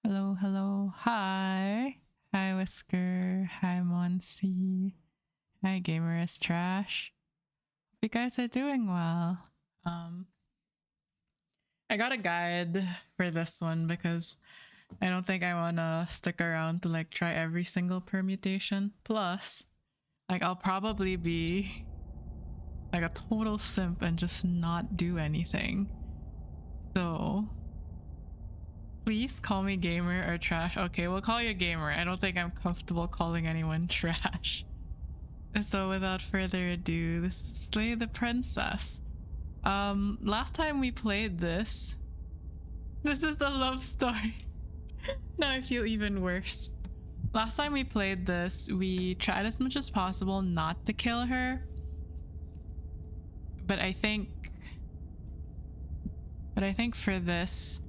Hello, hello. Hi. Hi, Whisker. Hi, Monsi. Hi, Gamer is Trash. Hope you guys are doing well. I got a guide for this one because I don't think I want to stick around to like try every single permutation. Plus, like I'll probably be like a total simp and just not do anything. So please call me Gamer or Trash. Okay, we'll call you Gamer. I don't think I'm comfortable calling anyone Trash. So without further ado, this is Slay the Princess. Last time we played this is the love story. Now I feel even worse. Last time we played this, we tried as much as possible not to kill her. But I think for this,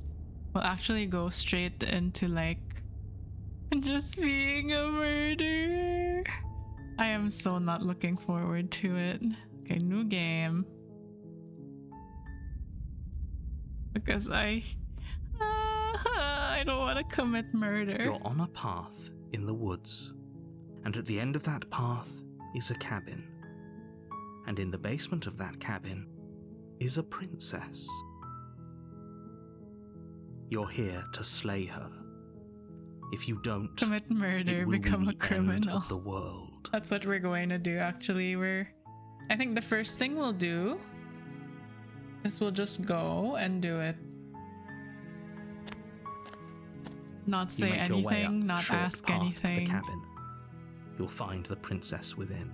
we'll actually go straight into like just being a murderer. I am so not looking forward to it. Okay, new game. Because I don't want to commit murder. You're on a path in the woods, and at the end of that path is a cabin. And in the basement of that cabin is a princess. You're here to slay her. If you don't commit murder, become a criminal of the world. That's what we're going to do. Actually, I think the first thing we'll do is we'll just go and do it. Not say anything, not ask anything. The cabin. You'll find the princess within.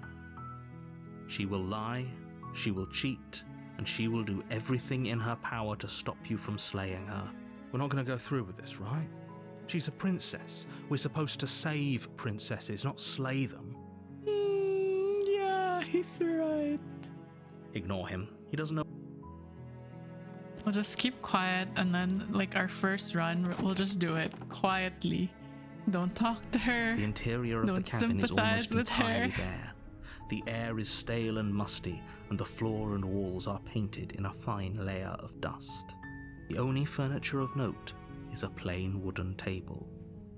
She will lie, she will cheat, and she will do everything in her power to stop you from slaying her. We're not going to go through with this, right? She's a princess. We're supposed to save princesses, not slay them. Yeah, he's right. Ignore him. He doesn't know. We'll just keep quiet, and then, like, our first run, we'll just do it quietly. Don't talk to her. The interior of the cabin is almost entirely bare. The air is stale and musty, and the floor and walls are painted in a fine layer of dust. The only furniture of note is a plain wooden table.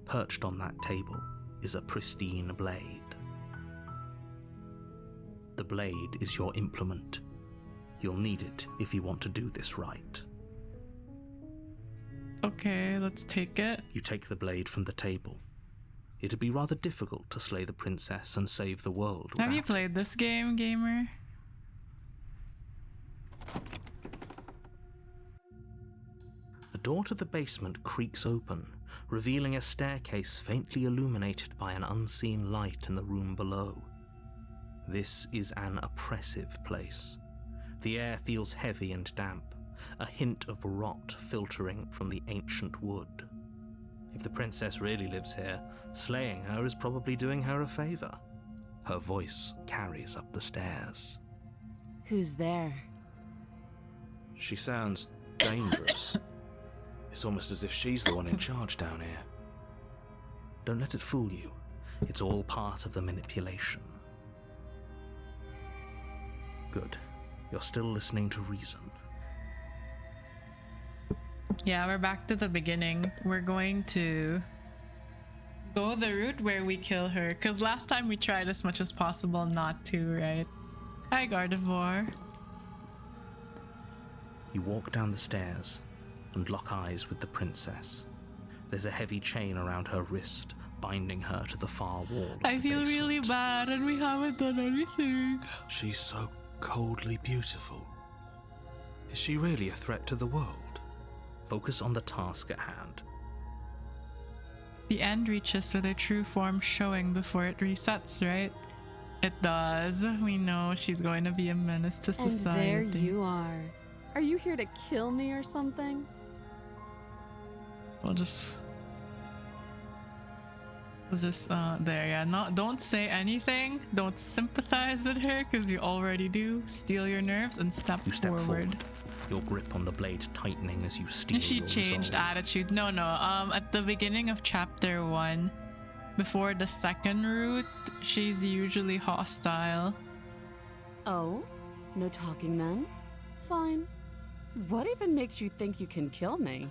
Perched on that table is a pristine blade. The blade is your implement. You'll need it if you want to do this right. Okay, let's take it. You take the blade from the table. It'd be rather difficult to slay the princess and save the world. Have you played this game, Gamer? The door to the basement creaks open, revealing a staircase faintly illuminated by an unseen light in the room below. This is an oppressive place. The air feels heavy and damp, a hint of rot filtering from the ancient wood. If the princess really lives here, slaying her is probably doing her a favor. Her voice carries up the stairs. Who's there? She sounds dangerous. It's almost as if she's the one in charge down here. Don't let it fool you. It's all part of the manipulation. Good. You're still listening to reason. Yeah, we're back to the beginning. We're going to go the route where we kill her, because last time we tried as much as possible not to, right? Hi, Gardevoir. You walk down the stairs and lock eyes with the princess. There's a heavy chain around her wrist, binding her to the far wall of I feel basement. really bad and we haven't done anything. She's so coldly beautiful. Is she really a threat to the world? Focus on the task at hand. The end reaches with her true form showing before it resets, right? It does. We know she's going to be a menace to society. And there you are. Are you here to kill me or something? We'll just there, yeah. Don't say anything. Don't sympathize with her, because you already do. Steal your nerves and step forward. Your grip on the blade tightening as you steal. She changed attitude. No. At the beginning of chapter 1, before the second route, she's usually hostile. Oh? No talking then? Fine. What even makes you think you can kill me?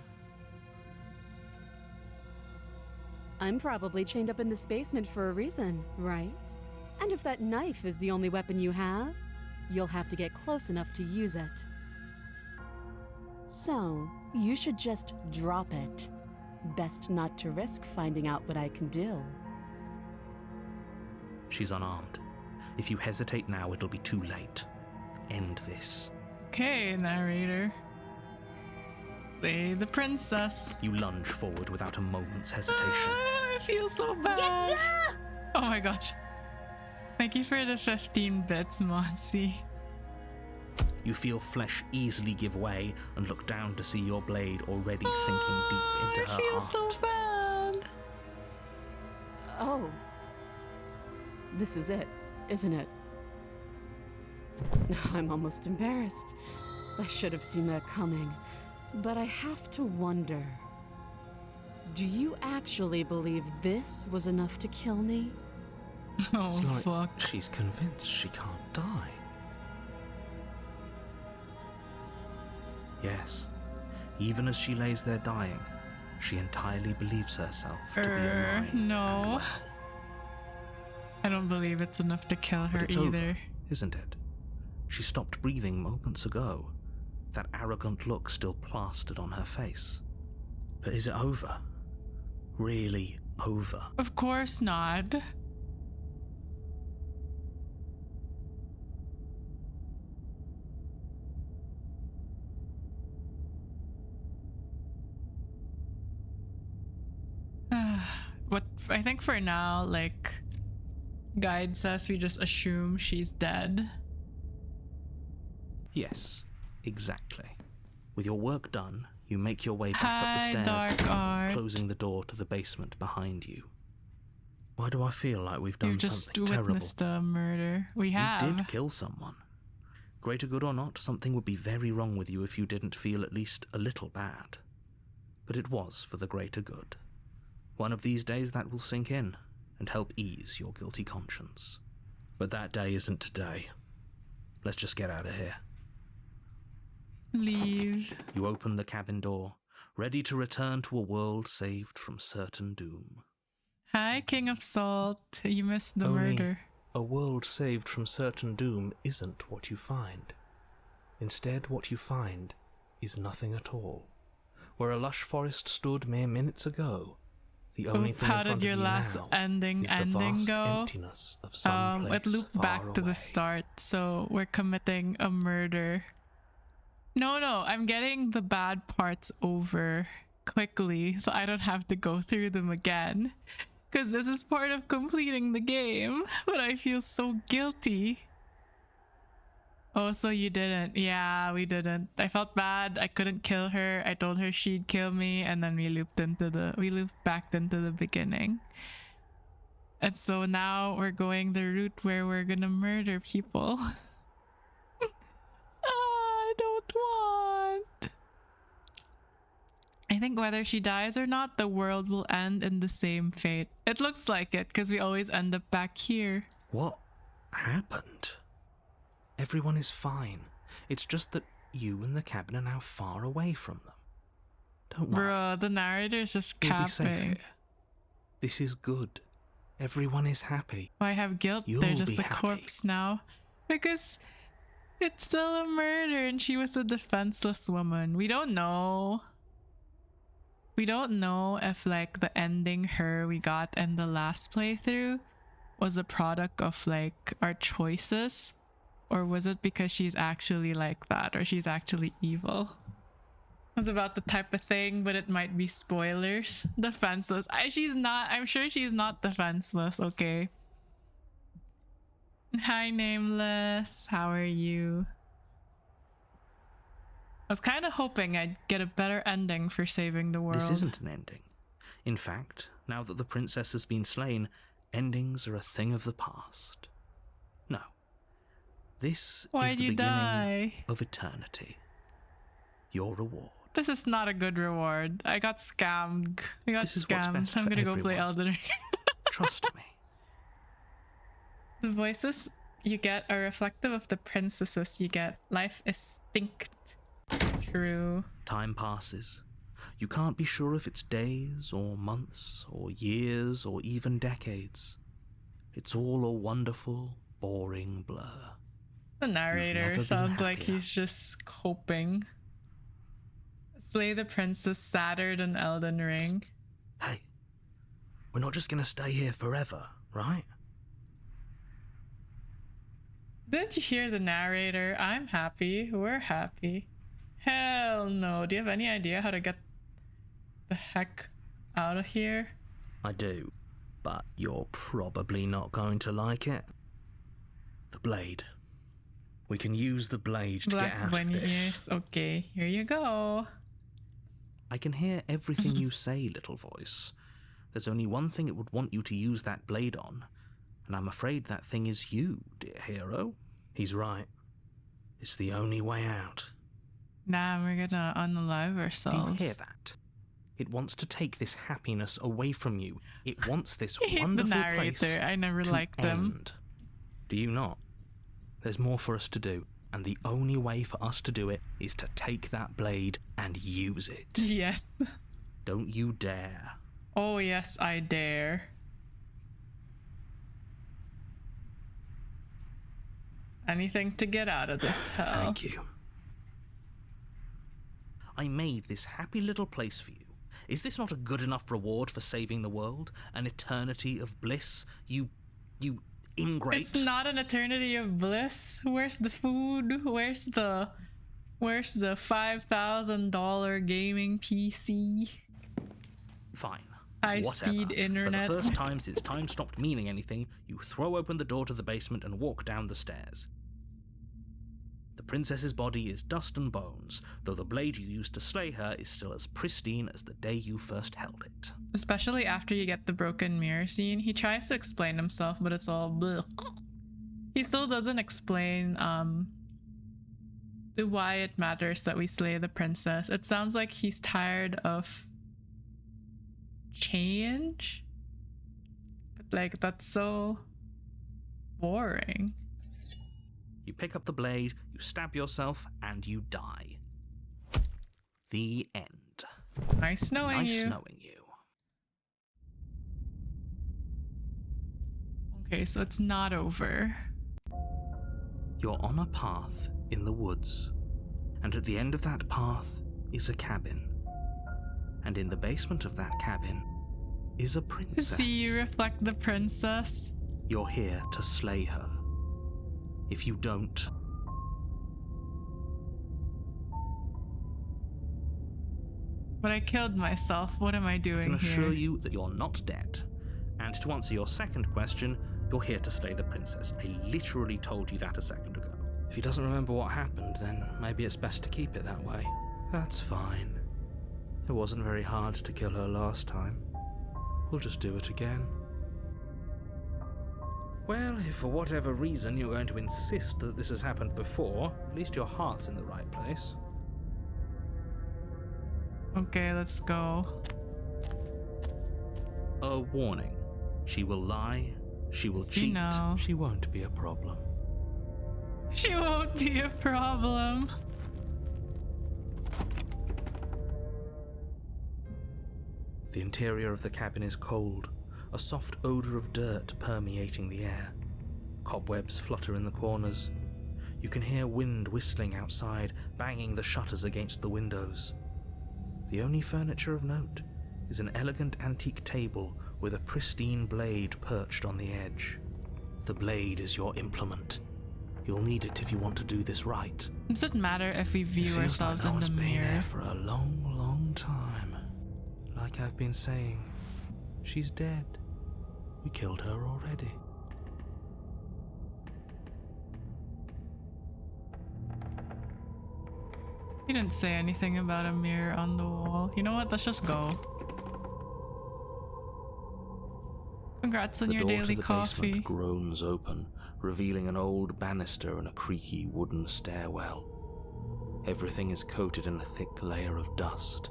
I'm probably chained up in this basement for a reason, right? And if that knife is the only weapon you have, you'll have to get close enough to use it. So, you should just drop it. Best not to risk finding out what I can do. She's unarmed. If you hesitate now, it'll be too late. End this. Okay, narrator. Slay the princess. You lunge forward without a moment's hesitation. I feel so bad. Oh my gosh. Thank you for the 15 bits, Monsi. You feel flesh easily give way and look down to see your blade already sinking deep into her I feel heart. so bad. Oh. This is it, isn't it? I'm almost embarrassed. I should have seen that coming. But I have to wonder. Do you actually believe this was enough to kill me? Oh, It's like fuck. she's convinced she can't die. Yes, even as she lays there dying, she entirely believes herself to be alive no. and well. I don't believe it's enough to kill her But it's either. over, isn't it? She stopped breathing moments ago, that arrogant look still plastered on her face. But is it over? Really over? Of course not. What I think for now, like, Guide says we just assume she's dead. Yes, exactly. With your work done, you make your way back Hi, up the stairs, dark art. closing the door to the basement behind you. Why do I feel like we've done You've just something terrible? witnessed a murder. We have. You did kill someone. Greater good or not, something would be very wrong with you if you didn't feel at least a little bad. But it was for the greater good. One of these days that will sink in and help ease your guilty conscience. But that day isn't today. Let's just get out of here. Leave. You open the cabin door, ready to return to a world saved from certain doom. Hi, King of Salt. You missed the Only murder. a world saved from certain doom isn't what you find. Instead, what you find is nothing at all. Where a lush forest stood mere minutes ago, the only thing How in front did your of you last now ending is the vast go? emptiness of some place It looped far back to away. the start, so we're committing a murder. No, I'm getting the bad parts over quickly, so I don't have to go through them again. Because this is part of completing the game, but I feel so guilty. Oh, so you didn't. Yeah, we didn't. I felt bad. I couldn't kill her. I told her she'd kill me, and then we looped back into the beginning. And so now we're going the route where we're gonna murder people. I don't want. I think whether she dies or not, the world will end in the same fate. It looks like it, because we always end up back here. What happened? Everyone is fine. It's just that you and the cabin are now far away from them. Don't worry. Bruh, the narrator's just You'll be safe capping. here. This is good. Everyone is happy. I have guilt. You'll They're just be a happy. corpse now. Because it's still a murder and she was a defenseless woman. We don't know. We don't know if like the ending we got in the last playthrough was a product of like our choices, or was it because she's actually like that, or she's actually evil. It was about the type of thing, but it might be spoilers. Defenseless. She's not. I'm sure she's not defenseless. Okay. Hi, Nameless. How are you? I was kind of hoping I'd get a better ending for saving the world. This isn't an ending. In fact, now that the princess has been slain, endings are a thing of the past. No. This Why'd is the you beginning die? of eternity. Your reward. This is not a good reward. I got scammed. I got This is what's scammed. best I'm for gonna go play everyone. Elden Ring. Trust me. The voices you get are reflective of the princesses you get. Life is distinct. True. Time passes. You can't be sure if it's days or months or years or even decades. It's all a wonderful, boring blur. The never narrator been sounds like happier. he's just coping. Slay the princess, Saturn, and Elden Ring. Hey, we're not just gonna stay here forever, right? Didn't you hear the narrator? I'm happy. We're happy. Hell no. Do you have any idea how to get the heck out of here? I do, but you're probably not going to like it. The blade. We can use the blade to Black get out bunny of this. ears. Okay, here you go. I can hear everything you say, little voice. There's only one thing it would want you to use that blade on, and I'm afraid that thing is you, dear hero. He's right. It's the only way out. Nah, we're gonna unalive Do you ourselves. hear that? It wants to take this happiness away from you. It wants this I hate the wonderful narrator. place I never to liked them. end. Do you not? There's more for us to do, and the only way for us to do it is to take that blade and use it. Yes. Don't you dare. Oh yes, I dare. Anything to get out of this hell. Thank you. I made this happy little place for you. Is this not a good enough reward for saving the world? An eternity of bliss? You ingrate. It's not an eternity of bliss. Where's the food? Where's the $5,000 gaming PC? Fine. High-speed Whatever. internet. For the first time since time stopped meaning anything, you throw open the door to the basement and walk down the stairs. The princess's body is dust and bones, though the blade you used to slay her is still as pristine as the day you first held it. Especially after you get the broken mirror scene, he tries to explain himself, but it's all bleh. He still doesn't explain why it matters that we slay the princess. It sounds like he's tired of change, but like that's so boring. You pick up the blade, you stab yourself, and you die. The end. Nice knowing Nice you. knowing you. Okay, so it's not over. You're on a path in the woods, and at the end of that path is a cabin. And in the basement of that cabin is a princess. See you reflect the princess. You're here to slay her. If you don't, But I killed myself. What am I I doing can assure here? you that you're not dead. And to answer your second question, you're here to slay the princess. I literally told you that a second ago. If he doesn't remember what happened, then maybe it's best to keep it that way. That's fine. It wasn't very hard to kill her last time. We'll just do it again. Well, if for whatever reason you're going to insist that this has happened before, at least your heart's in the right place. Okay, let's go. A warning. She will lie, she will Does he cheat, know? she won't be a problem. She won't be a problem. The interior of the cabin is cold, a soft odor of dirt permeating the air. Cobwebs flutter in the corners. You can hear wind whistling outside, banging the shutters against the windows. The only furniture of note is an elegant antique table with a pristine blade perched on the edge. The blade is your implement. You'll need it if you want to do this right. Does it matter if we It view feels ourselves like no in the one's been mirror? here for a long, long time. Like I've been saying, she's dead. We killed her already. He didn't say anything about a mirror on the wall. You know what? Let's just go. Congrats on The your door to daily the coffee. basement groans open, revealing an old banister and a creaky wooden stairwell. Everything is coated in a thick layer of dust,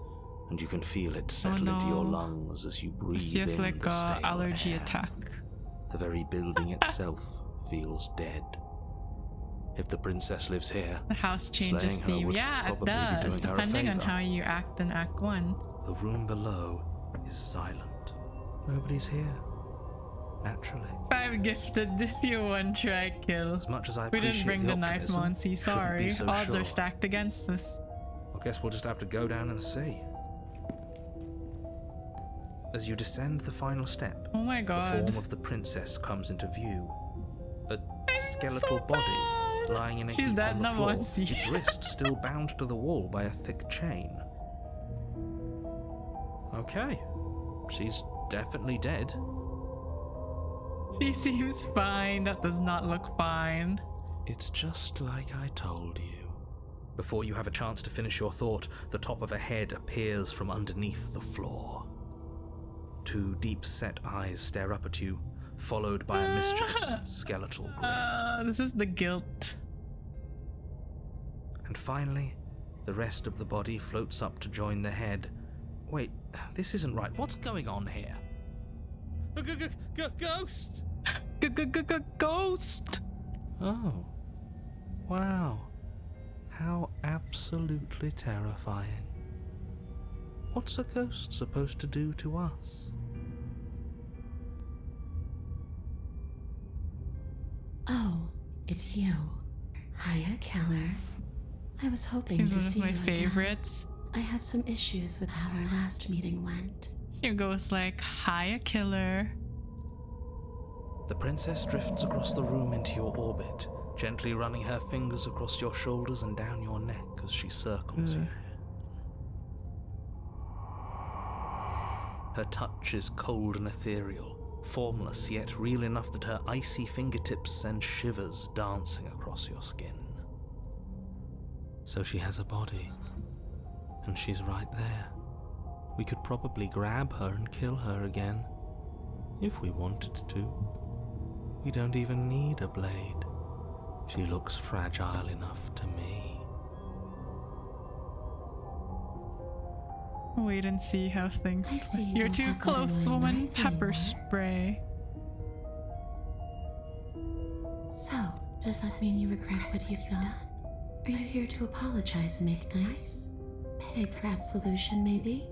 and you can feel it settle into your no. lungs as you breathe This feels in like the a stale allergy air. attack. The very building itself feels dead. If the princess lives here, The house changes slaying her theme. would Yeah, it probably be does, doing her a depending on favour. how you act in Act 1. the room below is silent. Nobody's here. Naturally. 5 gifted if you one try kill. As much as I We appreciate didn't bring the knife, optimism, Monsi. shouldn't be Sorry. so Odds sure. are stacked against us. I guess we'll just have to go down and see. As you descend the final step, Oh my the god. form of the princess comes into view. A skeletal so body bad. lying in a She's heap dead on the now, floor, Monsi. its wrist still bound to the wall by a thick chain. Okay, she's definitely dead. She seems fine. That does not look fine. It's just like I told you. Before you have a chance to finish your thought, the top of a head appears from underneath the floor. 2 deep-set eyes stare up at you, followed by a mischievous skeletal grin. This is the guilt. And finally, the rest of the body floats up to join the head. Wait, this isn't right. What's going on here? Ghost! Ghost! Oh, wow. How absolutely terrifying. What's a ghost supposed to do to us? Oh, it's you. Hiya, Keller. I was hoping He's to one of see my you again. favorites. I have some issues with how our last meeting went. She goes like, "Hiya, killer." The princess drifts across the room into your orbit, gently running her fingers across your shoulders and down your neck as she circles you. Her touch is cold and ethereal, formless yet real enough that her icy fingertips send shivers dancing across your skin. So she has a body, and she's right there. We could probably grab her and kill her again, if we wanted to. We don't even need a blade. She looks fragile enough to me. Wait and see how I things. see you You're don't too have that close, annoying woman. knife Pepper anymore. spray. So, does that mean you regret what you've done? Are you here to apologize and make nice? Beg for absolution, maybe?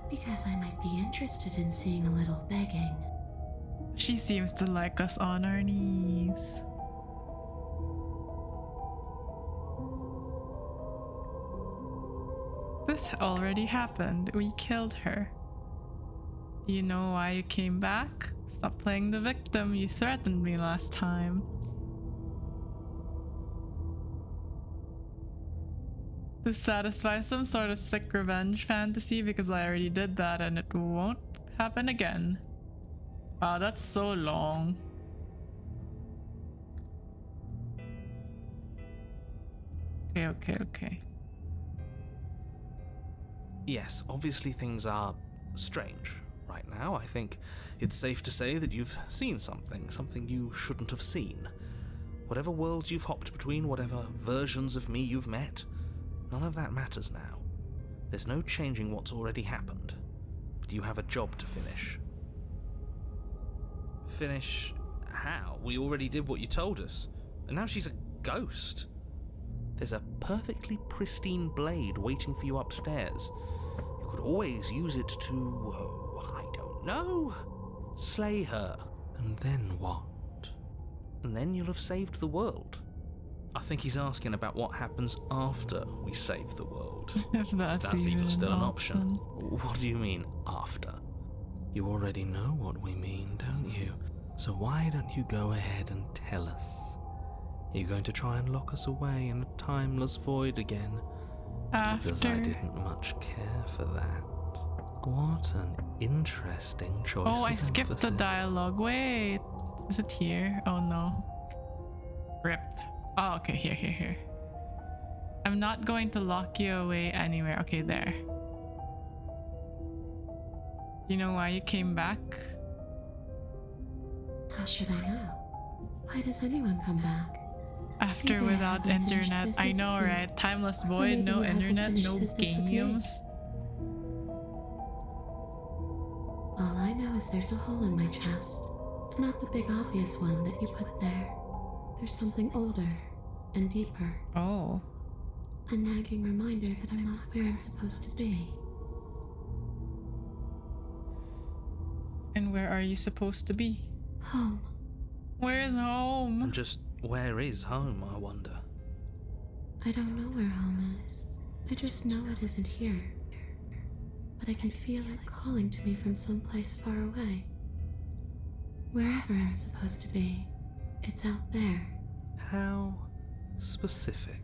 Because I might be interested in seeing a little begging. She seems to like us on our knees. This already happened. We killed her. Do you know why you came back? Stop playing the victim. You threatened me last time. To satisfy some sort of sick revenge fantasy, because I already did that and it won't happen again. Wow, that's so long. Okay. Yes, obviously things are strange right now. I think it's safe to say that you've seen something you shouldn't have seen. Whatever worlds you've hopped between, whatever versions of me you've met, none of that matters now. There's no changing what's already happened, but you have a job to finish. Finish how? We already did what you told us, and now she's a ghost. There's a perfectly pristine blade waiting for you upstairs. You could always use it to, I don't know, slay her. And then what? And then you'll have saved the world. I think he's asking about what happens after we save the world. If that's even still an option. option. What do you mean, after? You already know what we mean, don't you? So why don't you go ahead and tell us? Are you going to try and lock us away in a timeless void again? Because I After. didn't much care for that. What an interesting choice. Oh, I of skipped the emphasis. dialogue. Wait. Is it here? Oh no. Rip. Oh, okay. Here. I'm not going to lock you away anywhere. Okay, there. You know why you came back? How should I know? Why does anyone come back? After Maybe I without haven't finished internet. I business know, with you. right? Timeless Or void, maybe no you haven't internet, finished no business with me. games. All I know is there's a hole in my chest. Not the big obvious one that you put there. there's something older and deeper. Oh. A nagging reminder that I'm not where I'm supposed to be. And where are you supposed to be? Home. Where is home? And just where is home, I wonder? I don't know where home is. I just know it isn't here. But I can feel it calling to me from someplace far away. Wherever I'm supposed to be, it's out there. How specific.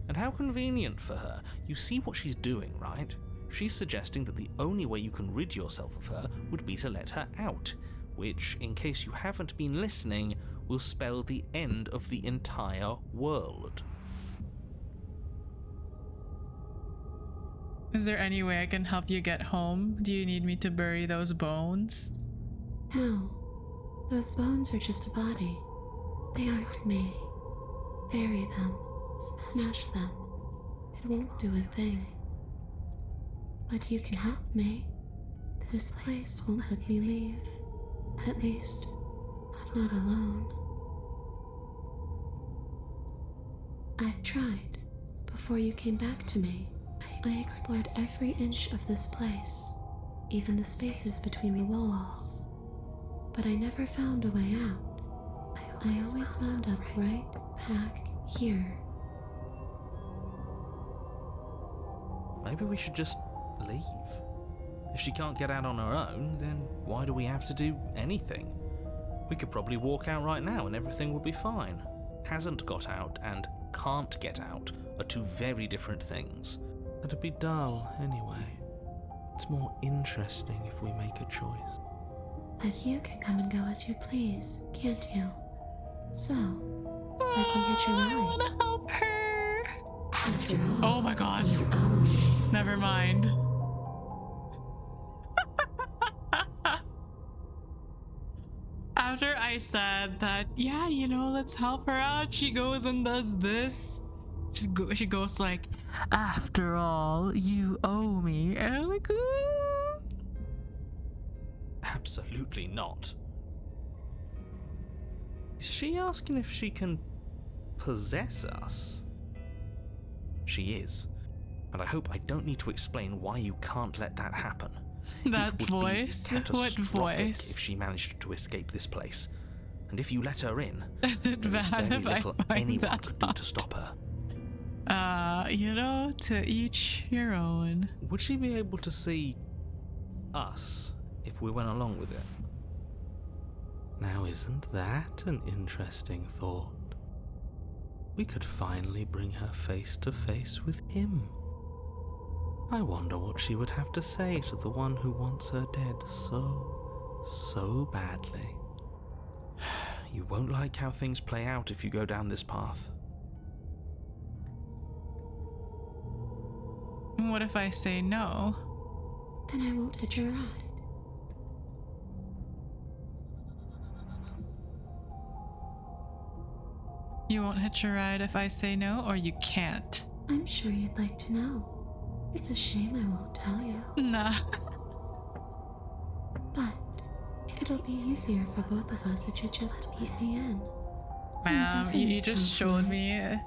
And how convenient for her. You see what she's doing, right? She's suggesting that the only way you can rid yourself of her would be to let her out, which, in case you haven't been listening, will spell the end of the entire world. Is there any way I can help you get home? Do you need me to bury those bones? No, those bones are just a body. They aren't me. Bury them, smash them. It won't do a thing. But you can help me. This place won't let me leave. At least, not alone. I've tried. Before you came back to me, I explored every inch of this place, even the spaces between the walls. But I never found a way out. I always wound up right back here. Maybe we should just leave. If she can't get out on her own, then why do we have to do anything? We could probably walk out right now and everything would be fine. Hasn't got out and can't get out are two very different things. It'd be dull anyway. It's more interesting if we make a choice. But you can come and go as you please, can't you? So, let me hitch a I ride. wanna help her. After all, Oh my god. Never mind. After I said that, yeah, you know, let's help her out, she goes and does this. She goes like, after all, you owe me. And I'm like, ooh. Absolutely not. Is she asking if she can possess us? She is. And I hope I don't need to explain why you can't let that happen. That It would voice? be What catastrophic voice? if she managed to escape this place. And if you let her in, Is it there is bad very if I little find anyone that could do out? to stop her. You know, to each your own. Would she be able to see us if we went along with it? Now, isn't that an interesting thought? We could finally bring her face to face with him. I wonder what she would have to say to the one who wants her dead so badly. You won't like how things play out if you go down this path. What if I say no? then I won't hitch a ride. You won't hitch a ride if I say no, or you can't? I'm sure you'd like to know. It's a shame I won't tell you. Nah. But it'll be easier for both of us if you just let me in. Ma'am, doesn't you it just sound showed nice? me.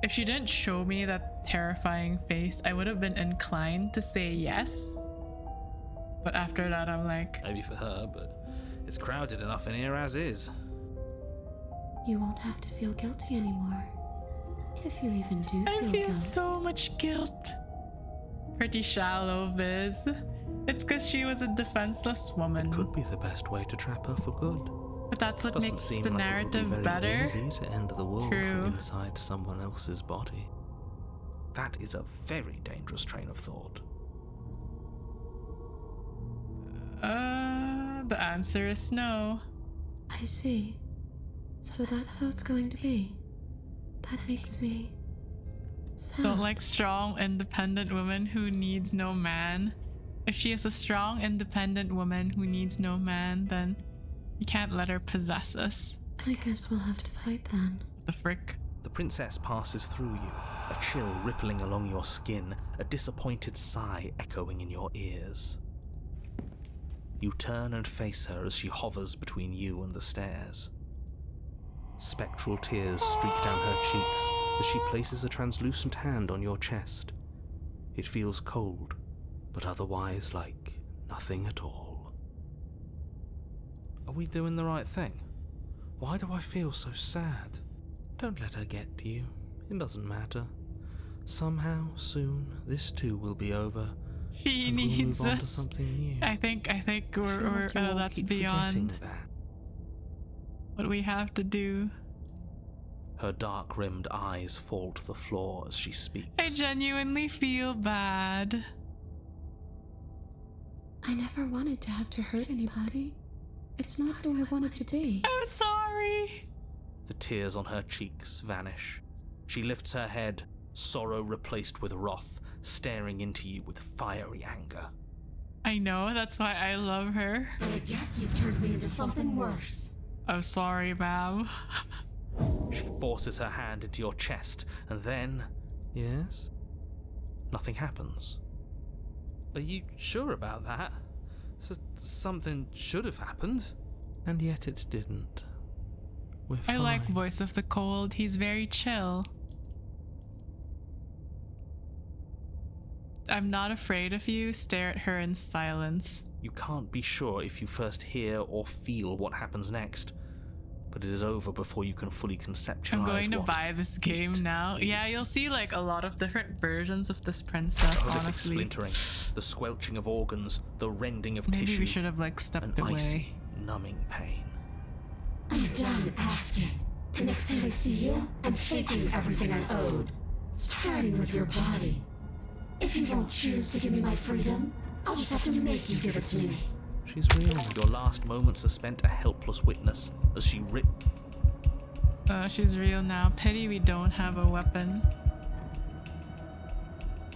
If she didn't show me that terrifying face, I would have been inclined to say yes. But after that, I'm like, Maybe for her, but it's crowded enough in here as is. You won't have to feel guilty anymore. If you even do I feel feel guilt. so much guilt. Pretty shallow, Viz. It's because she was a defenseless woman. Could be the best way to trap her for good. But that's what Doesn't makes seem the like narrative it would be very better. easy to end the world True. from inside someone else's body. That is a very dangerous train of thought. The answer is no. I see. So that's how it's going to be. That makes me sad. Don't like strong, independent woman who needs no man. If she is a strong, independent woman who needs no man, then you can't let her possess us. I guess we'll have to fight then. What the frick? The princess passes through you, a chill rippling along your skin, a disappointed sigh echoing in your ears. You turn and face her as she hovers between you and the stairs. Spectral tears streak down her cheeks as she places a translucent hand on your chest. It feels cold, but otherwise like nothing at all. Are we doing the right thing? Why do I feel so sad? Don't let her get to you. It doesn't matter. Somehow, soon, this too will be over. She and needs we'll move on to us. something new. I think I feel we're like you all that's keep beyond forgetting that. what we have to do. Her dark-rimmed eyes fall to the floor as she speaks. I genuinely feel bad. I never wanted to have to hurt anybody. It's not who I wanted to be. I'm sorry. The tears on her cheeks vanish. She lifts her head, sorrow replaced with wrath, staring into you with fiery anger. I know, that's why I love her. But I guess you've turned me into something worse. I'm sorry, ma'am. She forces her hand into your chest, and then... Yes? Nothing happens. Are you sure about that? Something should have happened. And yet it didn't. We're I fine. like Voice of the Cold. He's very chill. I'm not afraid of you. Stare at her in silence. You can't be sure if you first hear or feel what happens next, but it is over before you can fully conceptualize. I'm going to what buy this game it now. Yeah, is. you'll see like a lot of different versions of this princess, Horrific honestly. splintering, the squelching of organs, the rending of Maybe tissue, we should have like stepped an away. icy, numbing pain. I'm done asking. The next time I see you, I'm taking everything I owed. Starting with your body. If you won't choose to give me my freedom, I'll just have to make you give it to me. She's real. Your last moments are spent a helpless witness as she ripped. She's real now. Pity we don't have a weapon.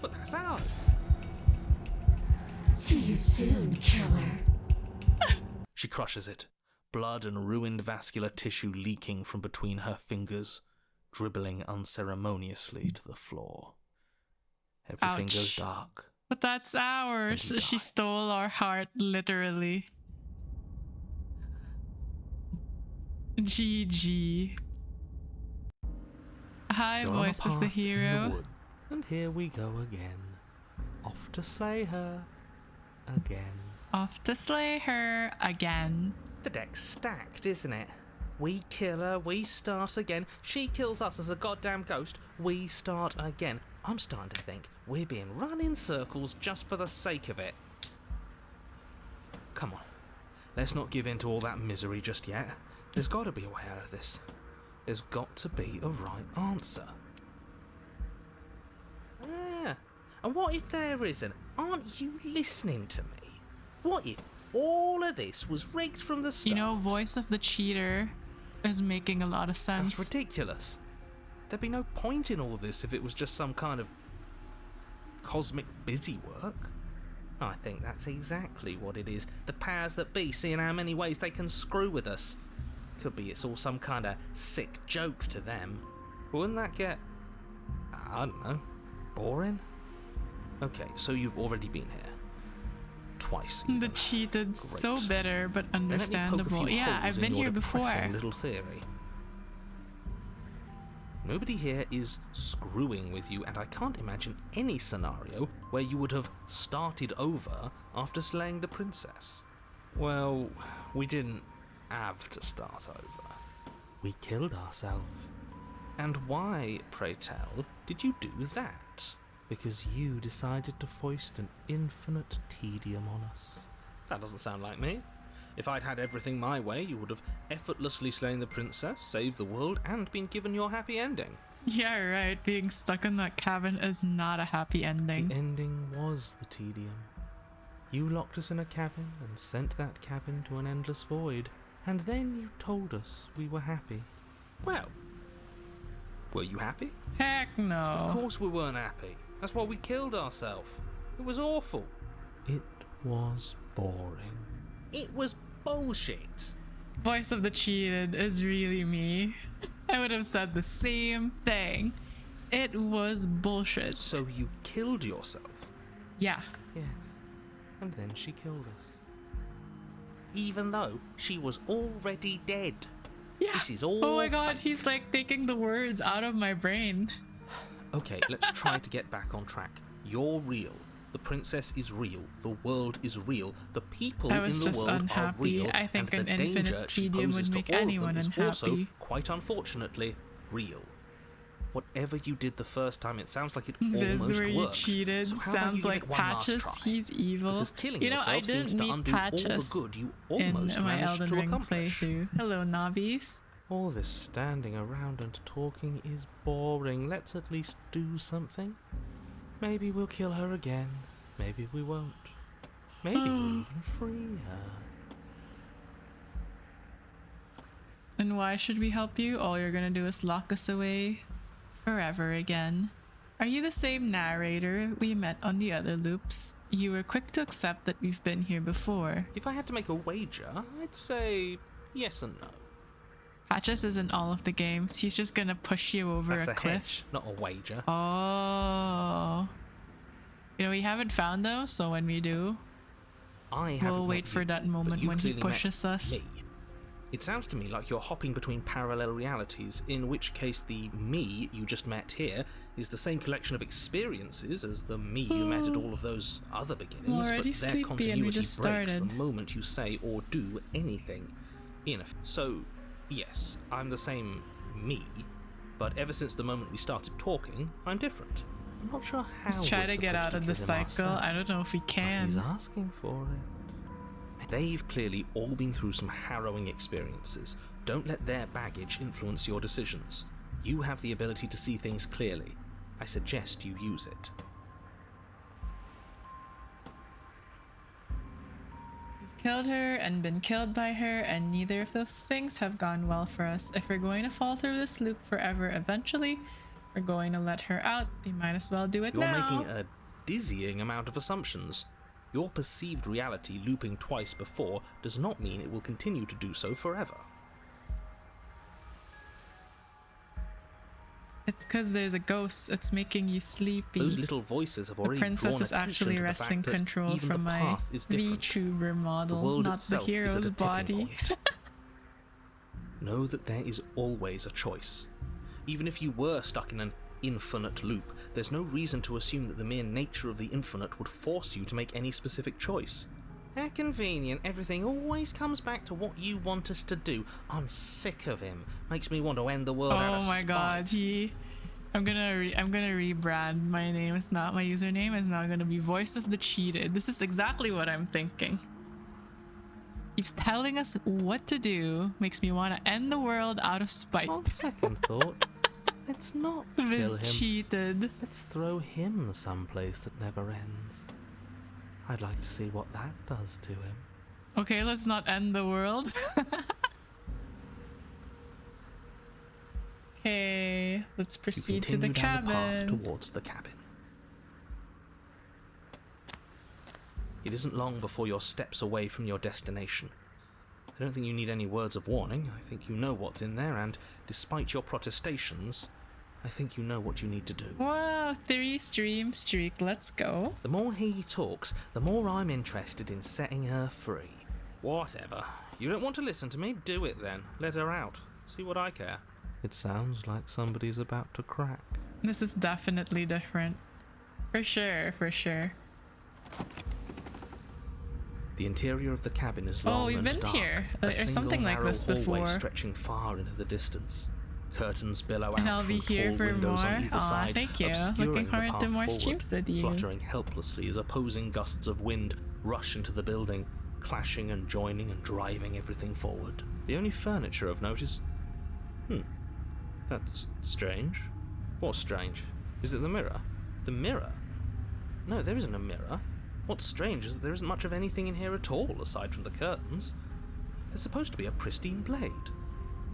But that's ours. See you soon, killer. She crushes it, blood and ruined vascular tissue leaking from between her fingers, dribbling unceremoniously to the floor. Everything Ouch. goes dark. But that's ours. And you She die. stole our heart, literally. GG. Hi, You're on a Voice of the path in Hero. wood. And here we go again. Off to slay her. Again. Off to slay her again. The deck's stacked, isn't it? We kill her, we start again. She kills us as a goddamn ghost, we start again. I'm starting to think we're being run in circles just for the sake of it. Come on, let's not give in to all that misery just yet. There's got to be a way out of this. There's got to be a right answer. Yeah. And what if there isn't? Aren't you listening to me? What if all of this was rigged from the start? You know, Voice of the Cheater is making a lot of sense. That's ridiculous. There'd be no point in all this if it was just some kind of cosmic busy work. I think that's exactly what it is. The powers that be seeing how many ways they can screw with us. Could be it's all some kind of sick joke to them. Wouldn't that get, I don't know, boring? Okay, so you've already been here. Twice even. The cheated, so Great. bitter but Then let me poke a understandable. few Yeah, holes I've in been your here before. depressing little theory. Nobody here is screwing with you, and I can't imagine any scenario where you would have started over after slaying the princess. Well, we didn't have to start over. We killed ourselves. And why, pray tell, did you do that? Because you decided to foist an infinite tedium on us. That doesn't sound like me. If I'd had everything my way, you would have effortlessly slain the princess, saved the world, and been given your happy ending. Yeah, right. Being stuck in that cabin is not a happy ending. The ending was the tedium. You locked us in a cabin and sent that cabin to an endless void, and then you told us we were happy. Well, were you happy? Heck no. Of course we weren't happy. That's why we killed ourselves. It was awful. It was boring. It was bullshit. Voice of the Cheated is really me. I would have said the same thing. It was bullshit. So you killed yourself? Yeah. Yes. And then she killed us. Even though she was already dead. Yeah. This is all. Oh my god, he's like taking the words out of my brain. Okay, let's try to get back on track. You're real. The princess is real. The world is real. The people I was in the just world unhappy. are real. I think and an the infinite danger she tedium poses would make to all of anyone them is also, unhappy. quite unfortunately, real. Whatever you did the first time, it sounds like it This almost where you worked. cheated. So how about Sounds you give like it one last Patches, try? he's evil. Because killing You know, I yourself seems didn't to meet undo Patches all the good you in almost my managed Elden to Ring accomplish. playthrough. Hello, Nobbies. All this standing around and talking is boring. Let's at least do something. Maybe we'll kill her again. Maybe we won't. Maybe we'll even free her. And why should we help you? All you're gonna do is lock us away forever again. Are you the same narrator we met on the other loops? You were quick to accept that we've been here before. If I had to make a wager, I'd say yes and no. Patches is in all of the games. He's just gonna push you over That's a a cliff. hedge, not a wager. Oh. You know, we haven't found them, so when we do, I haven't we'll met wait for you, that but moment you've when he clearly met pushes us. me. It sounds to me like you're hopping between parallel realities, in which case the me you just met here is the same collection of experiences as the me you met at all of those other beginnings, I'm but already their sleepy and we continuity just breaks started. the moment you say or do anything. So, yes, I'm the same me, but ever since the moment we started talking, I'm different. I'm not sure how Let's try we're to get supposed out of to the kill him cycle. ourselves, I don't know if we but he's can. asking for it. They've clearly all been through some harrowing experiences. Don't let their baggage influence your decisions. You have the ability to see things clearly. I suggest you use it. We've killed her and been killed by her, and neither of those things have gone well for us. If we're going to fall through this loop forever eventually, we're going to let her out. We might as well do it You're now. making a dizzying amount of assumptions. Your perceived reality looping twice before does not mean it will continue to do so forever. It's because there's a ghost. It's making you sleepy. Those little voices have The already princess drawn is attention actually to the wresting fact that control even from the my path is different. VTuber The model, world not the itself is at hero's a tipping body. point. Know that there is always a choice. Even if you were stuck in an infinite loop, there's no reason to assume that the mere nature of the infinite would force you to make any specific choice. How convenient, everything always comes back to what you want us to do. I'm sick of him. Makes me want to end the world out of Oh my spite. god, I'm gonna rebrand. My name is not my username. It's now gonna be Voice of the Cheated. This is exactly what I'm thinking. Keeps telling us what to do. Makes me want to end the world out of spite. On second thought, let's not kill Viz him. cheated. Let's throw him someplace that never ends. I'd like to see what that does to him. Okay, let's not end the world. Okay, let's You proceed to the continue down the path cabin. towards the cabin. It isn't long before you're steps away from your destination. I don't think you need any words of warning. I think you know what's in there, and despite your protestations, I think you know what you need to do. Wow, 3 stream streak. Let's go. The more he talks, the more I'm interested in setting her free. Whatever. You don't want to listen to me? Do it then. Let her out. See what I care. It sounds like somebody's about to crack. This is definitely different. For sure, for sure. The interior of the cabin is long we've and been dark. here. A Or single something like narrow this hallway before. stretching far into the distance. Curtains billow out And I'll be from here tall for windows more. on either Aw, side, thank you. obscuring Looking the forward path to more forward, streams with you. fluttering helplessly as opposing gusts of wind rush into the building, clashing and joining and driving everything forward. The only furniture of note is... That's strange. What's strange? Is it the mirror? The mirror? No, there isn't a mirror. What's strange is that there isn't much of anything in here at all, aside from the curtains. There's supposed to be a pristine blade.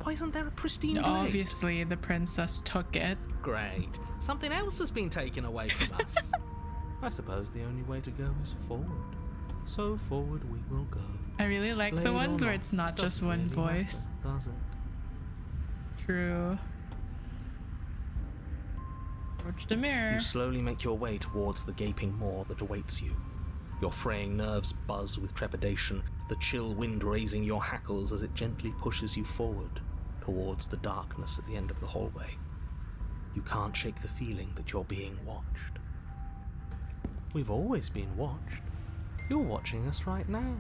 Why isn't there a pristine blade? Obviously, the princess took it. Great. Something else has been taken away from us. I suppose the only way to go is forward. So forward we will go. I really like Blade the or ones where not, it's not just doesn't one really voice. matter, does it? True. Approach the mirror. You slowly make your way towards the gaping maw that awaits you. Your fraying nerves buzz with trepidation, the chill wind raising your hackles as it gently pushes you forward. towards the darkness at the end of the hallway. You can't shake the feeling that you're being watched. We've always been watched. You're watching us right now.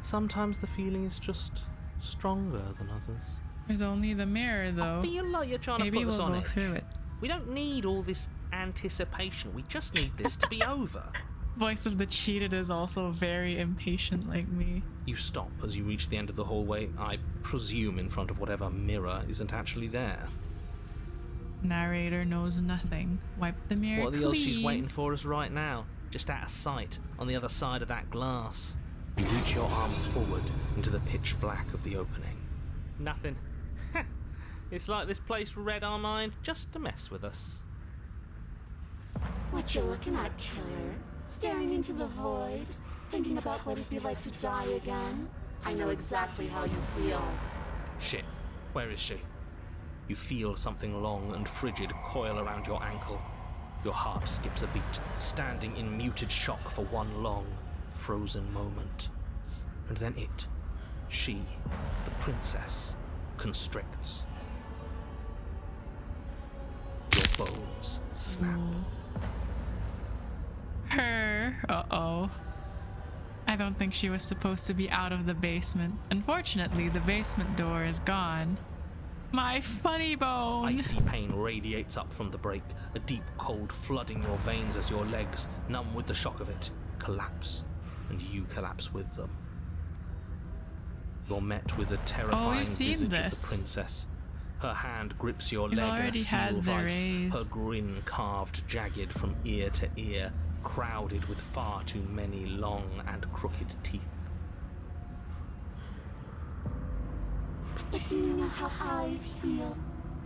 Sometimes the feeling is just stronger than others. There's only the mirror, though. I feel like you're trying Maybe to put us we'll on go edge. through it. We don't need all this anticipation. We just need this to be over. Voice of the cheated is also very impatient like me. You stop as you reach the end of the hallway, I presume in front of whatever mirror isn't actually there. Narrator knows nothing. Wipe the mirror What are the odds she's clean. waiting for us right now? Just out of sight, on the other side of that glass. You reach your arm forward into the pitch black of the opening. Nothing. It's like this place read our mind just to mess with us. What you looking at, killer? Staring into the void? Thinking about what it'd be like to die again? I know exactly how you feel. Shit, where is she? You feel something long and frigid coil around your ankle. Your heart skips a beat, standing in muted shock for one long, frozen moment. And then she, the princess, constricts. Your bones snap. Her. Uh-oh. I don't think she was supposed to be out of the basement. Unfortunately, the basement door is gone. My funny bone! Icy pain radiates up from the break, a deep cold flooding your veins as your legs, numb with the shock of it, collapse, and you collapse with them. You're met with a terrifying seen visage of this. the princess. Her hand grips your We've leg in a already steel had the vice, rave. her grin carved jagged from ear to ear, crowded with far too many long and crooked teeth. But do you know how I feel?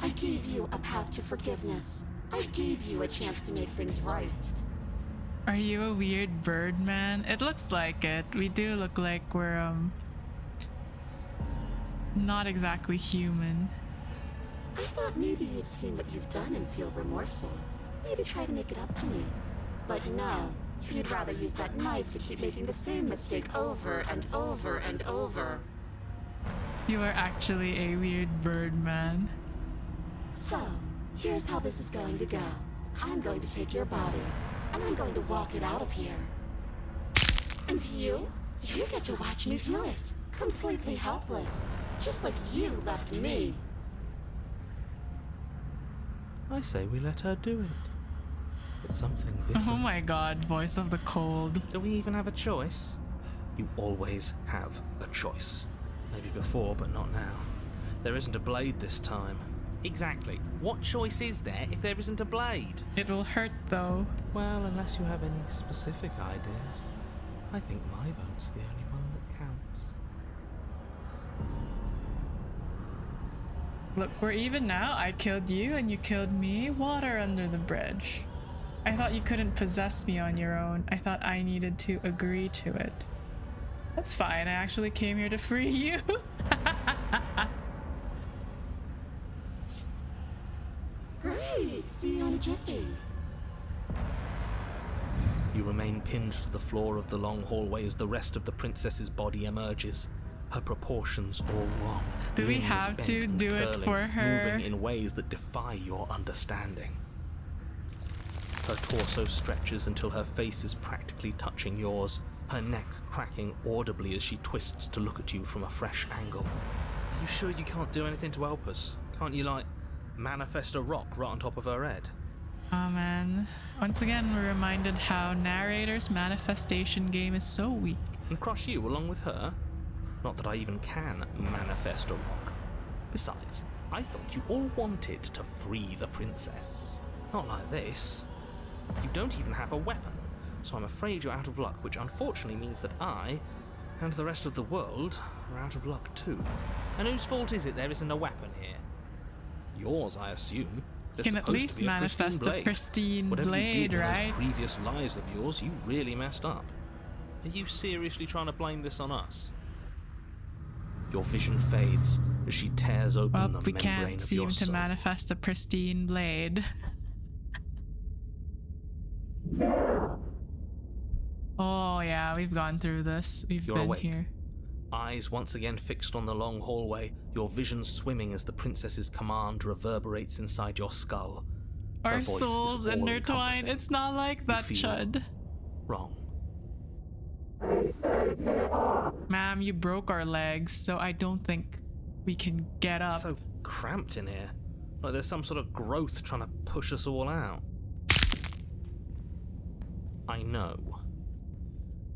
I gave you a path to forgiveness. I gave you a chance to make things right. Are you a weird bird man? It looks like it. We do look like we're, not exactly human. I thought maybe you'd seen what you've done and feel remorseful. Maybe try to make it up to me. But no, you'd rather use that knife to keep making the same mistake over and over and over. You are actually a weird bird man. So, here's how this is going to go. I'm going to take your body, and I'm going to walk it out of here. And you get to watch me do it. Completely helpless. Just like you left me. I say we let her do it. It's something different. Oh my god, voice of the cold. Do we even have a choice? You always have a choice. Maybe before, but not now. There isn't a blade this time. Exactly. What choice is there if there isn't a blade? It will hurt though. Well, unless you have any specific ideas, I think my vote's the only one that counts. Look, we're even now. I killed you and you killed me. Water under the bridge. I thought you couldn't possess me on your own. I thought I needed to agree to it. That's fine. I actually came here to free you. Great! See you in a jiffy. You remain pinned to the floor of the long hallway as the rest of the princess's body emerges. Her proportions all wrong. Do we limbs have bent to and do it curling, for her? Moving in ways that defy your understanding. Her torso stretches until her face is practically touching yours, her neck cracking audibly as she twists to look at you from a fresh angle. Are you sure you can't do anything to help us? Can't you, manifest a rock right on top of her head? Oh man. Once again, we're reminded how narrator's manifestation game is so weak. And crush you along with her? Not that I even can manifest a rock. Besides, I thought you all wanted to free the princess. Not like this. You don't even have a weapon, so I'm afraid you're out of luck, which unfortunately means that I, and the rest of the world, are out of luck too. And whose fault is it there isn't a weapon here? Yours, I assume. There's Can at supposed to least be manifest a pristine Whatever you did blade, in right? those previous lives of yours, you really messed up. Are you seriously trying to blame this on us? Your vision fades as she tears open Well, the we membrane can't of your seem to soul. manifest a pristine blade. Oh yeah, we've gone through this. We've You're been awake. here. Eyes once again fixed on the long hallway, your vision swimming as the princess's command reverberates inside your skull. Her Our voice is souls intertwine. all-encompassing. It's not like You that, feel Chud. wrong. Ma'am, you broke our legs, so I don't think we can get up. So cramped in here. Like there's some sort of growth trying to push us all out. I know.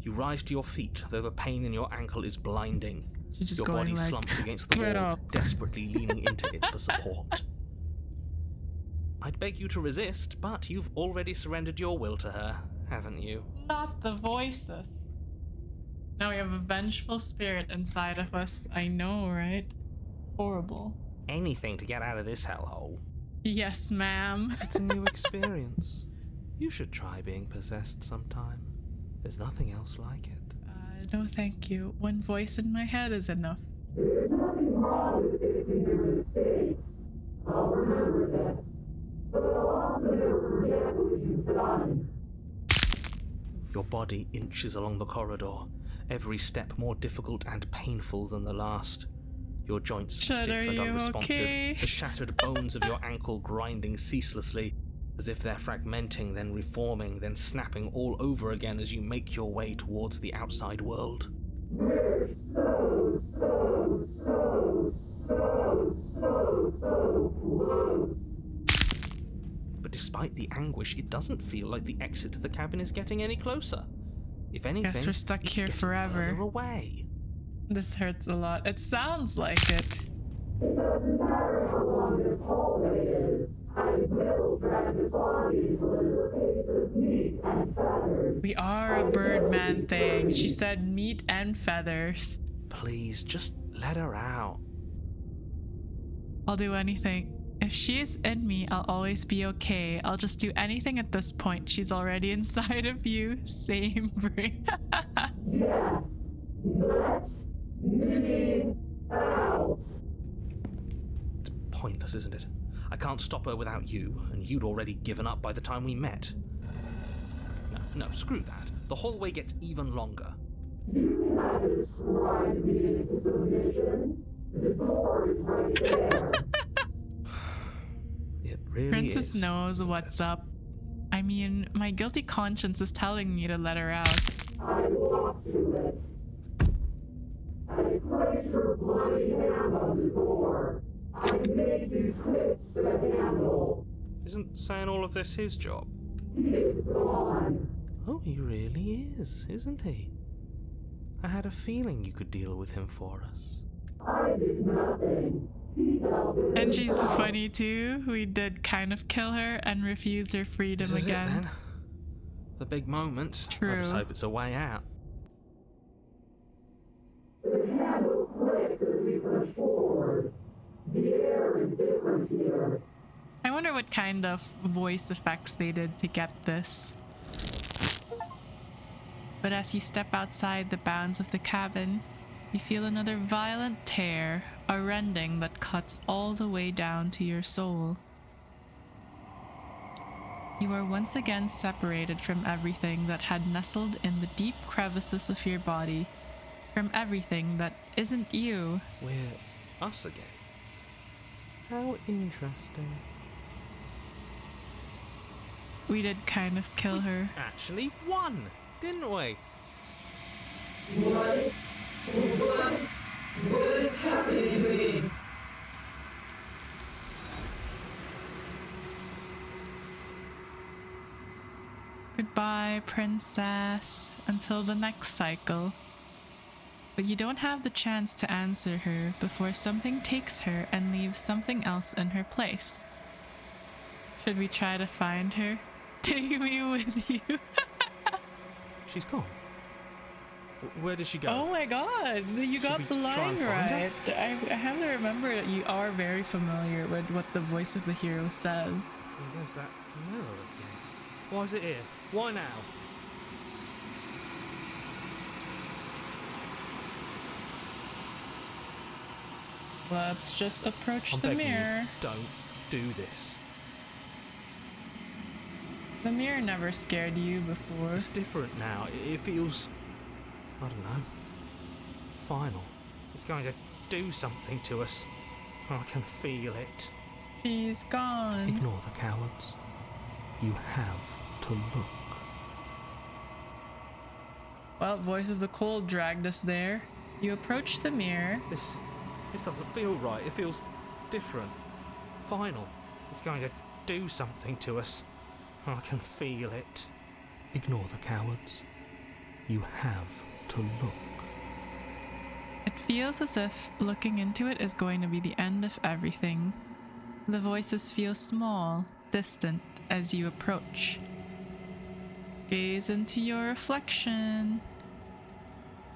You rise to your feet, though the pain in your ankle is blinding. She's just Your going body like, slumps against the "Get wall, up." desperately leaning into it for support. I'd beg you to resist, but you've already surrendered your will to her, haven't you? Not the voices. Now we have a vengeful spirit inside of us. I know, right? Horrible. Anything to get out of this hellhole. Yes, ma'am. It's a new experience. You should try being possessed sometime. There's nothing else like it. No, thank you. One voice in my head is enough. There's nothing wrong with fixing your mistakes. I'll remember this. But I'll also never forget what you've done. Your body inches along the corridor, every step more difficult and painful than the last. Your joints Chud, stiff are and you unresponsive, okay? the shattered bones of your ankle grinding ceaselessly, as if they're fragmenting, then reforming, then snapping all over again as you make your way towards the outside world. But despite the anguish, it doesn't feel like the exit to the cabin is getting any closer. If anything, Guess we're stuck it's here getting forever. further away. This hurts a lot. It sounds like it. It doesn't matter how long this hallway is. I will drag this body till it is a piece of meat and feathers. We are a Birdman thing. She said meat and feathers. Please, just let her out. I'll do anything. If she is in me, I'll always be okay. I'll just do anything at this point. She's already inside of you. Same brain. Yes. Let me out. It's pointless, isn't it? I can't stop her without you, and you'd already given up by the time we met. No, screw that. The hallway gets even longer. You have described me into submission. The door is right there. It really Princess is. knows isn't what's it? up. I mean, my guilty conscience is telling me to let her out. I walked to it. I placed your bloody hand on the door. I made you twist the handle. Isn't saying all of this his job? He is gone. Oh, he really is, isn't he? I had a feeling you could deal with him for us. I did nothing. He dealt with And it she's himself. funny too. We did kind of kill her and refuse her freedom This is again. it, then? The big moment. I True. just hope it's a way out. The handle clicked as we pushed forward. The air is different here. I wonder what kind of voice effects they did to get this. But as you step outside the bounds of the cabin, you feel another violent tear, a rending that cuts all the way down to your soul. You are once again separated from everything that had nestled in the deep crevices of your body, from everything that isn't you. We're us again. How interesting. We did kind of kill her. Actually won, didn't we? What is happening to me? Goodbye, princess, until the next cycle. But you don't have the chance to answer her before something takes her and leaves something else in her place. Should we try to find her? Take me with you. She's gone. Where did she go? Oh my god, you got we the try line and find her? right. I have to remember that you are very familiar with what the voice of the hero says. And there's that mirror again. Why is it here? Why now? Let's just approach I'm the begging mirror. you, don't do this. The mirror never scared you before. It's different now. It feels, I don't know, final. It's going to do something to us. I can feel it. She's gone. Ignore the cowards. You have to look. Well, Voice of the Cold dragged us there. You approach the mirror. This doesn't feel right. It feels different. Final. It's going to do something to us. I can feel it. Ignore the cowards. You have to look. It feels as if looking into it is going to be the end of everything. The voices feel small, distant as you approach. Gaze into your reflection.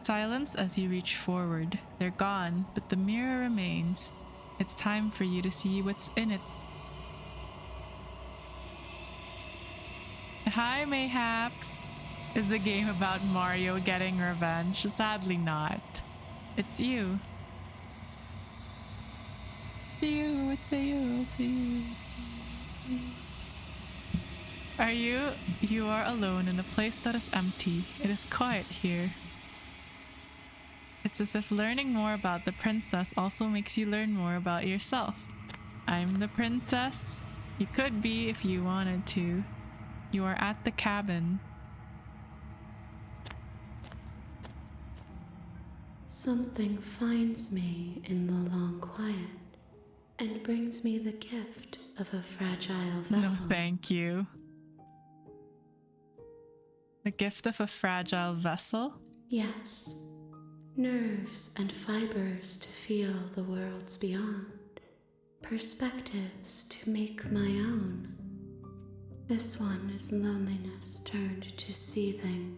Silence as you reach forward. They're gone, but the mirror remains. It's time for you to see what's in it. Hi, Mayhaps. Is the game about Mario getting revenge? Sadly not. It's you. It's you, it's you, it's you, it's you. Are you? You are alone in a place that is empty. It is quiet here. It's as if learning more about the princess also makes you learn more about yourself. I'm the princess. You could be if you wanted to. You are at the cabin. Something finds me in the long quiet and brings me the gift of a fragile vessel. No, thank you. The gift of a fragile vessel? Yes, nerves and fibers to feel the worlds beyond, perspectives to make my own. This one is loneliness turned to seething.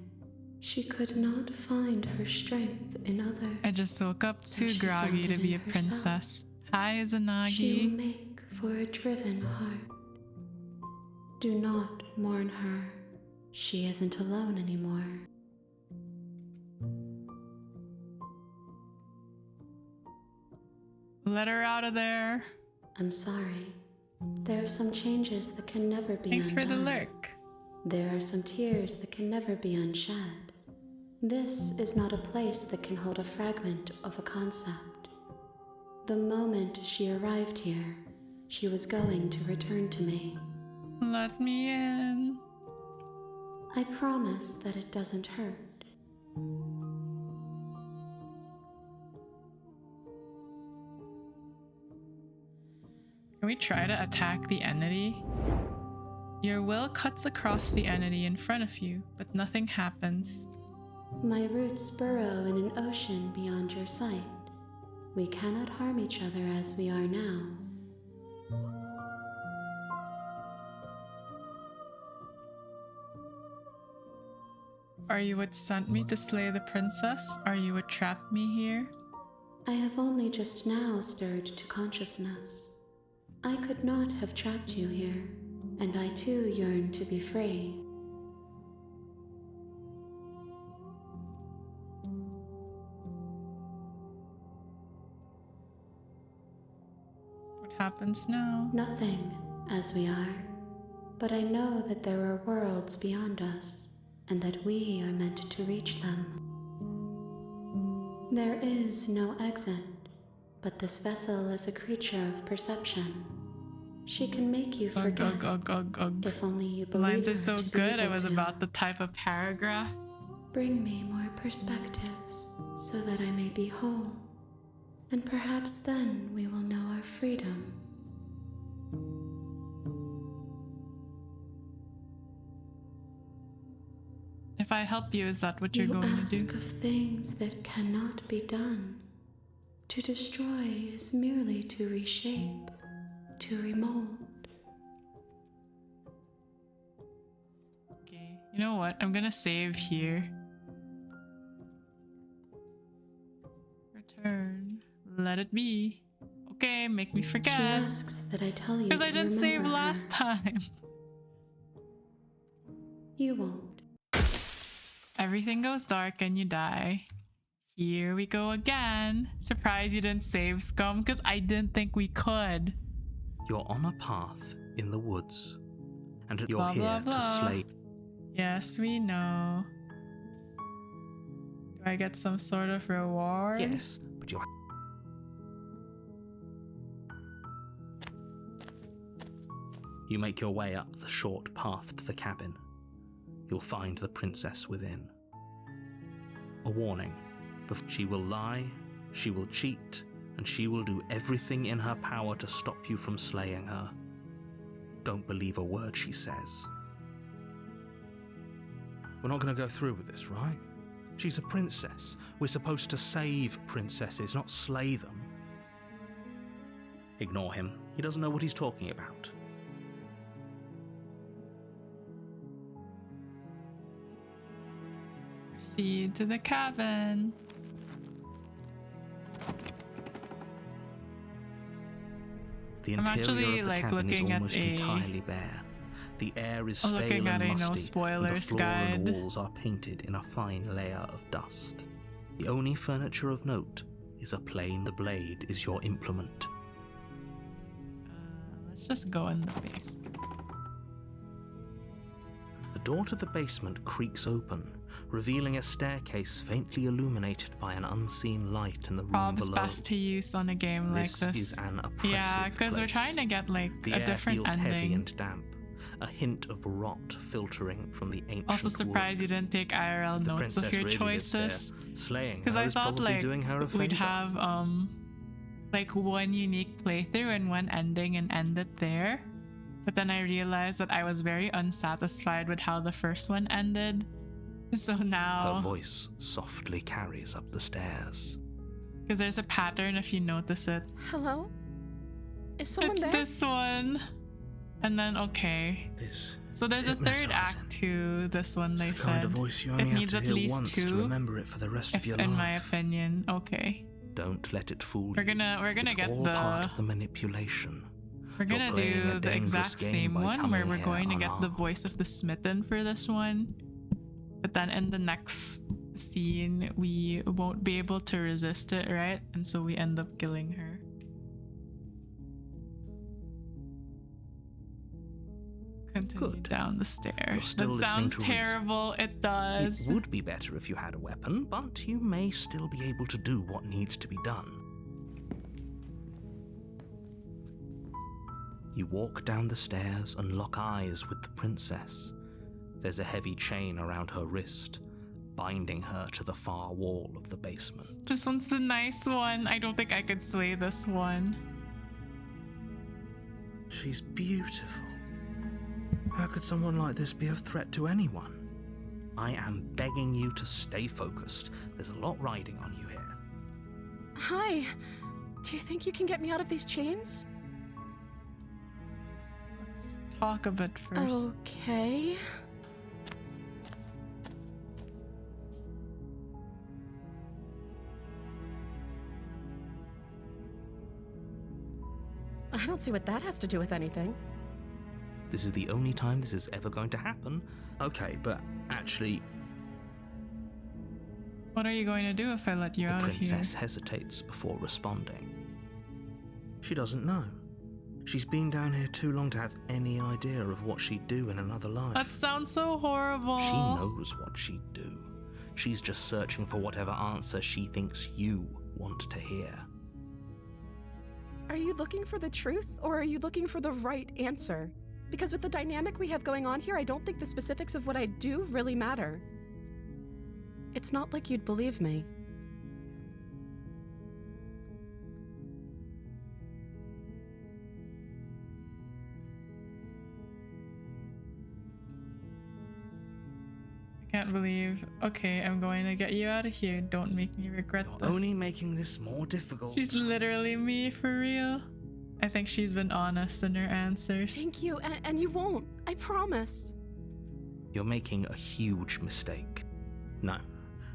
She could not find her strength in others. I just woke up So too she groggy found to it be a in herself. princess. Hi, She will Izanagi. make for a driven heart. Do not mourn her. She isn't alone anymore. Let her out of there. I'm sorry. There are some changes that can never be Thanks for the undone. lurk. There are some tears that can never be unshed. This is not a place that can hold a fragment of a concept. The moment she arrived here, she was going to return to me. Let me in. I promise that it doesn't hurt. Can we try to attack the entity? Your will cuts across the entity in front of you, but nothing happens. My roots burrow in an ocean beyond your sight. We cannot harm each other as we are now. Are you what sent me to slay the princess? Are you what trapped me here? I have only just now stirred to consciousness. I could not have trapped you here, and I too yearn to be free. What happens now? Nothing, as we are, but I know that there are worlds beyond us, and that we are meant to reach them. There is no exit, but this vessel is a creature of perception. She can make you Ugh, forget, ugh, ugh, ugh, ugh. if only you The believe lines are her so to be good, I able was to. about to type a paragraph. Bring me more perspectives, so that I may be whole, and perhaps then we will know our freedom. If I help you, is that what you're You going to ask do? of things that cannot be done. To destroy is merely to reshape, to remold. Okay, you know what? I'm gonna save here. Return. Let it be. Okay, make me She forget. asks that I tell you Because to I didn't save remember last her. time. You won't. Everything goes dark and you die. Here we go again. Surprised you didn't save, Scum, because I didn't think we could. You're on a path in the woods, and you're Blah, here blah, to blah. slay. Yes, we know. Do I get some sort of reward? Yes, but you make your way up the short path to the cabin. You'll find the princess within. A warning: she will lie, she will cheat, and she will do everything in her power to stop you from slaying her. Don't believe a word she says. We're not going to go through with this, right? She's a princess. We're supposed to save princesses, not slay them. Ignore him. He doesn't know what he's talking about. Proceed to the cabin. The I'm interior actually, of the like, cabin is looking at almost a- entirely bare. The air is I'm stale looking at and a no musty, and the spoilers floor and guide. walls are painted in a fine layer of dust. The only furniture of note is a plane. The blade is your implement. Let's just go in the basement. The door to the basement creaks open, revealing a staircase faintly illuminated by an unseen light in the room Probs below. best to use on a game like This this. is an oppressive Yeah, because we're place. trying to get like The a air different feels heavy ending. and damp, a hint of rot filtering from the ancient Also surprised wood. you didn't take IRL If the notes of princess your really lives choices. here, slaying Because her I is thought probably like doing her a we'd favor. have like one unique playthrough and one ending and end it there. But then I realized that I was very unsatisfied with how the first one ended. So Her now, voice softly carries up the stairs. because there's a pattern if you notice it. Hello? Is someone It's there? this one. And then okay. It's So there's a third hypnotizing. act to this one, they It's the kind said. of voice you It only have needs to at hear least once two, to remember it for the rest of if, your in life. my opinion. Okay. Don't let it fool We're you. gonna It's get all the part of the manipulation. We're You're gonna playing a do the dangerous exact game same by one coming where we're here going to get the unarmed. voice of the smitten for this one. But then in the next scene, we won't be able to resist it, right? And so we end up killing her. Continue Good. down the You're stairs. still That listening sounds to reason. terrible. It does. It would be better if you had a weapon, but you may still be able to do what needs to be done. You walk down the stairs and lock eyes with the princess. There's a heavy chain around her wrist, binding her to the far wall of the basement. This one's the nice one. I don't think I could slay this one. She's beautiful. How could someone like this be a threat to anyone? I am begging you to stay focused. There's a lot riding on you here. Hi. Do you think you can get me out of these chains? Let's talk a bit first. Okay. I don't see what that has to do with anything. This is the only time this is ever going to happen. Okay, but actually, What are you going to do if I let you The out of here? princess hesitates before responding. She doesn't know. She's been down here too long to have any idea of what she'd do in another life. That sounds so horrible. She knows what she'd do. She's just searching for whatever answer she thinks you want to hear. Are you looking for the truth, or are you looking for the right answer? Because with the dynamic we have going on here, I don't think the specifics of what I do really matter. It's not like you'd believe me. I can't believe. Okay, I'm going to get you out of here. Don't make me regret You're this. only making this more difficult. She's literally me for real. I think she's been honest in her answers. Thank you, and you won't. I promise. You're making a huge mistake. No,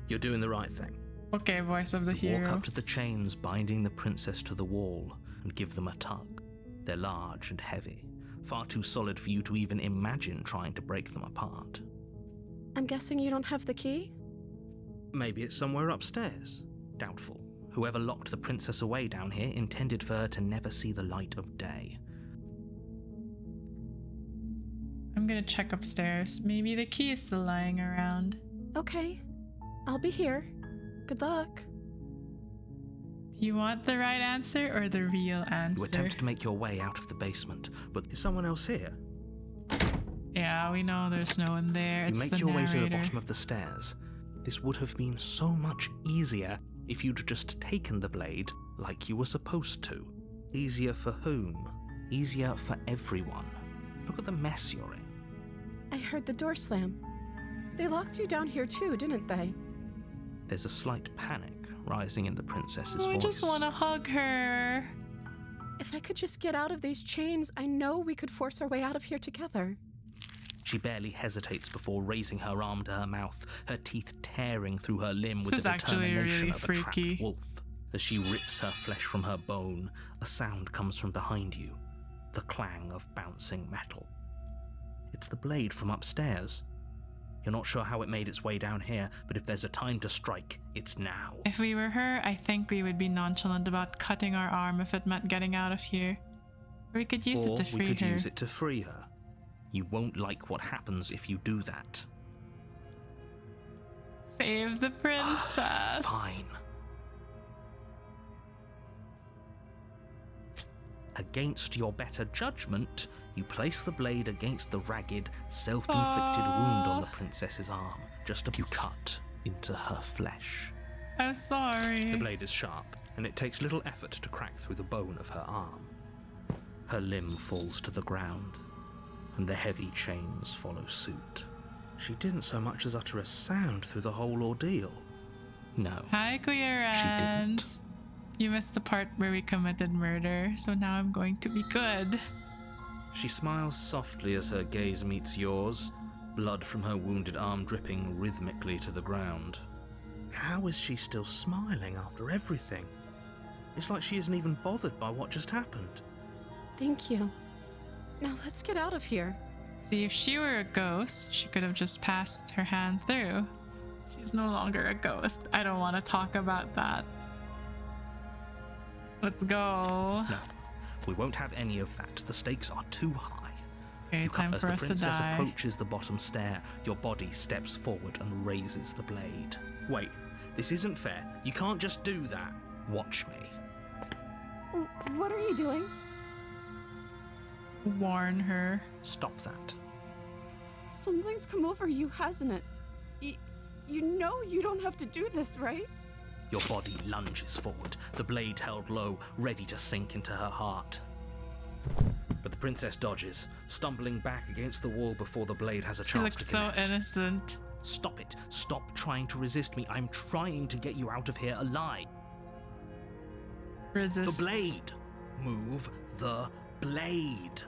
you're doing the right thing. Okay, voice of the You walk hero. up to the chains binding the princess to the wall and give them a tug. They're large and heavy, far too solid for you to even imagine trying to break them apart. I'm guessing you don't have the key? Maybe it's somewhere upstairs. Doubtful. Whoever locked the princess away down here intended for her to never see the light of day. I'm gonna check upstairs. Maybe the key is still lying around. Okay. I'll be here. Good luck. Do you want the right answer or the real answer? You attempt to make your way out of the basement, but is someone else here? Yeah, we know there's no one there. It's You make the your way narrator. to the bottom of the stairs. This would have been so much easier if you'd just taken the blade like you were supposed to. Easier for whom? Easier for everyone. Look at the mess you're in. I heard the door slam. They locked you down here too, didn't they? There's a slight panic rising in the princess's Oh, I voice. just want to hug her. If I could just get out of these chains, I know we could force our way out of here together. She barely hesitates before raising her arm to her mouth, her teeth tearing through her limb with This is the actually determination really of a trapped freaky. wolf. As she rips her flesh from her bone, a sound comes from behind you, the clang of bouncing metal. It's the blade from upstairs. You're not sure how it made its way down here, but if there's a time to strike, it's now. If we were her, I think we would be nonchalant about cutting our arm if it meant getting out of here. Or we could use Or it to free we could her. use it to free her. You won't like what happens if you do that. Save the princess. Fine. Against your better judgment, you place the blade against the ragged, self-inflicted wound on the princess's arm. You cut into her flesh. I'm sorry. The blade is sharp, and it takes little effort to crack through the bone of her arm. Her limb falls to the ground, and the heavy chains follow suit. She didn't so much as utter a sound through the whole ordeal. No. Hi, queer She ends. didn't. You missed the part where we committed murder, so now I'm going to be good. She smiles softly as her gaze meets yours, blood from her wounded arm dripping rhythmically to the ground. How is she still smiling after everything? It's like she isn't even bothered by what just happened. Thank you. Now let's get out of here. See, if she were a ghost, she could have just passed her hand through. She's no longer a ghost. I don't want to talk about that. Let's go. No, we won't have any of that. The stakes are too high. Okay, time As for the us to princess die. approaches the bottom stair, your body steps forward and raises the blade. Wait, this isn't fair. You can't just do that. Watch me. What are you doing? Warn her. Stop that. Something's come over you, hasn't it? You know you don't have to do this, right? Your body lunges forward, the blade held low, ready to sink into her heart. But the princess dodges, stumbling back against the wall before the blade has a She chance looks to so connect. innocent. Stop it. Stop trying to resist me. I'm trying to get you out of here alive. Resist. The blade. Move the blade.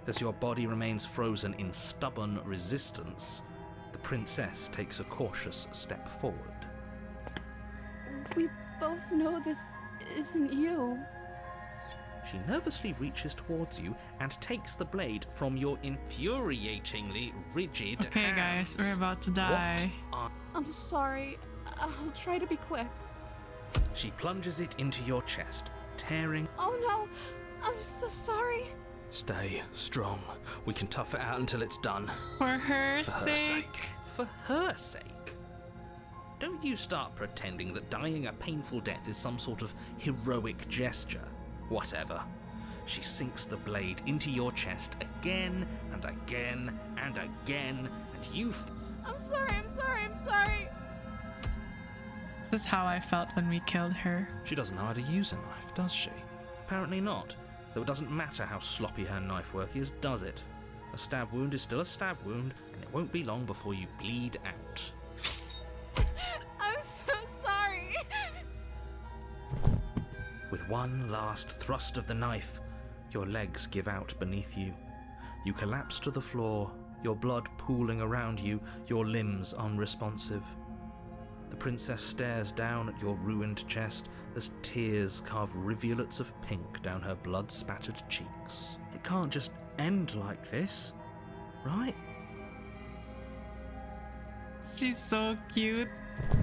As your body remains frozen in stubborn resistance, the princess takes a cautious step forward. We both know this isn't you. She nervously reaches towards you and takes the blade from your infuriatingly rigid Okay, hands. guys, we're about to die. What are- I'm sorry. I'll try to be quick. She plunges it into your chest, tearing. Oh no! I'm so sorry. Stay strong. We can tough it out until it's done. For her For her sake. sake. For her sake. Don't you start pretending that dying a painful death is some sort of heroic gesture. Whatever. She sinks the blade into your chest again and again and again, and you I'm sorry. This is how I felt when we killed her. She doesn't know how to use a knife, does she? Apparently not. Though it doesn't matter how sloppy her knife work is, does it? A stab wound is still a stab wound, and it won't be long before you bleed out. I'm so sorry. With one last thrust of the knife, your legs give out beneath you. You collapse to the floor, your blood pooling around you, your limbs unresponsive. The princess stares down at your ruined chest as tears carve rivulets of pink down her blood-spattered cheeks. It can't just end like this, right? She's so cute.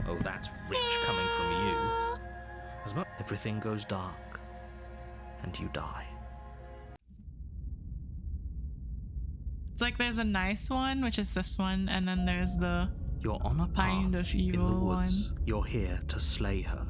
Oh, that's rich coming from you. As much everything goes dark, and you die. It's like there's a nice one, which is this one, and then there's the You're on a path Kind of in the evil woods. You're here to slay her.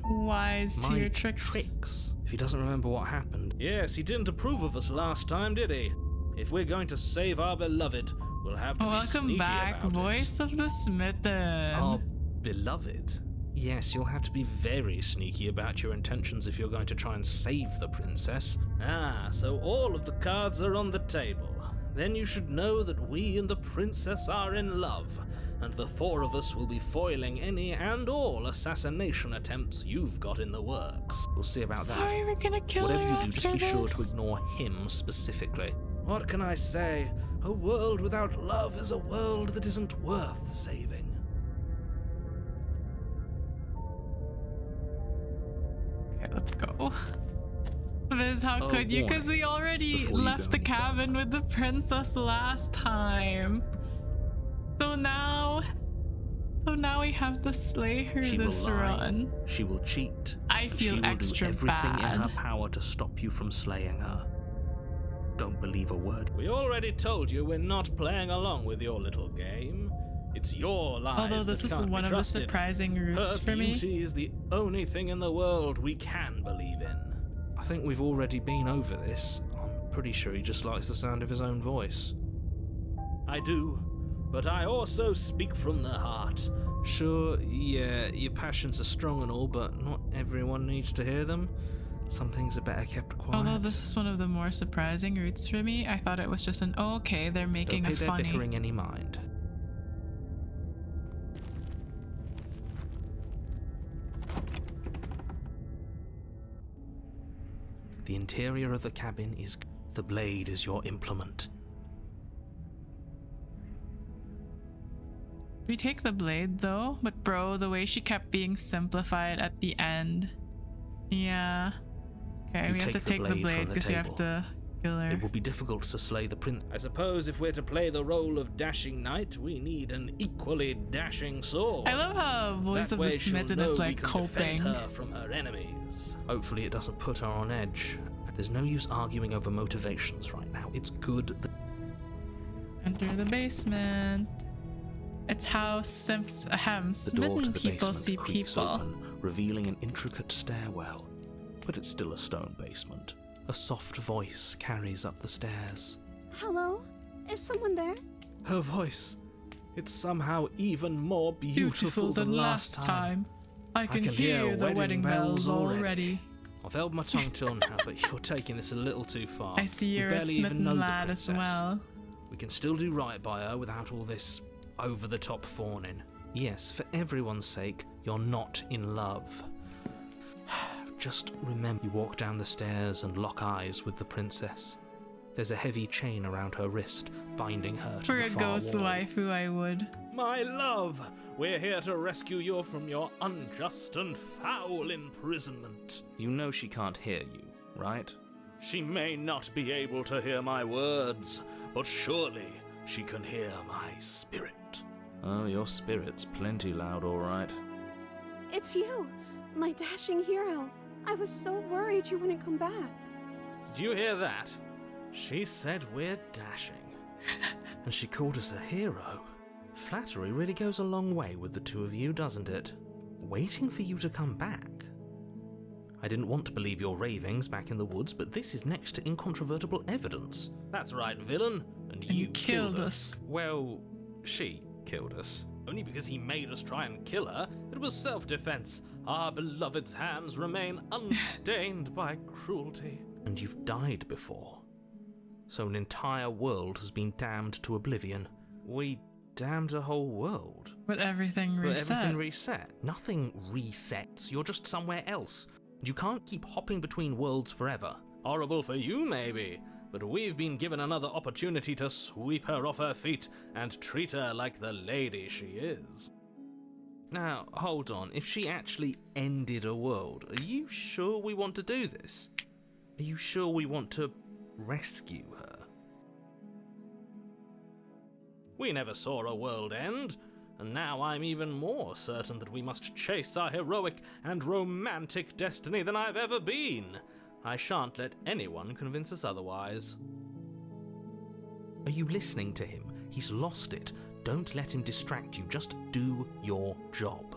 Wise to My your tricks. If he doesn't remember what happened, Yes, he didn't approve of us last time, did he? If we're going to save our beloved, we'll have to be Welcome sneaky back, about voice of the smitten. Our beloved? Yes, you'll have to be very sneaky about your intentions if you're going to try and save the princess. Ah, so all of the cards are on the table. Then you should know that we and the princess are in love, and the four of us will be foiling any and all assassination attempts you've got in the works. We'll see about Sorry, that. we're gonna kill Whatever her you do, just after be sure to this. ignore him specifically. What can I say? A world without love is a world that isn't worth saving. Okay, let's go. Viz, how Oh, could you? warning. Because we already Before you left go the any cabin further. with the princess last time. So now we have to slay her she this will lie, run. she will cheat, I and feel she will extra do everything in her bad. power to stop you from slaying her. Don't believe a word. We already told you we're not playing along with your little game. It's your lies Although this that is can't one be of the trusted. surprising routes Her for me. beauty is the only thing in the world we can believe in. I think we've already been over this. I'm pretty sure he just likes the sound of his own voice. I do, but I also speak from the heart. Sure, yeah, your passions are strong and all, but not everyone needs to hear them. Some things are better kept quiet. Although this is one of the more surprising routes for me, I thought it was just an oh, okay, they're making Don't a pay their funny. bickering any mind. The interior of the cabin is... The blade is your implement. We take the blade though, but bro, the way she kept being simplified at the end. Yeah. Okay, You we have to take the take the blade blade from the because we have table. to kill her. It will be difficult to slay the prince. I suppose if we're to play the role of dashing knight, we need an equally dashing sword. I love how voice That of way the she'll smitten know is we like can defend coping. her from her enemies. Hopefully it doesn't put her on edge. There's no use arguing over motivations right now. It's good that... Enter the basement. It's how The door to smitten the people basement see creaks people. open, revealing an intricate stairwell. But it's still a stone basement. A soft voice carries up the stairs. Hello? Is someone there? Her voice, it's somehow even more Beautiful than last time. I can hear the wedding bells already. I've held my tongue till now, but you're taking this a little too far. I see We you're a barely even know smitten the lad as princess. well. We can still do right by her without all this over-the-top fawning. Yes, for everyone's sake, you're not in love. Just remember, you walk down the stairs and lock eyes with the princess. There's a heavy chain around her wrist, binding her to For the a far ghost wall. waifu, I would. My love, we're here to rescue you from your unjust and foul imprisonment. You know she can't hear you, right? She may not be able to hear my words, but surely she can hear my spirit. Oh, your spirit's plenty loud, all right. It's you, my dashing hero. I was so worried you wouldn't come back. Did you hear that? She said we're dashing. And she called us a hero. Flattery really goes a long way with the two of you, doesn't it? Waiting for you to come back. I didn't want to believe your ravings back in the woods, but this is next to incontrovertible evidence. That's right, villain. And you killed us. Well, she killed us. Only because he made us try and kill her. It was self-defense. Our beloved's hands remain unstained by cruelty. And you've died before. So an entire world has been damned to oblivion. We damned a whole world. But everything But reset. everything reset. Nothing resets. You're just somewhere else. You can't keep hopping between worlds forever. Horrible for you, maybe. But we've been given another opportunity to sweep her off her feet and treat her like the lady she is. Now, hold on. If she actually ended a world, are you sure we want to do this? Are you sure we want to rescue her? We never saw a world end, and now I'm even more certain that we must chase our heroic and romantic destiny than I've ever been. I shan't let anyone convince us otherwise. Are you listening to him? He's lost it. Don't let him distract you. Just do your job.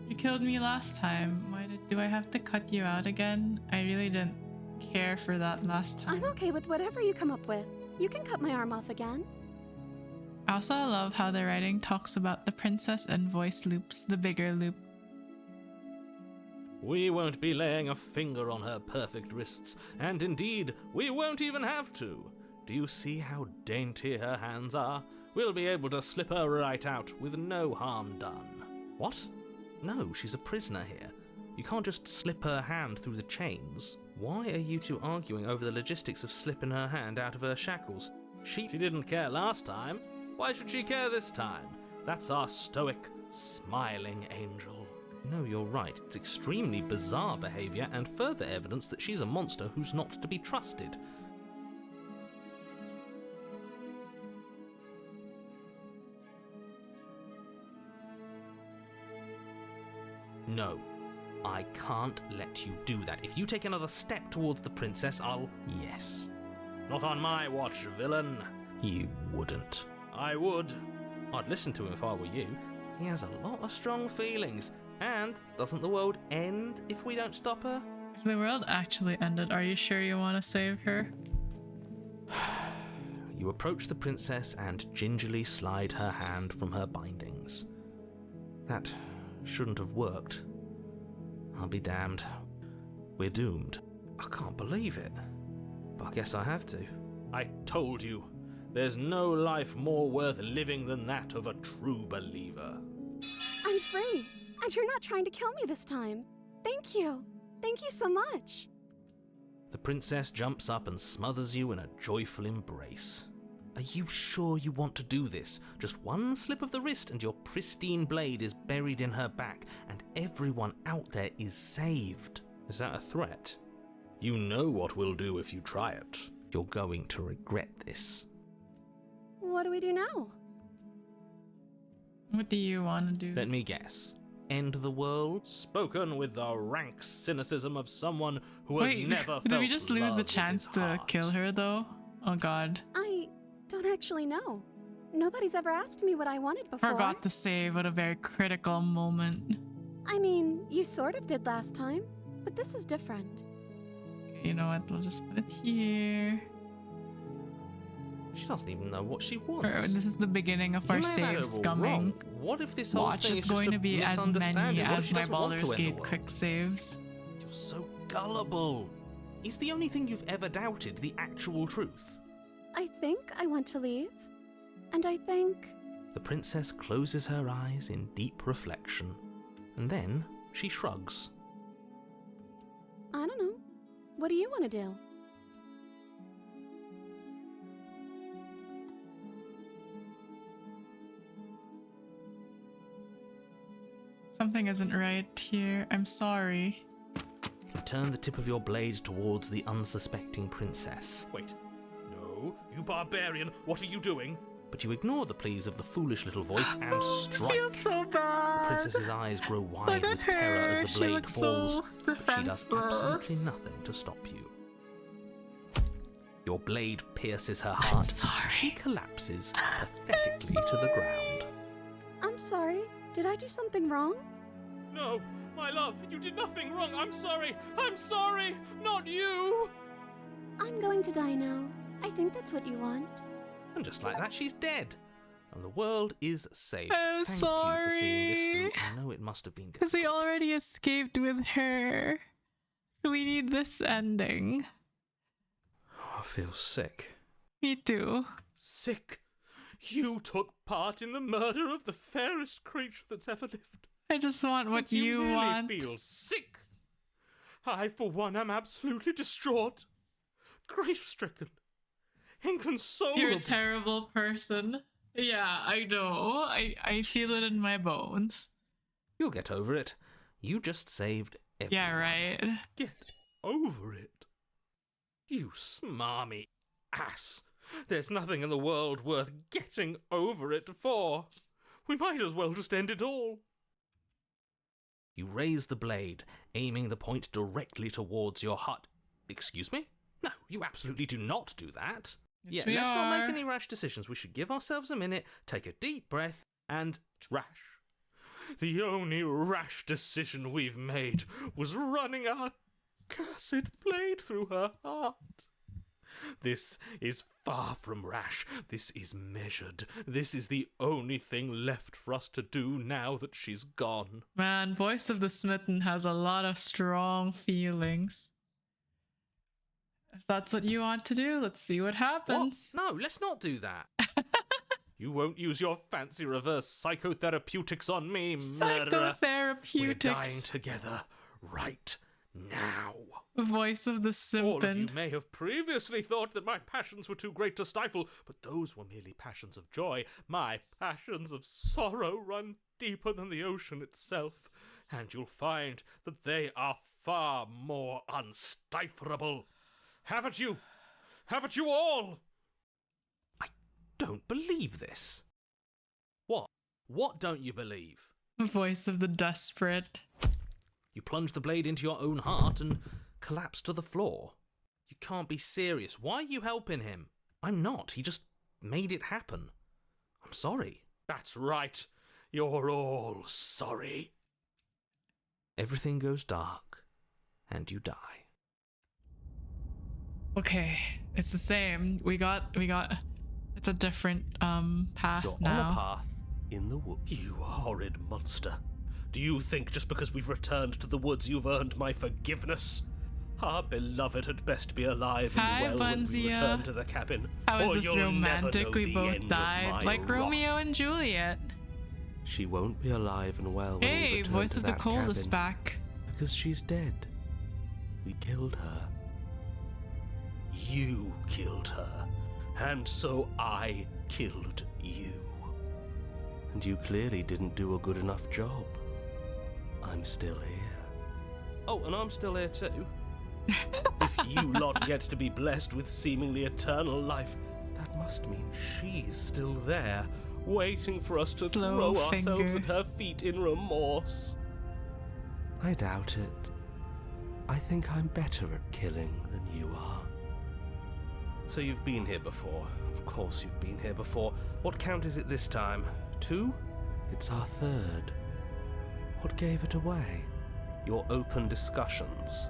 You killed me last time. Do I have to cut you out again? I really didn't care for that last time. I'm okay with whatever you come up with. You can cut my arm off again. I also love how the writing talks about the princess and voice loops, the bigger loop. We won't be laying a finger on her perfect wrists, and indeed, we won't even have to. Do you see how dainty her hands are? We'll be able to slip her right out with no harm done. What? No, she's a prisoner here. You can't just slip her hand through the chains. Why are you two arguing over the logistics of slipping her hand out of her shackles? She didn't care last time. Why should she care this time? That's our stoic, smiling angel. No, you're right. It's extremely bizarre behaviour and further evidence that she's a monster who's not to be trusted. No, I can't let you do that. If you take another step towards the princess, I'll... Yes. Not on my watch, villain. You wouldn't. I would. I'd listen to him if I were you. He has a lot of strong feelings. And doesn't the world end if we don't stop her? If the world actually ended, are you sure you want to save her? You approach the princess and gingerly slide her hand from her bindings. That shouldn't have worked. I'll be damned. We're doomed. I can't believe it. But I guess I have to. I told you. There's no life more worth living than that of a true believer. I'm free, and you're not trying to kill me this time. Thank you. Thank you so much. The princess jumps up and smothers you in a joyful embrace. Are you sure you want to do this? Just one slip of the wrist and your pristine blade is buried in her back, and everyone out there is saved. Is that a threat? You know what we'll do if you try it. You're going to regret this. What do we do now? What do you want to do? Let me guess. End the world? Spoken with the rank cynicism of someone who has never felt did we just lose love the with chance his to heart. kill her though? Oh god. I don't actually know. Nobody's ever asked me what I wanted before. Forgot to save at a very critical moment. I mean, you sort of did last time, but this is different. Okay, you know what? We'll just put it here. She doesn't even know what she Or, wants. this is the beginning of our You may have saves it all coming. wrong. What if this whole Watch, thing it's is just going a to be as many misunderstanding? What if as she my doesn't want to Baldur's end the Gate world? quick saves. You're so gullible. Is the only thing you've ever doubted the actual truth? I think I want to leave. And I think... The princess closes her eyes in deep reflection, and then she shrugs. I don't know. What do you want to do? Something isn't right here. I'm sorry. You turn the tip of your blade towards the unsuspecting princess, Wait. No, you barbarian, what are you doing? but you ignore the pleas of the foolish little voice and I strike. feel so bad. The princess's eyes grow wide Look with at terror her. as the She blade looks falls, so but she does absolutely defenseless. nothing to stop you. Your blade pierces her heart. sorry. She collapses pathetically to the ground. I'm sorry. Did I do something wrong? No, my love, you did nothing wrong. I'm sorry. I'm sorry. Not you. I'm going to die now. I think that's what you want. And just like that, she's dead. And the world is saved. I'm Thank you for seeing this sorry. through. I know it must have been Because we difficult. already escaped with her. So we need this ending. I feel sick. Me too. Sick. You took part in the murder of the fairest creature that's ever lived. I just want what And you really want. feel sick. I, for one, am absolutely distraught, grief-stricken, inconsolable. You're a terrible person. Yeah, I know. I feel it in my bones. You'll get over it. You just saved everyone. Yeah, right. Get over it. You smarmy ass. There's nothing in the world worth getting over it for. We might as well just end it all. You raise the blade, aiming the point directly towards your heart. Excuse me? No, you absolutely do not do that. Yes, yeah, we let's not are. make any rash decisions. We should give ourselves a minute, take a deep breath, and rash. The only rash decision we've made was running our cursed blade through her heart. This is far from rash. This is measured. This is the only thing left for us to do now that she's gone. Man, Voice of the Smitten has a lot of strong feelings. If that's what you want to do, let's see what happens. What? No, let's not do that. You won't use your fancy reverse psychotherapeutics on me, murderer. We're dying Psychotherapeutics. together right now. Voice of the All of you Simpin. may have previously thought that my passions were too great to stifle, but those were merely passions of joy. My passions of sorrow run deeper than the ocean itself, and you'll find that they are far more unstifleable. Haven't you? Haven't you all? I don't believe this. What? What don't you believe? Voice of the Desperate. You plunge the blade into your own heart and collapse to the floor. You can't be serious. Why are you helping him? I'm not. He just made it happen. I'm sorry. That's right. You're all sorry. Everything goes dark, and you die. Okay, it's the same. We got. It's a different path You're now. on a path in the woods. You horrid monster. Do you think just because we've returned to the woods you've earned my forgiveness? Our beloved had best be alive and Hi, well when we Bunzia. return to the cabin. How or is this you'll never romantic? know We the both end of died, my like Romeo wrath. and Juliet. She won't be alive and well when we Hey, return Voice to of the that Cold is cabin, back. because she's dead. We killed her. You killed her, and so I killed you. And you clearly didn't do a good enough job. I'm still here. Oh, and I'm still here too. If you lot get to be blessed with seemingly eternal life, that must mean she's still there, waiting for us to Slow throw ourselves at fingers. her feet in remorse. I doubt it. I think I'm better at killing than you are. So you've been here before. Of course you've been here before. What count is it this time? 2? It's our third. What gave it away? Your open discussions.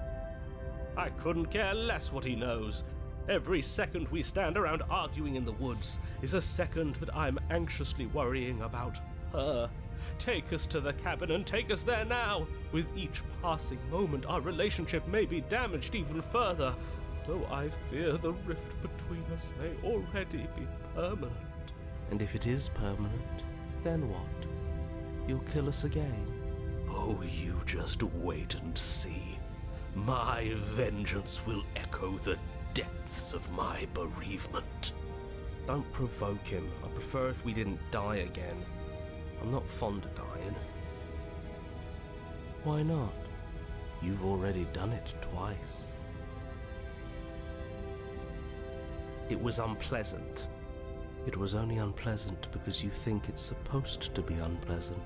I couldn't care less what he knows. Every second we stand around arguing in the woods is a second that I'm anxiously worrying about her. Take us to the cabin and take us there now. With each passing moment, our relationship may be damaged even further, though I fear the rift between us may already be permanent. And if it is permanent, then what? You'll kill us again? Oh, you just wait and see. My vengeance will echo the depths of my bereavement. Don't provoke him. I prefer if we didn't die again. I'm not fond of dying. Why not? You've already done it twice. It was unpleasant. It was only unpleasant because you think it's supposed to be unpleasant.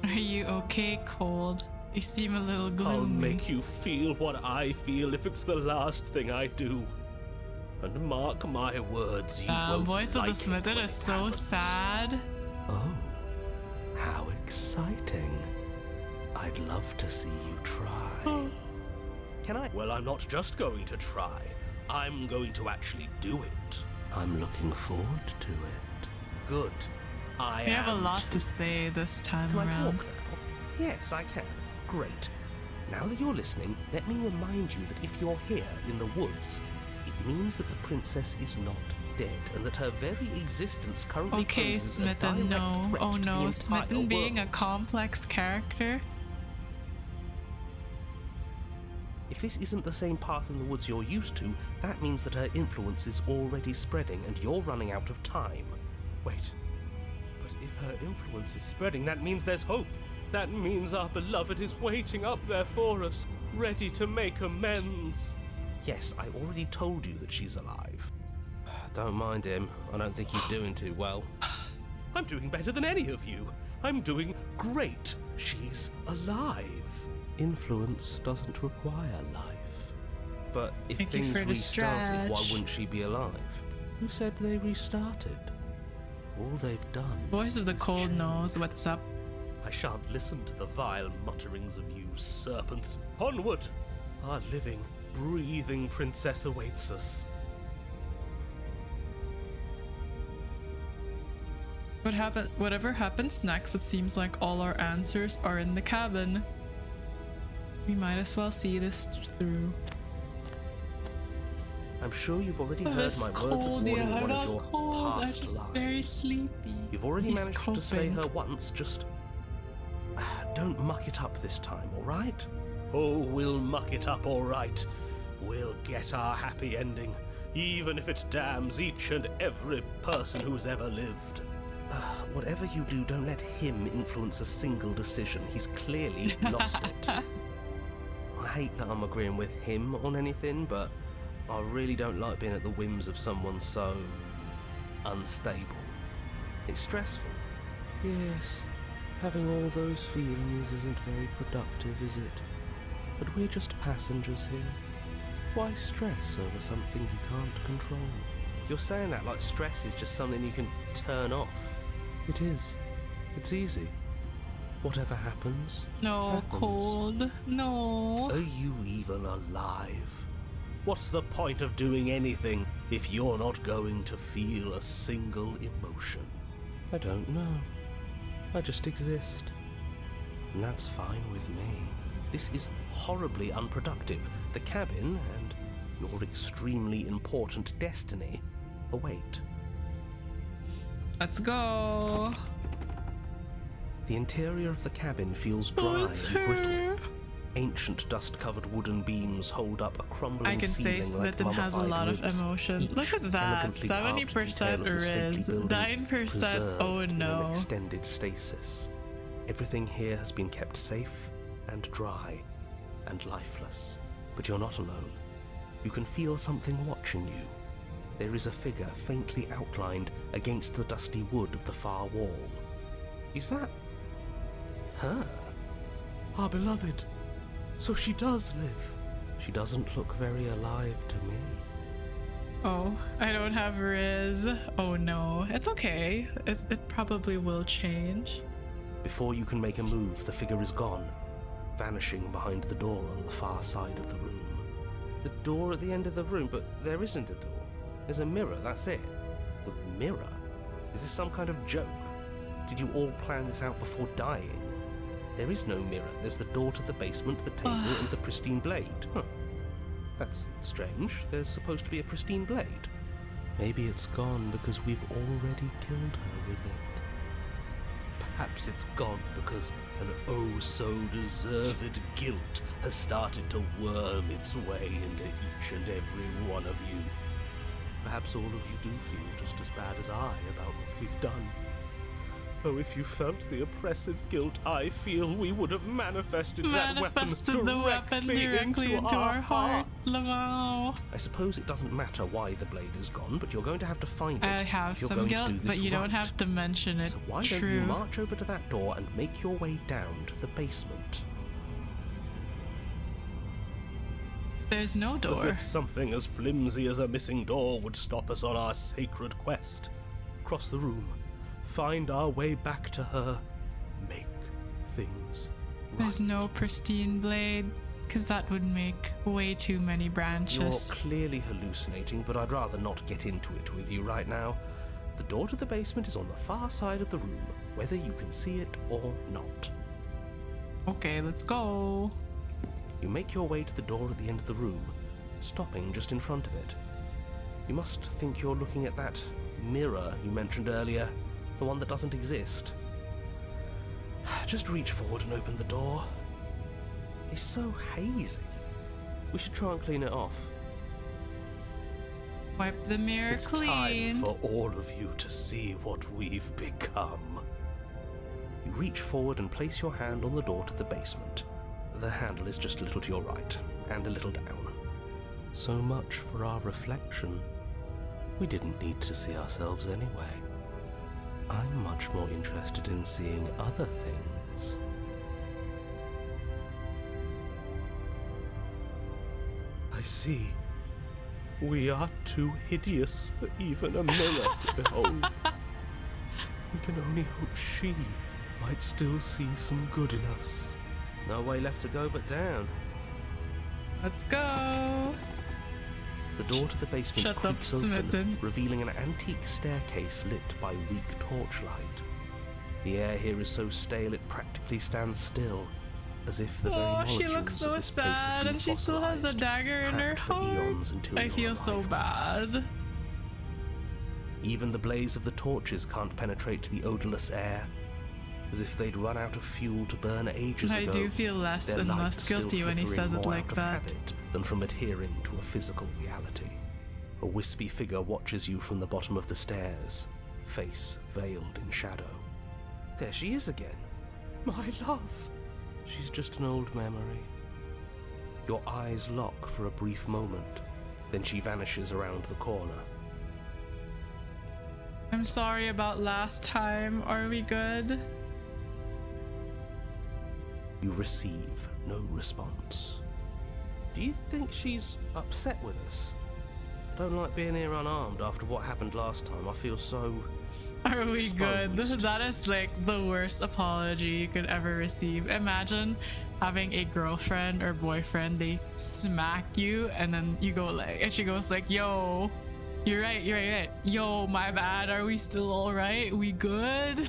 Are you okay, Cold? You seem a little gloomy. I'll make you feel what I feel if it's the last thing I do. And mark my words, you won't Voice like of the it Smitten when is it so happens. sad. Oh, how exciting. I'd love to see you try. Can I? Well, I'm not just going to try. I'm going to actually do it. I'm looking forward to it. Good. I We have a am lot too. to say this time Can I around. talk now? Yes, I can. Great. Now that you're listening, let me remind you that if you're here in the woods, it means that the princess is not dead, and that her very existence currently Okay, poses a Smitten, direct no. threat Oh to the no, entire Smitten being a world. complex character. If this isn't the same path in the woods you're used to, that means that her influence is already spreading and you're running out of time. Wait. But if her influence is spreading, that means there's hope. That means our beloved is waiting up there for us, ready to make amends. Yes, I already told you that she's alive. Don't mind him. I don't think he's doing too well. I'm doing better than any of you. I'm doing great. She's alive. Influence doesn't require life. But if Thank you things for the restarted, why stretch. wouldn't she be alive? Who said they restarted? All they've done. Voice of the is cold change. knows what's up. I shan't listen to the vile mutterings of you serpents. Onward! Our living, breathing princess awaits us. Whatever happens next, it seems like all our answers are in the cabin. We might as well see this through. I'm sure you've already heard This my words of cold, warning yeah, in I'm one of not your cold. I'm past just very lives. sleepy. You've already He's managed to slay coping. her once, just don't muck it up this time, alright? Oh, we'll muck it up all right. We'll get our happy ending, even if it damns each and every person who's ever lived. Whatever you do, don't let him influence a single decision. He's clearly lost it. I hate that I'm agreeing with him on anything, but I really don't like being at the whims of someone so unstable. It's stressful. Yes, having all those feelings isn't very productive, is it? But we're just passengers here. Why stress over something you can't control? You're saying that like stress is just something you can turn off. It is. It's easy. Whatever happens. No, happens. cold. No. Are you even alive? What's the point of doing anything if you're not going to feel a single emotion? I don't know. I just exist. And that's fine with me. This is horribly unproductive. The cabin and your extremely important destiny await. Let's go. The interior of the cabin feels dry Oh, and it's brittle. her. Ancient dust-covered wooden beams hold up a crumbling I can say ceiling like Smitten has a lot of mummified emotion. ribs, Look each at that. elegantly carved 70% detail of the stately Riz. building 9% oh preserved in no. an extended stasis. Everything here has been kept safe and dry and lifeless. But you're not alone. You can feel something watching you. There is a figure faintly outlined against the dusty wood of the far wall. Is that her? Our beloved. So she does live. She doesn't look very alive to me. Oh, I don't have Riz. Oh no. It's okay. It probably will change. Before you can make a move, the figure is gone, vanishing behind the door on the far side of the room. The door at the end of the room, but there isn't a door. There's a mirror, that's it. The mirror? Is this some kind of joke? Did you all plan this out before dying? There is no mirror. There's the door to the basement, the table, and the pristine blade. Huh. That's strange. There's supposed to be a pristine blade. Maybe it's gone because we've already killed her with it. Perhaps it's gone because an oh-so-deserved guilt has started to worm its way into each and every one of you. Perhaps all of you do feel just as bad as I about what we've done. Though if you felt the oppressive guilt I feel, we would have manifested that Manifested weapon the weapon directly into our heart. Wow. I suppose it doesn't matter why the blade is gone, but you're going to have to find it. I have if you're some going guilt, to do this but you don't right. have to mention it. So why True. don't you march over to that door and make your way down to the basement? There's no As door. if something as flimsy as a missing door would stop us on our sacred quest. Cross the room, find our way back to her, make things right. There's no pristine blade, because that would make way too many You're branches. clearly hallucinating, but I'd rather not get into it with you right now. The door to the basement is on the far side of the room, whether you can see it or not. Okay, let's go. You make your way to the door at the end of the room, stopping just in front of it. You must think you're looking at that mirror you mentioned earlier, the one that doesn't exist. Just reach forward and open the door. It's so hazy. We should try and clean it off. Wipe the mirror It's clean. time for all of you to see what we've become. You reach forward and place your hand on the door to the basement. The handle is just a little to your right, and a little down. So much for our reflection. We didn't need to see ourselves anyway. I'm much more interested in seeing other things. I I see. We are too hideous for even a mirror to behold. We can only hope she might still see some good in us. No way left to go but down. Let's go. The door to the basement Shut up, creaks open, Smitten. revealing an antique staircase lit by weak torchlight. The air here is so stale it practically stands still, as if the very Oh, molecules she looks so of this place have sad, been and she still has a fossilized, dagger in her trapped for heart. eons until I your feel so arrival. bad. Even the blaze of the torches can't penetrate the odorless air, as if they'd run out of fuel to burn ages I ago. do feel less Their and light less still guilty when he flickering says it more like out of that. habit than from adhering to a physical reality. A wispy figure watches you from the bottom of the stairs, face veiled in shadow. There she is again. My love! She's just an old memory. Your eyes lock for a brief moment, then she vanishes around the corner. I'm sorry about last time. Are we good? You receive no response. Do you think she's upset with us? I don't like being here unarmed after what happened last time. I feel so... Are we good? exposed. That is like the worst apology you could ever receive. Imagine having a girlfriend or boyfriend, they smack you and then you go like, and she goes like, yo, you're right. Yo, my bad. Are we still all right? We good?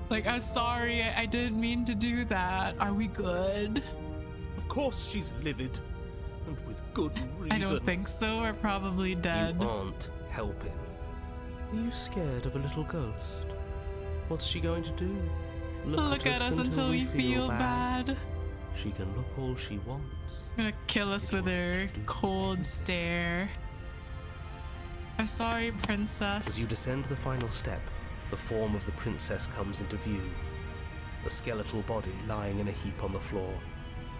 Like, I'm sorry. I didn't mean to do that. Are we good? Of course she's livid, and with good reason. I don't think so. We're probably dead. You aren't helping. Are you scared of a little ghost? What's she going to do? Look at us until we feel bad. She can look all she wants. Gonna kill us with her cold stare. I'm sorry, As princess. you descend the final step, the form of the princess comes into view. A skeletal body lying in a heap on the floor,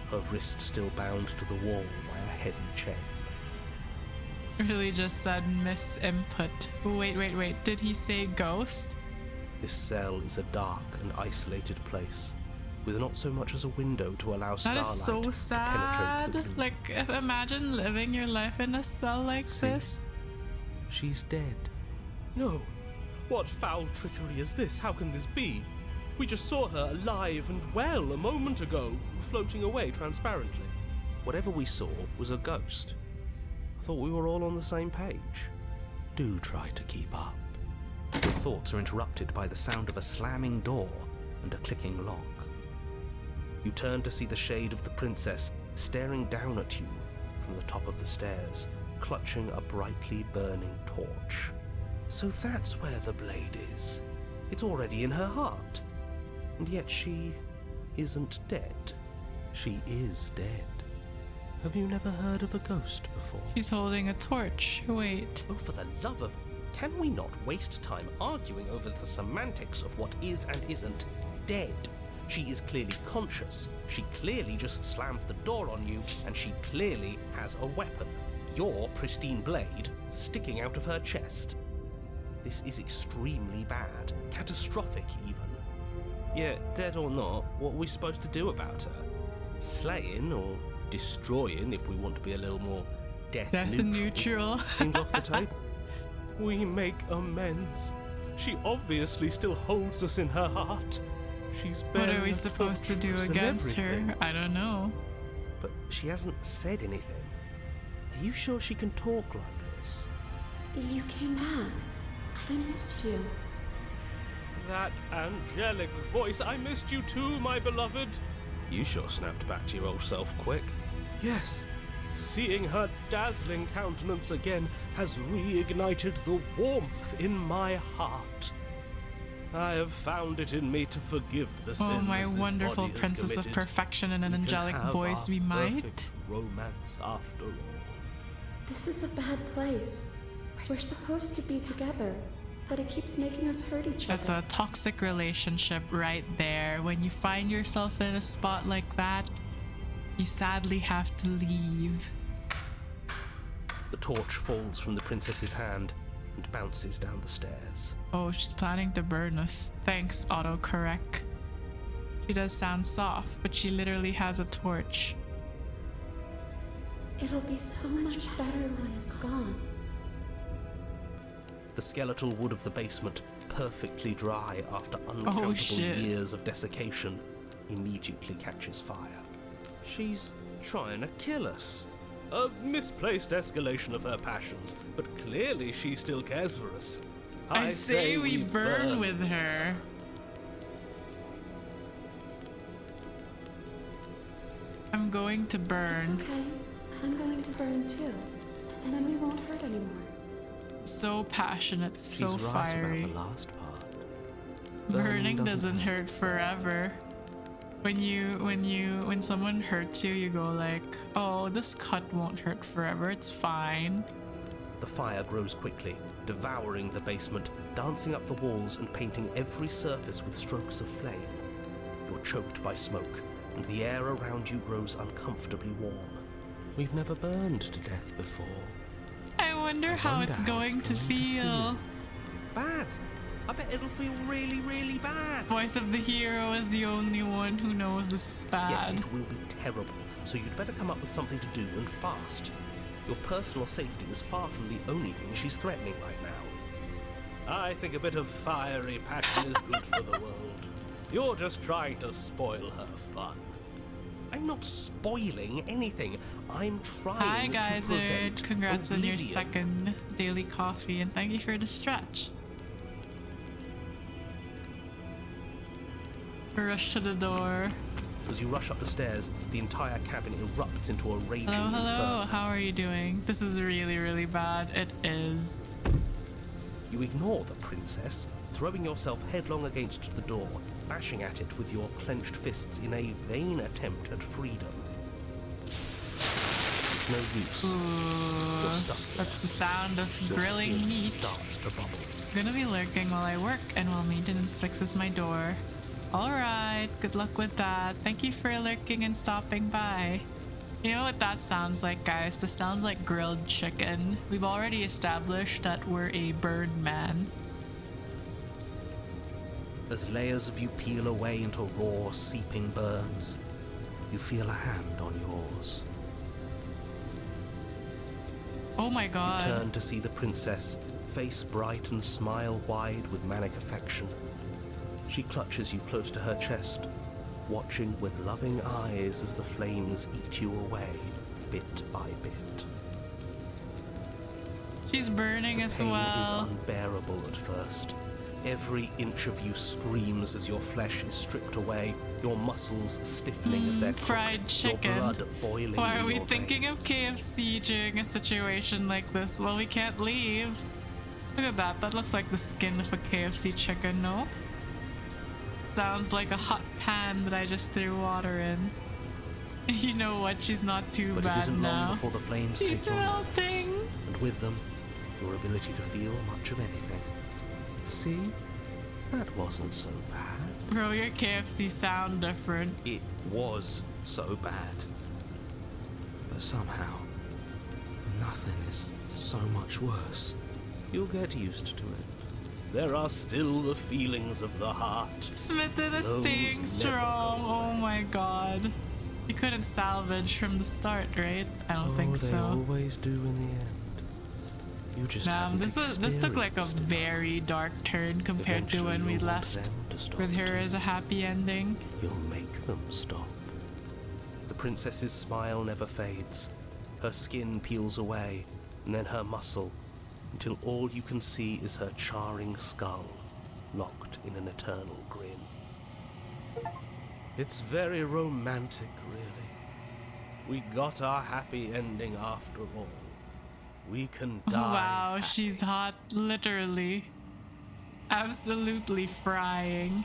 her wrist still bound to the wall by a heavy chain. Really just said misinput. Wait. Did he say ghost? This cell is a dark and isolated place, with not so much as a window to allow That starlight is so to sad. penetrate the gloom. Like, imagine living your life in a cell like See? this. She's dead. No! What foul trickery is this? How can this be? We just saw her alive and well a moment ago, floating away transparently. Whatever we saw was a ghost. I thought we were all on the same page. Do try to keep up. Your thoughts are interrupted by the sound of a slamming door and a clicking lock. You turn to see the shade of the princess staring down at you from the top of the stairs, clutching a brightly burning torch. So that's where the blade is. It's already in her heart. And yet she isn't dead. She is dead. Have you never heard of a ghost before? She's holding a torch. Wait. Oh, for the love of... Can we not waste time arguing over the semantics of what is and isn't dead? She is clearly conscious. She clearly just slammed the door on you, and she clearly has a weapon. Your pristine blade sticking out of her chest. This is extremely bad. Catastrophic, even. Yeah, dead or not, what are we supposed to do about her? Slaying or destroying, if we want to be a little more death Neutral. seems off the table. We make amends. She obviously still holds us in her heart. She's What bearing are we a supposed to torch do for us and against her? everything. I don't know. But she hasn't said anything. Are you sure she can talk like this? You came back. I missed you. That angelic voice, I missed you too, my beloved. You sure snapped back to your old self quick. Yes, seeing her dazzling countenance again has reignited the warmth in my heart. I have found it in me to forgive the sins Oh, my this wonderful body has princess of committed. perfection and an We can angelic have voice, our we might. perfect romance after all. This is a bad place. We're supposed to be together, but it keeps making us hurt each That's other. a toxic relationship right there. When you find yourself in a spot like that, you sadly have to leave. The torch falls from the princess's hand and bounces down the stairs. Oh, she's planning to burn us. Thanks, autocorrect. She does sound soft, but she literally has a torch. It'll be so much better when it's gone. The skeletal wood of the basement, perfectly dry after uncountable shit. years of desiccation, immediately catches fire. She's trying to kill us. A misplaced escalation of her passions, but clearly she still cares for us. I say we burn with her. I'm going to It's burn. okay. I'm going to burn too. And then we won't hurt anymore. So passionate, so She's right fiery. about the last part. Burning doesn't hurt forever. When someone hurts you, you go like, oh, this cut won't hurt forever, it's fine. The fire grows quickly, devouring the basement, dancing up the walls and painting every surface with strokes of flame. You're choked by smoke, and the air around you grows uncomfortably warm. We've never burned to death before. I wonder how it's going to feel. Bad. I bet it'll feel really, really bad. Voice of the hero is the only one who knows this is bad. Yes, it will be terrible, so you'd better come up with something to do and fast. Your personal safety is far from the only thing she's threatening right now. I think a bit of fiery passion is good for the world. You're just trying to spoil her fun. I'm not spoiling anything. I'm trying Hi guys, to prevent congrats on your oblivion. second daily coffee and thank you for the stretch. Rush to the door. As you rush up the stairs, the entire cabin erupts into a raging Hello, hello, inferno. how are you doing? This is really, really bad. It is. You ignore the princess, throwing yourself headlong against the door, bashing at it with your clenched fists in a vain attempt at freedom. It's no use. You're stuck there. That's the sound of Your grilling skin meat. starts to bubble. I'm gonna be lurking while I work and while maintenance fixes my door. Alright, good luck with that. Thank you for lurking and stopping by. You know what that sounds like, guys? This sounds like grilled chicken. We've already established that we're a bird man. As layers of you peel away into raw, seeping burns, you feel a hand on yours. Oh my You god. turn to see the princess, face bright and smile wide with manic affection. She clutches you close to her chest, watching with loving eyes as the flames eat you away, bit by bit. She's burning The as pain is well. unbearable at first. Every inch of you screams as your flesh is stripped away, your muscles stiffening as they're cooked, fried chicken. your blood boiling Why in are we your thinking of veins. KFC during a situation like this? Well, we can't leave. Look at that. That looks like the skin of a KFC chicken, no? Sounds like a hot pan that I just threw water in. You know what? She's not too But it bad isn't now. long before the flames She's take your nerves, melting. and with them, your ability to feel much of anything. See? That wasn't so bad. Bro, your KFC sound different. It was so bad. But somehow, nothing is so much worse. You'll get used to it. There are still the feelings of the heart. Smitten is Those staying never strong. go Oh away. my god. You couldn't salvage from the start, right? I don't think they so. always do in the end. You just haven't This took like a experienced enough. very dark turn compared to Eventually when we you'll want left them to stop with her too. as a happy ending. You'll make them stop. The princess's smile never fades. Her skin peels away, and then her muscle, until all you can see is her charring skull, locked in an eternal grin. It's very romantic, really. We got our happy ending after all. We can die. Wow, happy. she's hot, literally. Absolutely frying.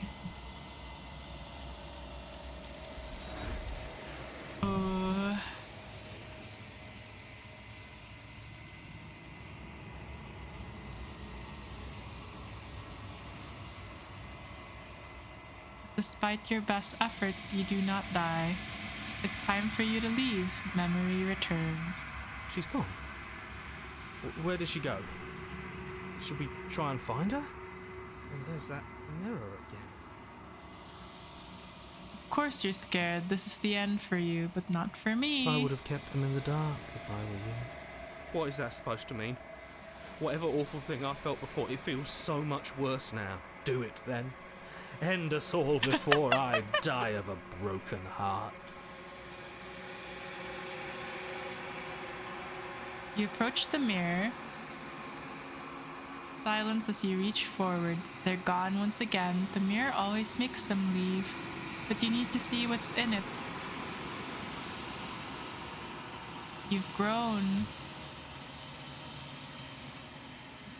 Despite your best efforts, you do not die. It's time for you to leave. Memory returns. She's gone. Where did she go? Should we try and find her? And there's that mirror again. Of course you're scared. This is the end for you, but not for me. I would have kept them in the dark if I were you. What is that supposed to mean? Whatever awful thing I felt before, it feels so much worse now. Do it then. End us all before I die of a broken heart. You approach the mirror. Silence as you reach forward. They're gone once again. The mirror always makes them leave, but you need to see what's in it. You've grown.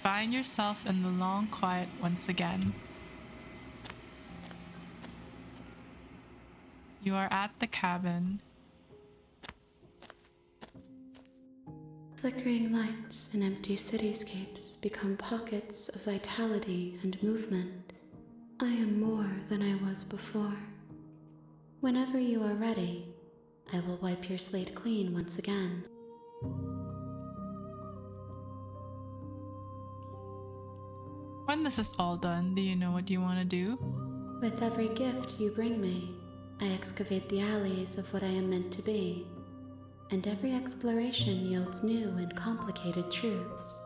Find yourself in the long quiet once again. You are at the cabin. Flickering lights and empty cityscapes become pockets of vitality and movement. I am more than I was before. Whenever you are ready, I will wipe your slate clean once again. When this is all done, do you know what you want to do? With every gift you bring me, I excavate the alleys of what I am meant to be, and every exploration yields new and complicated truths.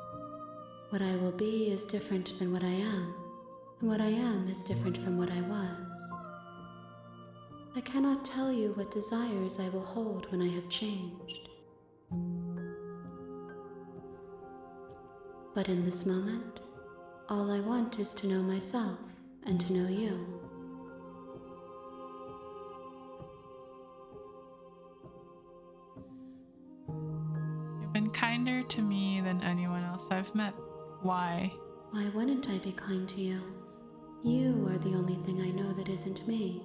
What I will be is different than what I am, and what I am is different from what I was. I cannot tell you what desires I will hold when I have changed. But in this moment, all I want is to know myself and to know you. You've been kinder to me than anyone else I've met. Why? Why wouldn't I be kind to you? You are the only thing I know that isn't me.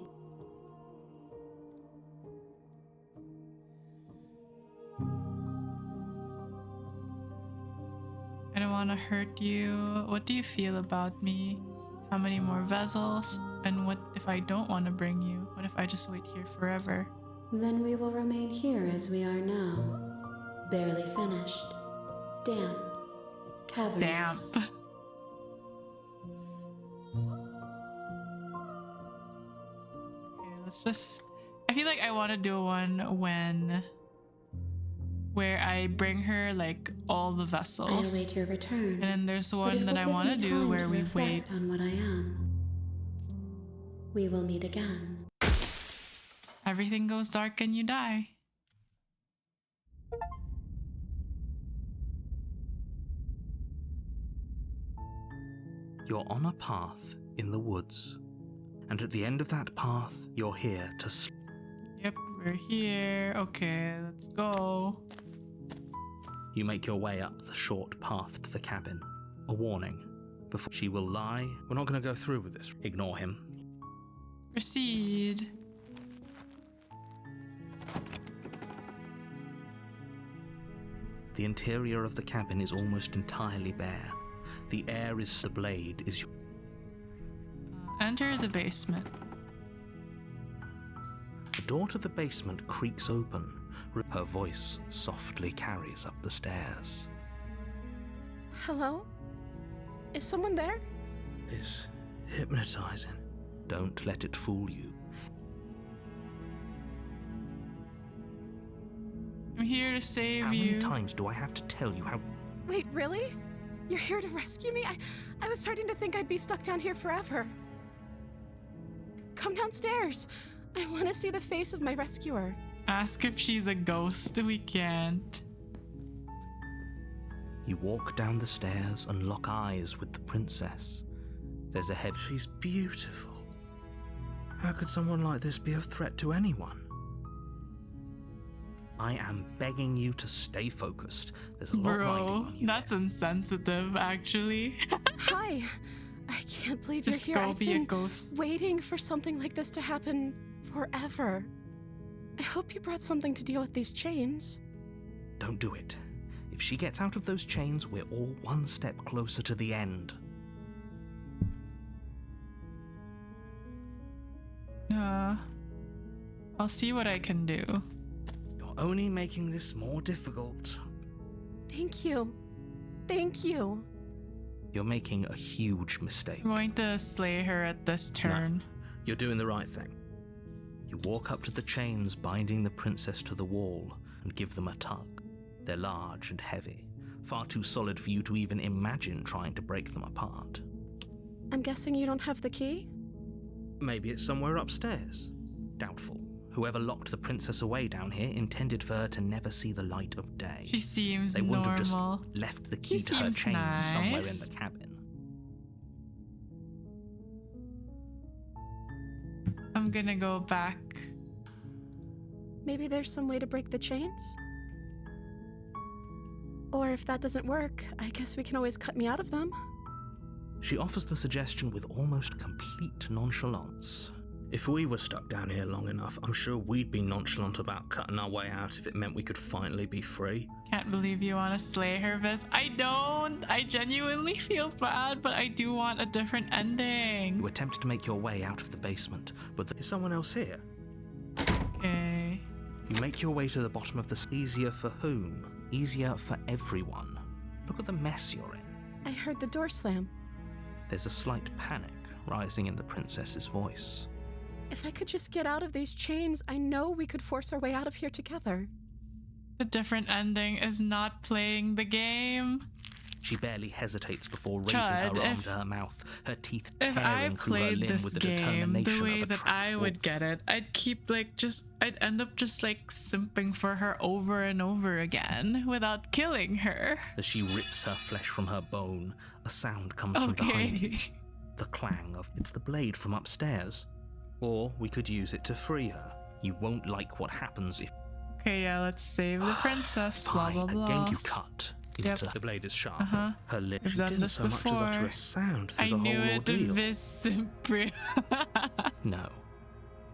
I don't want to hurt you. What do you feel about me? How many more vessels? And what if I don't want to bring you? What if I just wait here forever? Then we will remain here as we are now. Barely finished. Damp. Cavernous. Damp. Okay, let's just... I feel like I want to do one where I bring her like all the I vessels. await your return. And then there's but one it that will I give want to me do time where to we reflect wait. on what I am. We will meet again. Everything goes dark and you die. You're on a path in the woods, and at the end of that path, you're here to sleep. Yep, we're here. Okay, let's go. You make your way up the short path to the cabin. A warning. Before she will lie. We're not going to go through with this. Ignore him. Proceed. The interior of the cabin is almost entirely bare. The air is the blade is your... Enter the basement. The door to the basement creaks open. Her voice softly carries up the stairs. Hello? Is someone there? It's hypnotizing. Don't let it fool you. I'm here to save How you. many times do I have to tell you how... Wait, really? You're here to rescue me? I was starting to think I'd be stuck down here forever. Come downstairs. I want to see the face of my rescuer. Ask if she's a ghost. We can't. You walk down the stairs and lock eyes with the princess. There's a heavy... She's beautiful. How could someone like this be a threat to anyone? I am begging you to stay focused. There's a lot riding Bro, on you. that's insensitive, actually. Hi. I can't believe Just you're here. go I've be a been ghost. waiting for something like this to happen forever. I hope you brought something to deal with these chains. Don't do it. If she gets out of those chains, we're all one step closer to the end. I'll see what I can do. You're only making this more difficult. Thank you. Thank you. You're making a huge mistake. I'm going to slay her at this turn. You're doing the right thing. You walk up to the chains binding the princess to the wall and give them a tug. They're large and heavy, far too solid for you to even imagine trying to break them apart. I'm guessing you don't have the key? Maybe it's somewhere upstairs. Doubtful. Whoever locked the princess away down here intended for her to never see the light of day. She seems They wouldn't normal. have just left the key She to her seems chains somewhere in nice. the cabin. I'm gonna go back. Maybe there's some way to break the chains? Or if that doesn't work, I guess we can always cut me out of them. She offers the suggestion with almost complete nonchalance. If we were stuck down here long enough, I'm sure we'd be nonchalant about cutting our way out if it meant we could finally be free. Can't believe you want to slay her, Viz. I don't. I genuinely feel bad, but I do want a different ending. You attempt to make your way out of the basement, but there's someone else here. Okay. You make your way to the bottom of the... Easier for whom? Easier for everyone. Look at the mess you're in. I heard the door slam. There's a slight panic rising in the princess's voice. If I could just get out of these chains, I know we could force our way out of here together. The different ending is not playing the game. She barely hesitates before raising her arm to her mouth, her teeth If I tearing through her played limb this with the game determination the way of a that trapped I wolf. would get it, I'd keep I'd end up just simping for her over and over again without killing her. As she rips her flesh from her bone, a sound comes from behind you. Okay. The clang of it's the blade from upstairs. Or we could use it to free her. You won't like what happens if... Okay, yeah, let's save the princess, blah blah blah. Again you cut into... Yep. The blade is sharp. Uh-huh. Her lips I've done didn't this so much as utter before. a sound through I the knew whole it, ordeal. Viz simply. No.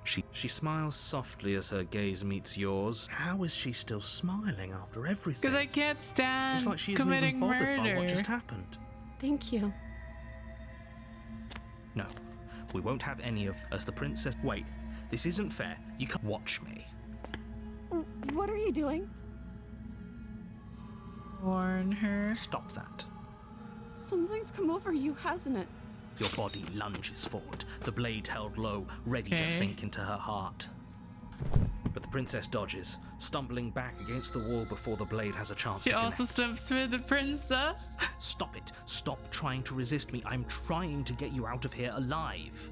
She smiles softly as her gaze meets yours. How is she still smiling after everything? Because I can't stand It's like she isn't even committing bothered by what murder. just happened. Thank you. No, we won't have any of... As the princess... Wait, this isn't fair. You can't watch me. What are you doing? Warn her. Stop that. Something's come over you, hasn't it? Your body lunges forward, the blade held low, ready Okay. to sink into her heart. But the princess dodges, stumbling back against the wall before the blade has a chance She to also connect. simps for the princess. Stop it. Stop trying to resist me. I'm trying to get you out of here alive.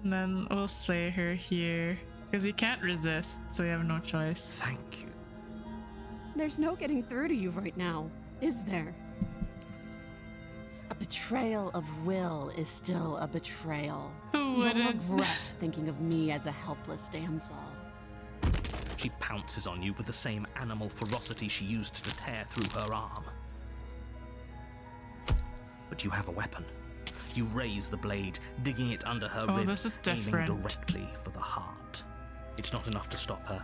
And then we'll slay her here. Because we can't resist, so we have no choice. Thank you. There's no getting through to you right now, is there? A betrayal of Will is still a betrayal. Who You'll wouldn't? regret thinking of me as a helpless damsel. She pounces on you with the same animal ferocity she used to tear through her arm. But you have a weapon. You raise the blade, digging it under her Oh, rib, this is aiming different. directly for the heart. It's not enough to stop her.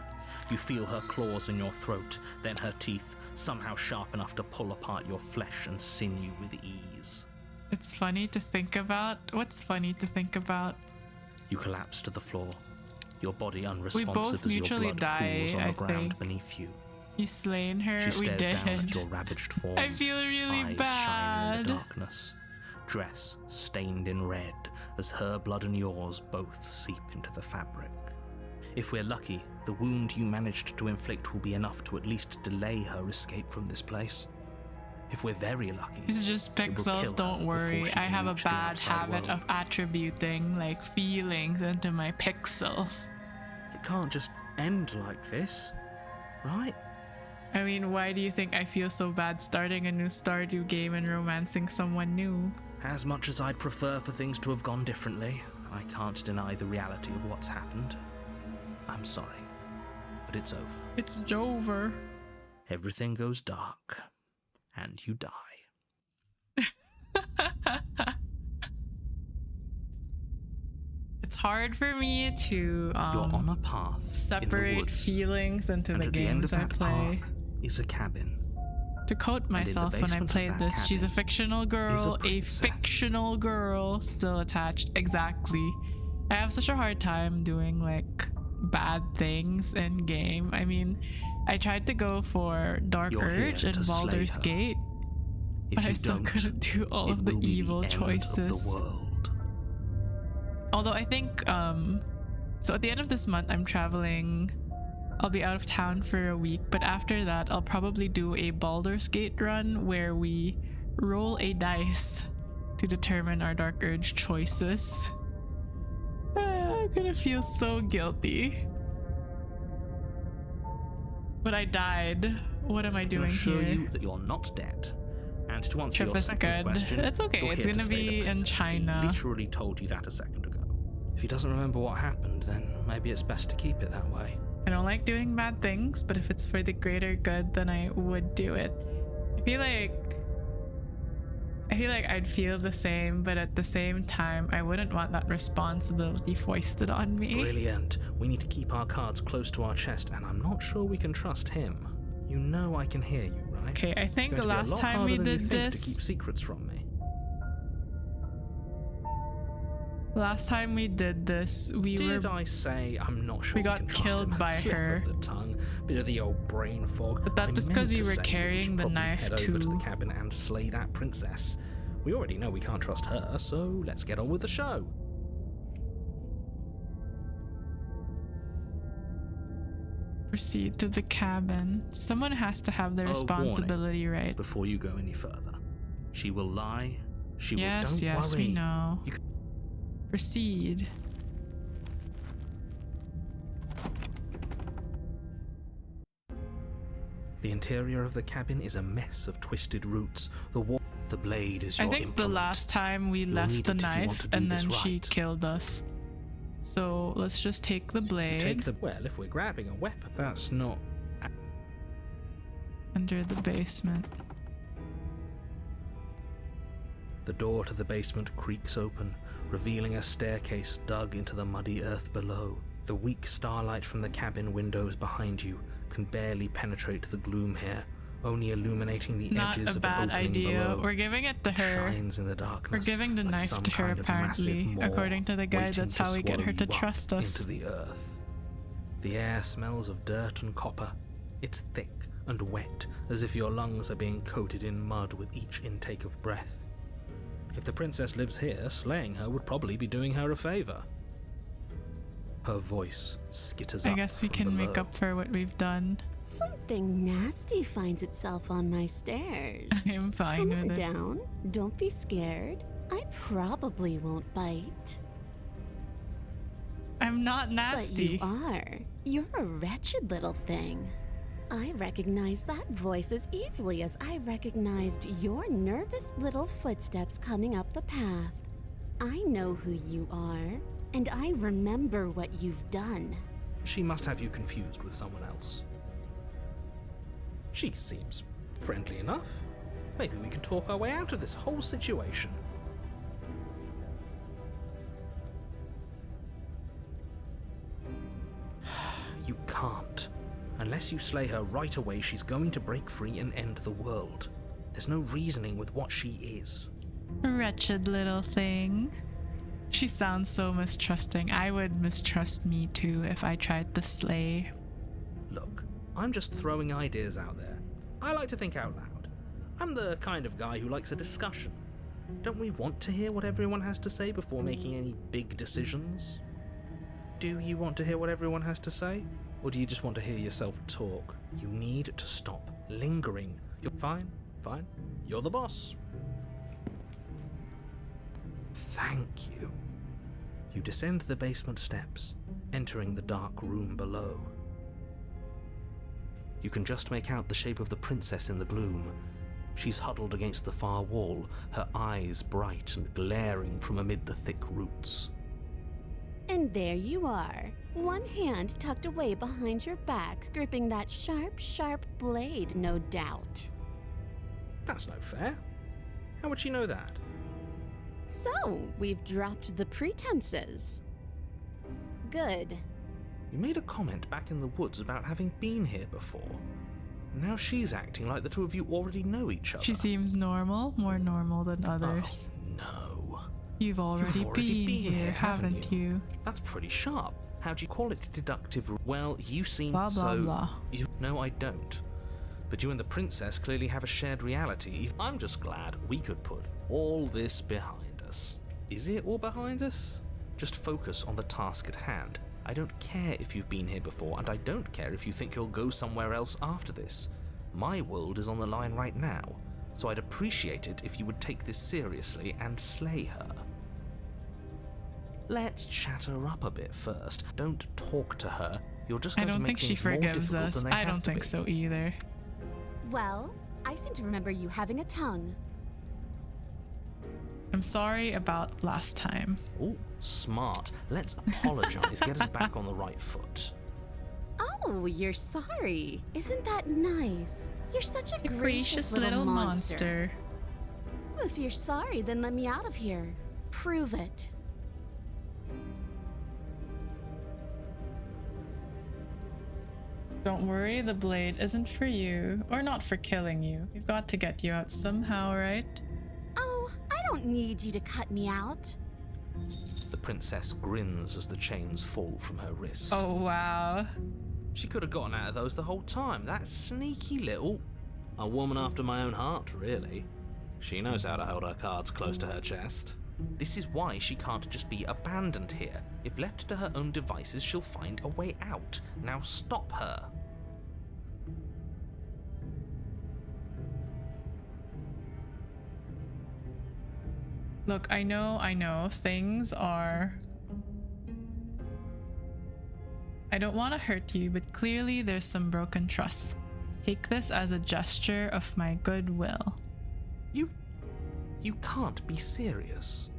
You feel her claws in your throat, then her teeth, somehow sharp enough to pull apart your flesh and sinew with ease. It's funny to think about. What's funny to think about? You collapse to the floor, your body unresponsive both as your mutually blood die, pools on the I ground think. beneath you. You slain her? She We stares down at did. your ravaged form. I feel really eyes shining in bad. the darkness, dress stained in red as her blood and yours both seep into the fabric. If we're lucky, the wound you managed to inflict will be enough to at least delay her escape from this place. If we're very lucky, It's just it will kill pixels, her don't before worry. she I can have a reach the bad outside habit world. of attributing feelings into my pixels. It can't just end like this, right? I mean, why do you think I feel so bad starting a new Stardew game and romancing someone new? As much as I'd prefer for things to have gone differently, I can't deny the reality of what's happened. I'm sorry, but it's over. It's Jover. Everything goes dark, and you die. It's hard for me to You're on a path in the separate woods, feelings into and the at the end of games I that play. path is a cabin. To quote in the myself when I basement of played that this, she's a cabin fictional is a girl, a princess. fictional girl still attached. Exactly. I have such a hard time doing bad things in game. I mean, I tried to go for Dark You're here Urge and to slay Baldur's her. Gate, If but I you still don't, couldn't do all it of the will be evil the end choices. of the world. Although I think So at the end of this month, I'm traveling. I'll be out of town for a week, but after that, I'll probably do a Baldur's Gate run where we roll a dice to determine our Dark Urge choices. I'm gonna feel so guilty. But I died. What am I can doing assure here? you that you're not dead. And to answer Trip your is second good. question, It's okay. you're It's here to gonna slay the be in princess. China. He literally told you that a second ago. If he doesn't remember what happened, then maybe it's best to keep it that way. I don't like doing bad things, but if it's for the greater good, then I would do it. I feel like I'd feel the same, but at the same time, I wouldn't want that responsibility foisted on me. Brilliant. We need to keep our cards close to our chest, and I'm not sure we can trust him. You know I can hear you, right? Okay, I think It's the going to be a last lot time harder we than you did think this, to keep secrets from me. Did I say I'm not sure we got can trust killed him? by Slip her. Of the tongue, bit of the old brain fog. But that's I just 'cause meant we to were say that carrying should the probably knife head over to the too. cabin and slay that princess. We already know we can't trust her, so let's get on with the show. proceed to the cabin. Someone has to have the warning. responsibility, right? Before you go any further, she will lie. She will. Yes, Don't yes, worry. we know. You Proceed. The interior of the cabin is a mess of twisted roots. The blade is I your think the implement. last time we You'll left need the it if you want knife to do and this then she right. killed us. So let's just take the blade Well, if we're grabbing a weapon, that's not. under the basement. The door to the basement creaks open, revealing a staircase dug into the muddy earth below. The weak starlight from the cabin windows behind you can barely penetrate the gloom here, only illuminating the Not edges a of bad an opening idea. below. We're giving it to It her. shines in the darkness. We're giving the like knife some to her, kind of massive apparently. maw According to the guy, waiting that's to how we get her swallow to you up trust us. into the earth. The air smells of dirt and copper. It's thick and wet, as if your lungs are being coated in mud with each intake of breath. If the princess lives here, slaying her would probably be doing her a favor. Her voice skitters up I guess we from can make below. up for what we've done. Something nasty finds itself on my stairs. I'm fine Come on with it. down. Don't be scared. I probably won't bite. I'm not But nasty. you are. You're a wretched little thing. I recognize that voice as easily as I recognized your nervous little footsteps coming up the path. I know who you are, and I remember what you've done. She must have you confused with someone else. She seems friendly enough. Maybe we can talk our way out of this whole situation. You can't. Unless you slay her right away, she's going to break free and end the world. There's no reasoning with what she is. Wretched little thing. She sounds so mistrusting. I would mistrust me too if I tried to slay. Look, I'm just throwing ideas out there. I like to think out loud. I'm the kind of guy who likes a discussion. Don't we want to hear what everyone has to say before making any big decisions? Do you want to hear what everyone has to say? Or do you just want to hear yourself talk? You need to stop lingering. You're fine. You're the boss. Thank you. You descend the basement steps, entering the dark room below. You can just make out the shape of the princess in the gloom. She's huddled against the far wall, her eyes bright and glaring from amid the thick roots. And there you are, one hand tucked away behind your back, gripping that sharp, sharp blade, no doubt. That's no fair. How would she know that? So, we've dropped the pretenses. Good. You made a comment back in the woods about having been here before. Now she's acting like the two of you already know each other. She seems normal, more normal than others. Oh, no. You've already been here, haven't you? That's pretty sharp. How do you call it? Deductive. Well, you seem Blah, blah, so... blah. No, I don't. But you and the princess clearly have a shared reality. I'm just glad we could put all this behind us. Is it all behind us? Just focus on the task at hand. I don't care if you've been here before, and I don't care if you think you'll go somewhere else after this. My world is on the line right now, so I'd appreciate it if you would take this seriously and slay her. Let's chat her up a bit first. Don't talk to her. You're just I going to don't make think she things more forgives difficult us. than they I have don't to think be. so either. Well, I seem to remember you having a tongue. I'm sorry about last time. Oh, smart. Let's apologize. Get us back on the right foot. Oh, you're sorry. Isn't that nice? You're such a gracious little monster. Well, if you're sorry, then let me out of here. Prove it. Don't worry, the blade isn't for you, or not for killing you. We've got to get you out somehow, right? Oh, I don't need you to cut me out. The princess grins as the chains fall from her wrist. Oh, wow. She could have gotten out of those the whole time. That sneaky little... A woman after my own heart, really. She knows how to hold her cards close to her chest. This is why she can't just be abandoned here. If left to her own devices, she'll find a way out. Now stop her. Look, I know, things are... I don't want to hurt you, but clearly there's some broken trust. Take this as a gesture of my goodwill. You can't be serious.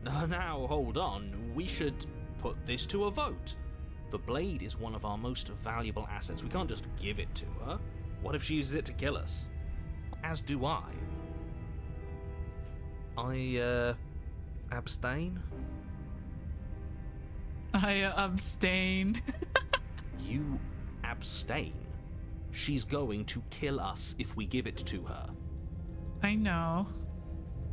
Now, hold on. We should put this to a vote. The blade is one of our most valuable assets. We can't just give it to her. What if she uses it to kill us? As do I. Abstain? I abstain. You abstain? She's going to kill us if we give it to her. I know.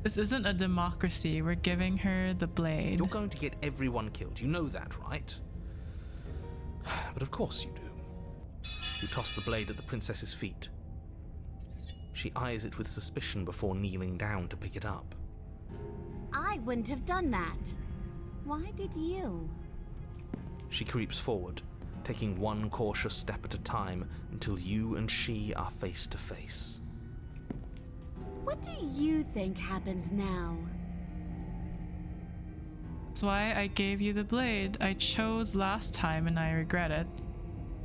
This isn't a democracy. We're giving her the blade. You're going to get everyone killed. You know that, right? But of course you do. You toss the blade at the princess's feet. She eyes it with suspicion before kneeling down to pick it up. I wouldn't have done that. Why did you? She creeps forward, taking one cautious step at a time until you and she are face to face. What do you think happens now? That's why I gave you the blade. I chose last time and I regret it.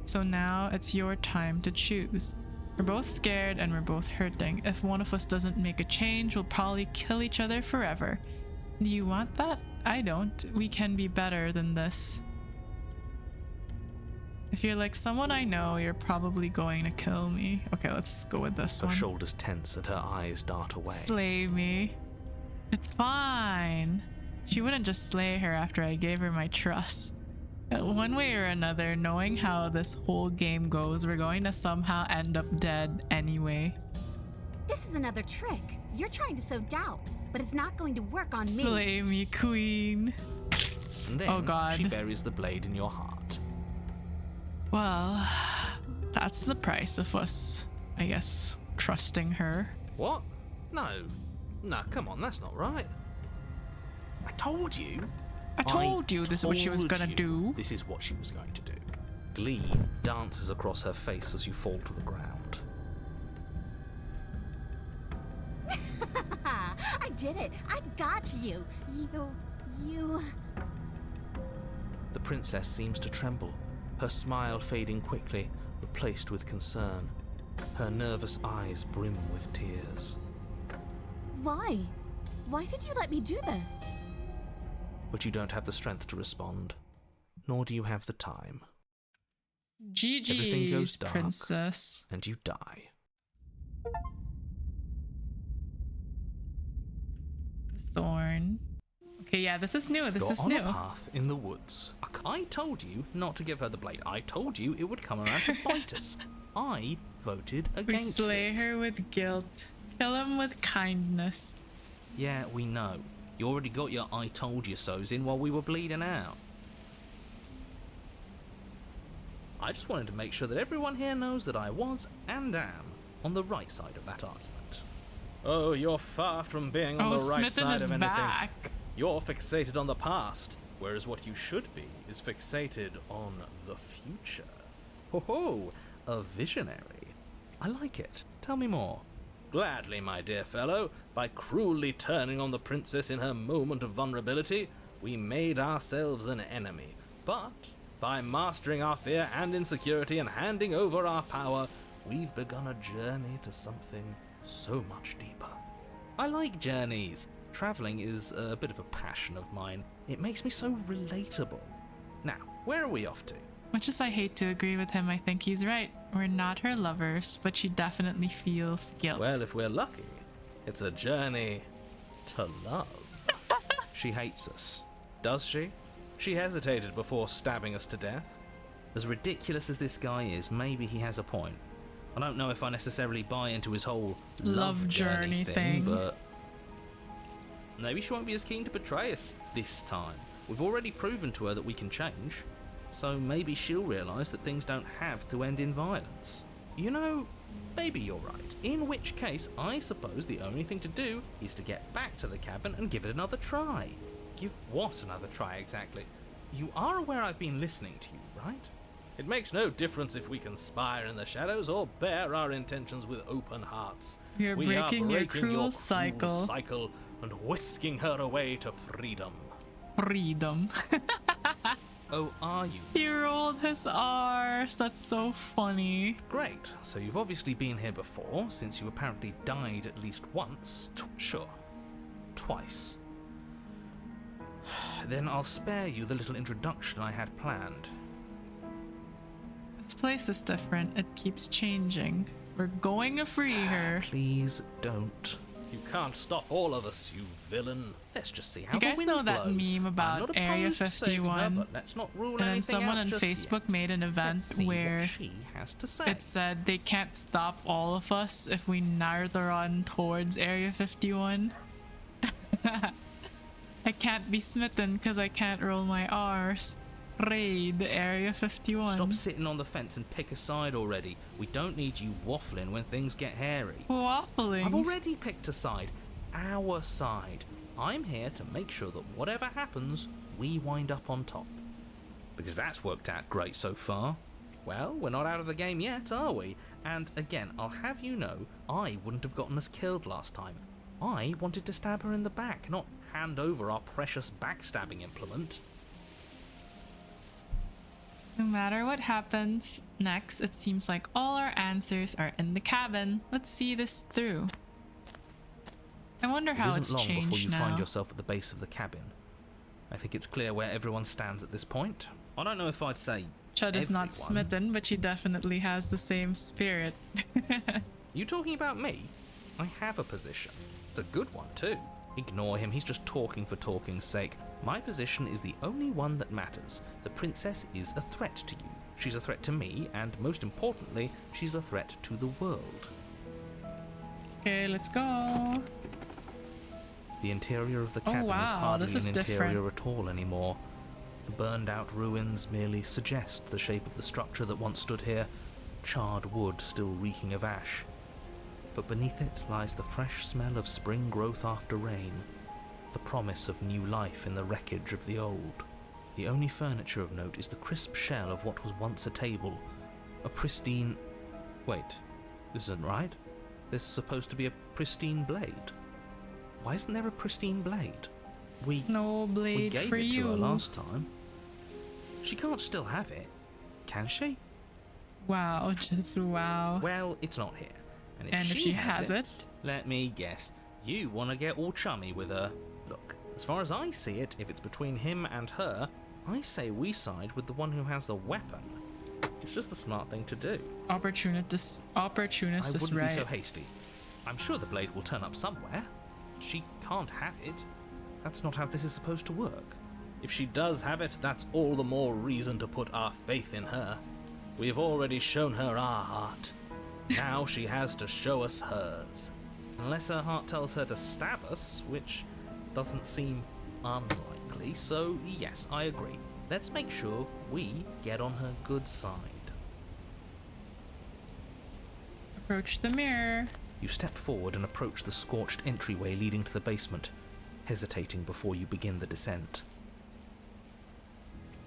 So now it's your time to choose. We're both scared and we're both hurting. If one of us doesn't make a change, we'll probably kill each other forever. Do you want that? I don't. We can be better than this. If you're like someone I know, you're probably going to kill me. Okay, let's go with this Her one. shoulders tense and her eyes dart away. Slay me. It's fine. She wouldn't just slay her after I gave her my trust. One way or another, knowing how this whole game goes, we're going to somehow end up dead anyway. This is another trick. You're trying to sow doubt, but it's not going to work on me. Slay me, queen. And then Oh God. she buries the blade in your heart. Well, that's the price of us, I guess, trusting her. What? No, come on, that's not right. I told you. I told you this is what she was told gonna you do. This is what she was going to do. Glee dances across her face as you fall to the ground. I did it. I got you. You... The princess seems to tremble, her smile fading quickly, replaced with concern. Her nervous eyes brim with tears. Why? Why did you let me do this? But you don't have the strength to respond, nor do you have the time. Everything goes GG's, dark. princess. And you die. Thorn. Okay, yeah, this is new. This You're is on new. a path in the woods. I told you not to give her the blade. I told you it would come around to bite us. I voted We against slay it. her with guilt. Kill him with kindness. Yeah, we know. You already got your I told you so's in while we were bleeding out. I just wanted to make sure that everyone here knows that I was and am on the right side of that argument. Oh, you're far from being on Oh, the right Smitten side is of anything. back. You're fixated on the past, whereas what you should be is fixated on the future. Ho ho, a visionary. I like it. Tell me more. Gladly, my dear fellow. By cruelly turning on the princess in her moment of vulnerability, we made ourselves an enemy. But by mastering our fear and insecurity and handing over our power, we've begun a journey to something so much deeper. I like journeys. Travelling is a bit of a passion of mine. It makes me so relatable. Now, where are we off to? Much as I hate to agree with him, I think he's right. We're not her lovers, but she definitely feels guilt. Well, if we're lucky, it's a journey to love. She hates us. Does she? She hesitated before stabbing us to death. As ridiculous as this guy is, maybe he has a point. I don't know if I necessarily buy into his whole love journey thing, but maybe she won't be as keen to betray us this time. We've already proven to her that we can change, so maybe she'll realise that things don't have to end in violence. You know, maybe you're right. In which case, I suppose the only thing to do is to get back to the cabin and give it another try. Give what another try exactly? You are aware I've been listening to you, right? It makes no difference if we conspire in the shadows or bear our intentions with open hearts. You're we breaking are your breaking cruel your cycle. And whisking her away to freedom. Freedom. Oh, are you? He rolled his R's. That's so funny. Great. So you've obviously been here before, since you apparently died at least once. Sure. Twice. Then I'll spare you the little introduction I had planned. This place is different. It keeps changing. We're going to free her. Please don't. You can't stop all of us, you villain. Let's just see how You guys the wind know that blows. meme about I'm not Area opposed to saving her, 51? but let's not rule And then anything someone out on just Facebook yet. made an event Let's see where what she has to say. it said they can't stop all of us if we narrow run towards Area 51. I can't be smitten because I can't roll my R's. Raid Area 51. Stop sitting on the fence and pick a side already. We don't need you waffling when things get hairy. Waffling. I've already picked a side. Our side. I'm here to make sure that whatever happens, we wind up on top. Because that's worked out great so far. Well, we're not out of the game yet, are we? And again, I'll have you know, I wouldn't have gotten us killed last time. I wanted to stab her in the back, not hand over our precious backstabbing implement. No matter what happens next, it seems like all our answers are in the cabin. Let's see this through. I wonder how It it's isn't long changed before you now. find yourself at the base of the cabin. I think it's clear where everyone stands at this point. I don't know if I'd say Chud is not everyone. smitten, but she definitely has the same spirit. You talking about me? I have a position. It's a good one too. Ignore him, he's just talking for talking's sake. My position is the only one that matters. The princess is a threat to you. She's a threat to me, and most importantly, she's a threat to the world. Okay, let's go. The interior of the cabin is wow, hardly this is an interior different. at all anymore. The burned out ruins merely suggest the shape of the structure that once stood here, charred wood still reeking of ash. But beneath it lies the fresh smell of spring growth after rain, the promise of new life in the wreckage of the old. The only furniture of note is the crisp shell of what was once a table, a pristine... Wait, this isn't right. There's supposed to be a pristine blade. Why isn't there a pristine blade? No We blade gave for it to you. her last time. She can't still have it, can she? Wow, just wow. Well, it's not here. And And if she has it? let me guess. You want to get all chummy with her. Look, as far as I see it, if it's between him and her, I say we side with the one who has the weapon. It's just the smart thing to do. Opportunist I is wouldn't right. be so hasty. I'm sure the blade will turn up somewhere. She can't have it. That's not how this is supposed to work. If she does have it, that's all the more reason to put our faith in her. We've already shown her our heart. Now she has to show us hers. Unless her heart tells her to stab us, which doesn't seem unlikely, so yes, I agree. Let's make sure we get on her good side. Approach the mirror. You step forward and approach the scorched entryway leading to the basement, hesitating before you begin the descent.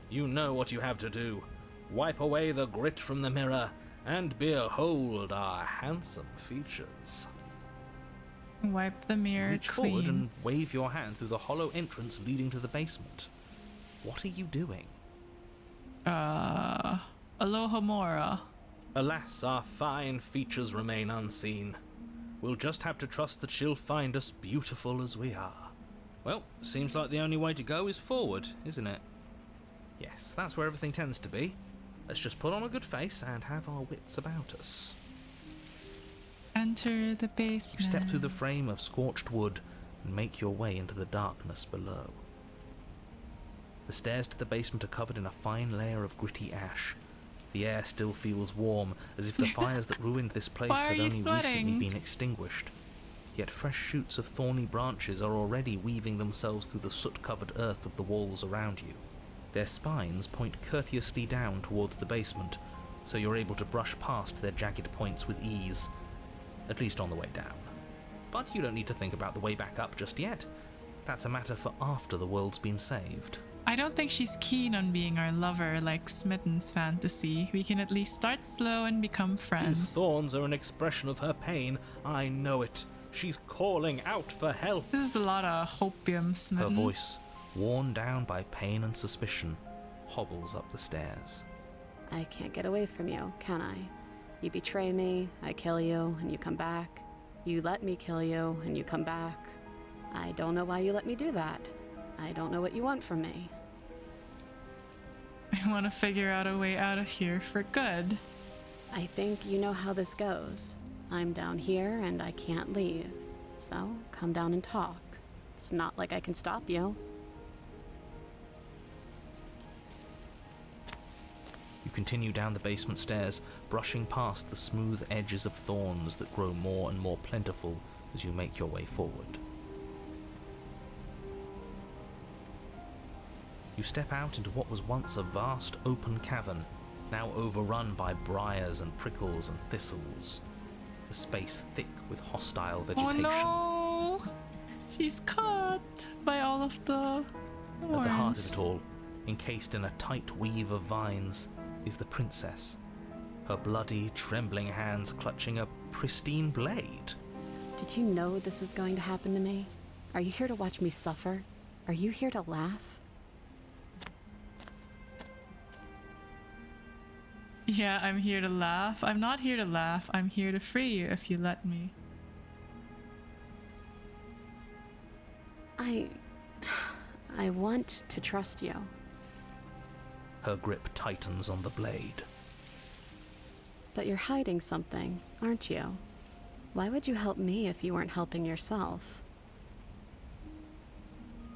You know what you have to do. Wipe away the grit from the mirror, and behold our handsome features. Wipe the mirror Reach clean. forward and wave your hand through the hollow entrance leading to the basement. What are you doing? Alohomora. Alas, our fine features remain unseen. We'll just have to trust that she'll find us beautiful as we are. Well, seems like the only way to go is forward, isn't it? Yes, that's where everything tends to be. Let's just put on a good face and have our wits about us. Enter the basement. You step through the frame of scorched wood and make your way into the darkness below. The stairs to the basement are covered in a fine layer of gritty ash. The air still feels warm, as if the fires that ruined this place Why are had you only sweating? recently been extinguished. Yet fresh shoots of thorny branches are already weaving themselves through the soot-covered earth of the walls around you. Their spines point courteously down towards the basement, so you're able to brush past their jagged points with ease, at least on the way down. But you don't need to think about the way back up just yet. That's a matter for after the world's been saved. I don't think she's keen on being our lover like Smitten's fantasy. We can at least start slow and become These friends. thorns are an expression of her pain. I know it. She's calling out for help. This is a lot of hopium, Her Smitten. voice, worn down by pain and suspicion, hobbles up the stairs. I can't get away from you, can I? You betray me, I kill you, and you come back. You let me kill you, and you come back. I don't know why you let me do that. I don't know what you want from me. I want to figure out a way out of here for good. I think you know how this goes. I'm down here and I can't leave. So, come down and talk. It's not like I can stop you. You continue down the basement stairs, brushing past the smooth edges of thorns that grow more and more plentiful as you make your way forward. You step out into what was once a vast open cavern, now overrun by briars and prickles and thistles, the space thick with hostile vegetation. Oh no! She's caught by all of the thorns. At the heart of it all, encased in a tight weave of vines, is the princess, her bloody, trembling hands clutching a pristine blade. Did you know this was going to happen to me? Are you here to watch me suffer? Are you here to laugh? Yeah, I'm here to laugh. I'm not here to laugh. I'm here to free you if you let me. I want to trust you. Her grip tightens on the blade. But you're hiding something, aren't you? Why would you help me if you weren't helping yourself?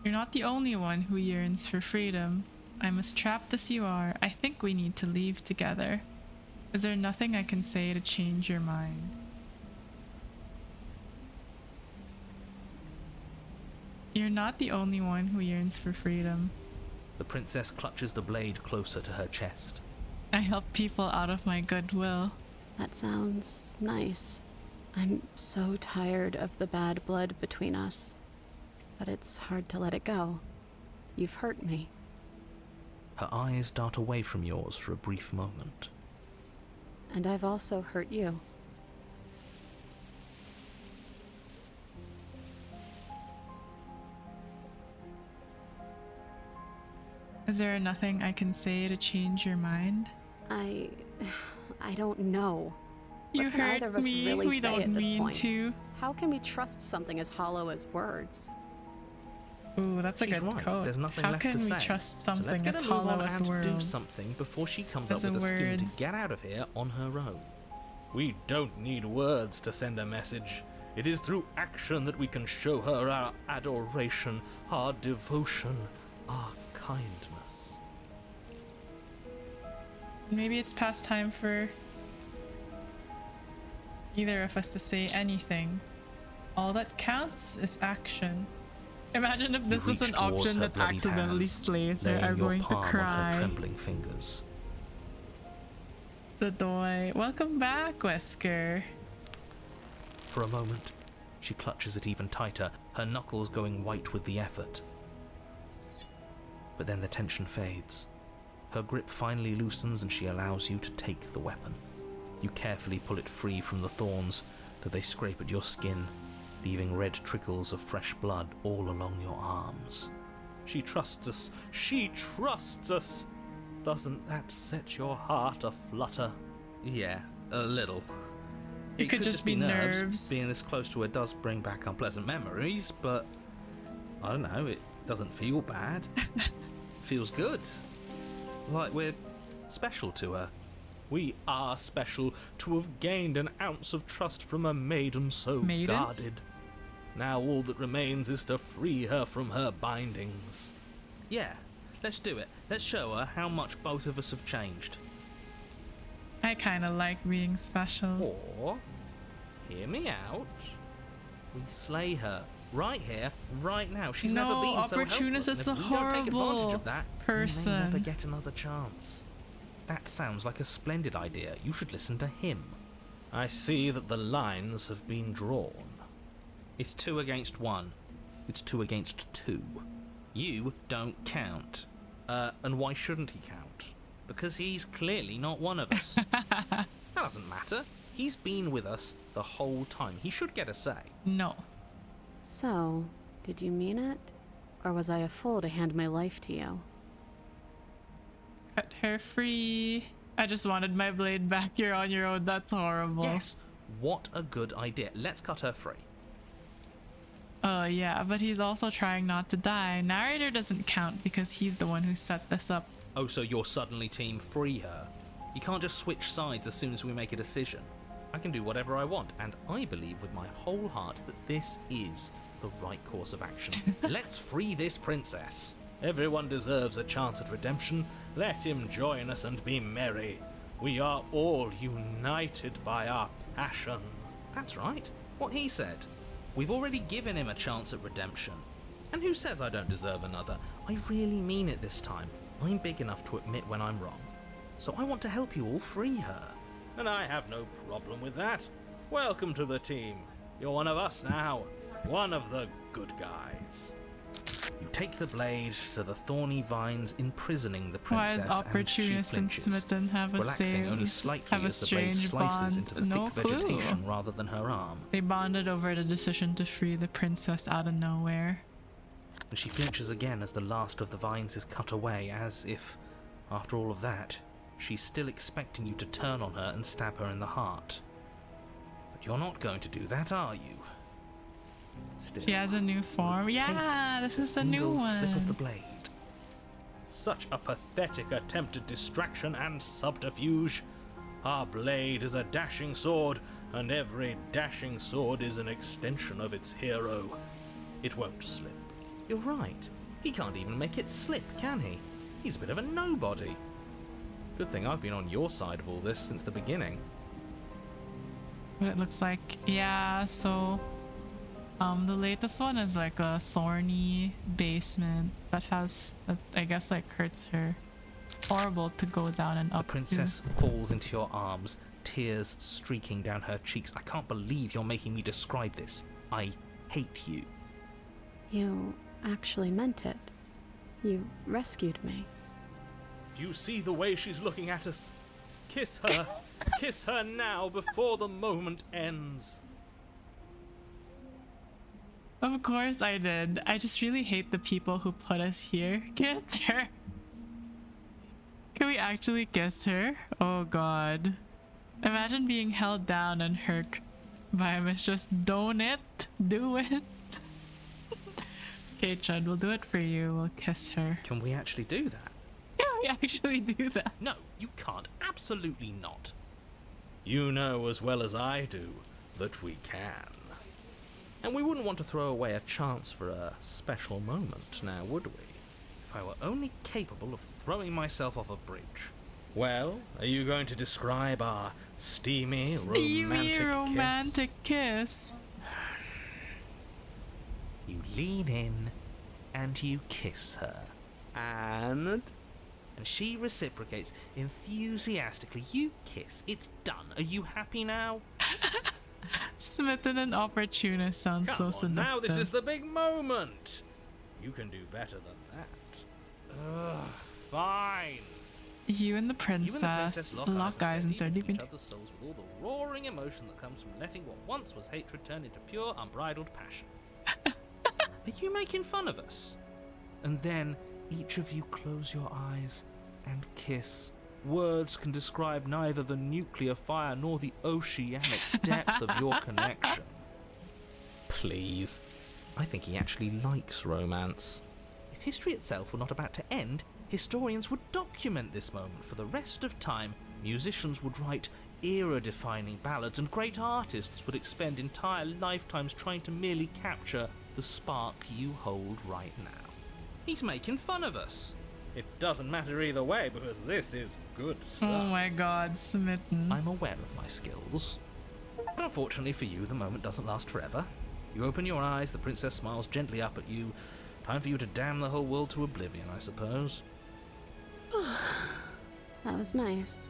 You're not the only one who yearns for freedom. I'm as trapped as you are. I think we need to leave together. Is there nothing I can say to change your mind? You're not the only one who yearns for freedom. The princess clutches the blade closer to her chest. I help people out of my goodwill. That sounds nice. I'm so tired of the bad blood between us. But it's hard to let it go. You've hurt me. Her eyes dart away from yours for a brief moment. And I've also hurt you. Is there nothing I can say to change your mind? I don't know. You What can either hurt of us me. really We say don't at this mean point? to. How can we trust something as hollow as words? Ooh, that's a She's good right. quote. There's nothing How left can to we say. trust So something let's get as a move hollow on as and do words? something before she comes As up with a in scheme to words. get out of here on her own. We don't need words to send a message. It is through action that we can show her our adoration, our devotion, our kindness. Maybe it's past time for either of us to say anything. All that counts is action. Imagine if this You was an reach towards option her that bloodied accidentally hands, slays her. laying I'm your going to palm on her cry. trembling fingers. The doy. Welcome back, Wesker. For a moment, she clutches it even tighter, her knuckles going white with the effort. But then the tension fades, Her grip finally loosens and she allows you to take the weapon. You carefully pull it free from the thorns, though they scrape at your skin, leaving red trickles of fresh blood all along your arms. She trusts us. She trusts us. Doesn't that set your heart aflutter? Yeah, a little. It could just be nerves. Being this close to her does bring back unpleasant memories, but I don't know, it doesn't feel bad. Feels good. Like we're special to her. We are special to have gained an ounce of trust from a maiden so guarded. Now all that remains is to free her from her bindings. Yeah, let's do it. Let's show her how much both of us have changed. I kind of like being special. Or, hear me out, We slay her. Right here, right now. She's No, never been so Opportunist, helpless. it's and a if we don't take advantage horrible of that, person. we may never get another chance. That sounds like a splendid idea. You should listen to him. I see that the lines have been drawn. It's 2 against 1. It's 2 against 2. You don't count. And why shouldn't he count? Because he's clearly not one of us. That doesn't matter. He's been with us the whole time. He should get a say. No. So, did you mean it? Or was I a fool to hand my life to you? Cut her free. I just wanted my blade back. You're on your own. That's horrible. Yes, what a good idea. Let's cut her free. Yeah, but he's also trying not to die. Narrator doesn't count because he's the one who set this up. Oh, so you're suddenly team free her? You can't just switch sides as soon as we make a decision. I can do whatever I want, and I believe with my whole heart that this is the right course of action. Let's free this princess. Everyone deserves a chance at redemption. Let him join us and be merry. We are all united by our passion. That's right. What he said. We've already given him a chance at redemption. And who says I don't deserve another? I really mean it this time. I'm big enough to admit when I'm wrong. So I want to help you all free her. And I have no problem with that. Welcome to the team. You're one of us now. One of the good guys. You take the blade to the thorny vines imprisoning the Why princess, is Opportunist and and she flinches, Smitten have a relaxing only slightly have a as the blade strange slices bond? into the No thick clue. vegetation rather than her arm. They bonded over the decision to free the princess out of nowhere. And she flinches again as the last of the vines is cut away, as if, after all of that, she's still expecting you to turn on her and stab her in the heart. But you're not going to do that, are you? Still, She has a new form. Yeah, this is the new single slip of the one. blade. Such a pathetic attempt at distraction and subterfuge. Our blade is a dashing sword, and every dashing sword is an extension of its hero. It won't slip. You're right. He can't even make it slip, can he? He's a bit of a nobody. Good thing I've been on your side of all this since the beginning. What it looks like. Yeah, so the latest one is like a thorny basement that has I guess like hurts her. Horrible to go down and The up princess falls into your arms, tears streaking down her cheeks. I can't believe you're making me describe this. I hate you. You actually meant it. You rescued me. Do you see the way she's looking at us? Kiss her. Kiss her now before the moment ends. to. Of course I did. I just really hate the people who put us here. Kiss her. Can we actually kiss her? Oh god. Imagine being held down and hurt by him. It's just don't it. Do it. Okay, Chud, we'll do it for you. We'll kiss her. Can we actually do that? Yeah, we actually do that. No, you can't. Absolutely not. You know as well as I do that we can. And we wouldn't want to throw away a chance for a special moment, now would we? If I were only capable of throwing myself off a bridge. Well, are you going to describe our steamy, romantic kiss. You lean in and you kiss her. And she reciprocates enthusiastically. You kiss. It's done. Are you happy now? Smitten and Opportunist sounds Come so on, seductive. now this is the big moment. You can do better than that. Ugh, fine. You and the You and the princess princess lock lock eyes and start deep deep into each other's souls with all the roaring emotion that comes from letting what once was hatred turn into pure, unbridled passion. Are you making fun of us? And then each of you close your eyes and kiss. Words can describe neither the nuclear fire nor the oceanic depth of your connection. Please. I think he actually likes romance. If history itself were not about to end, historians would document this moment for the rest of time. Musicians would write era-defining ballads, and great artists would expend entire lifetimes trying to merely capture the spark you hold right now. He's making fun of us. It doesn't matter either way, because this is good stuff. Oh my god, smitten. I'm aware of my skills. But unfortunately for you, the moment doesn't last forever. You open your eyes, the princess smiles gently up at you. Time for you to damn the whole world to oblivion, I suppose. That was nice.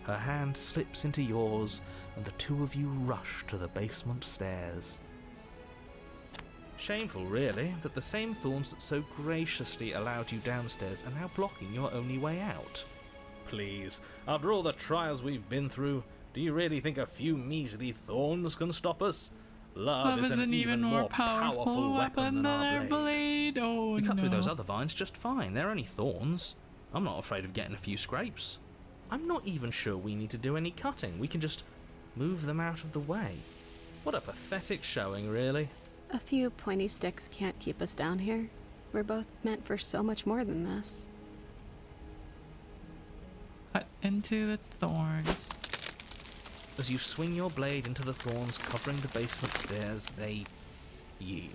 Her hand slips into yours, and the two of you rush to the basement stairs. Shameful, really, that the same thorns that so graciously allowed you downstairs are now blocking your only way out. Please, after all the trials we've been through, do you really think a few measly thorns can stop us? Love is an even more powerful weapon than our blade. Oh We cut no. through those other vines just fine. They're only thorns. I'm not afraid of getting a few scrapes. I'm not even sure we need to do any cutting. We can just move them out of the way. What a pathetic showing, really. A few pointy sticks can't keep us down here. We're both meant for so much more than this. Cut into the thorns. As you swing your blade into the thorns covering the basement stairs, they yield.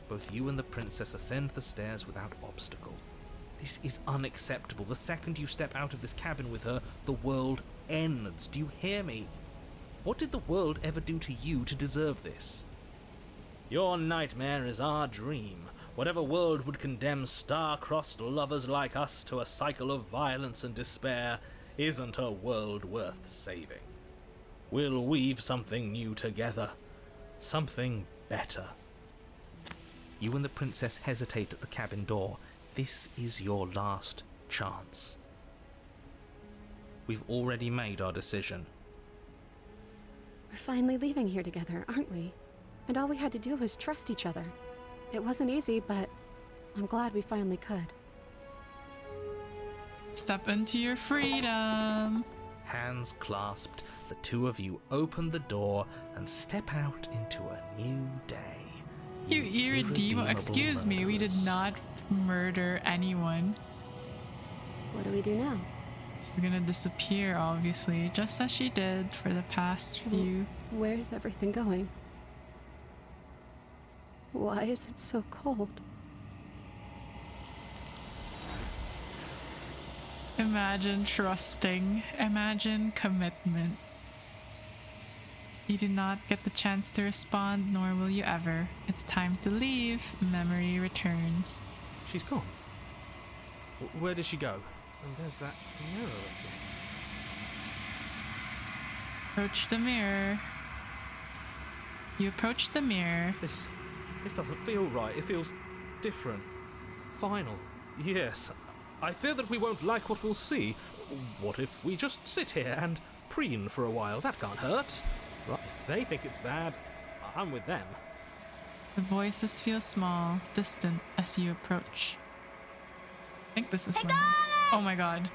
Both you and the princess ascend the stairs without obstacle. This is unacceptable. The second you step out of this cabin with her, the world ends. Do you hear me? What did the world ever do to you to deserve this? Your nightmare is our dream. Whatever world would condemn star-crossed lovers like us to a cycle of violence and despair isn't a world worth saving. We'll weave something new together. Something better. You and the princess hesitate at the cabin door. This is your last chance. We've already made our decision. We're finally leaving here together, aren't we? And all we had to do was trust each other. It wasn't easy, but I'm glad we finally could. Step into your freedom. Hands clasped, the two of you open the door and step out into a new day. You irredeemable. Excuse me, we did murderers. not murder anyone. What do we do now? She's gonna disappear, obviously, just as she did for the past few. Where's everything going? Why is it so cold? Imagine trusting. Imagine commitment. You did not get the chance to respond, nor will you ever. It's time to leave. Memory returns. She's gone. Where did she go? And there's that mirror again. Approach the mirror. You approach the mirror. This doesn't feel right. It feels different. Final. Yes. I fear that we won't like what we'll see. What if we just sit here and preen for a while? That can't hurt. Right. If they think it's bad, I'm with them. The voices feel small, distant as you approach. I think this is one. Oh my god.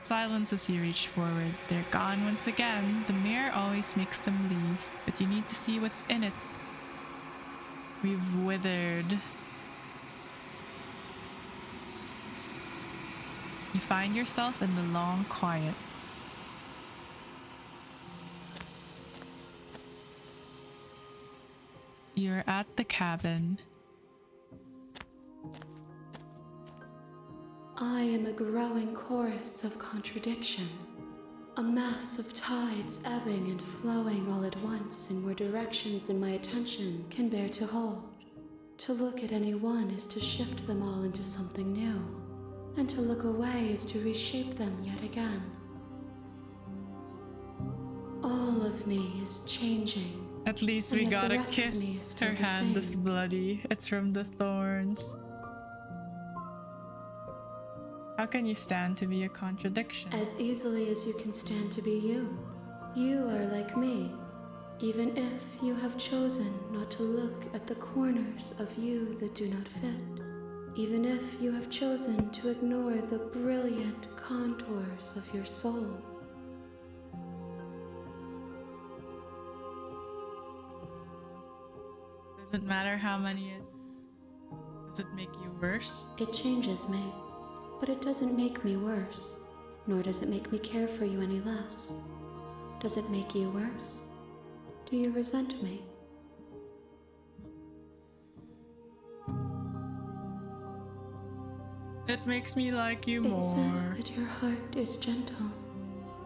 Silence as you reach forward. They're gone once again. The mirror always makes them leave, but you need to see what's in it. We've withered. You find yourself in the long quiet. You're at the cabin. I am a growing chorus of contradiction, a mass of tides ebbing and flowing all at once in more directions than my attention can bear to hold. To look at any one is to shift them all into something new, and to look away is to reshape them yet again. All of me is changing. At least And we yet got the a rest of me is kiss. still Her the hand is same. bloody. It's from the thorns. How can you stand to be a contradiction? As easily as you can stand to be you. You are like me, even if you have chosen not to look at the corners of you that do not fit. Even if you have chosen to ignore the brilliant contours of your soul. Does it matter how many does it make you worse? It changes me, but it doesn't make me worse, nor does it make me care for you any less. Does it make you worse? Do you resent me? It makes me like you It more. says that your heart is gentle,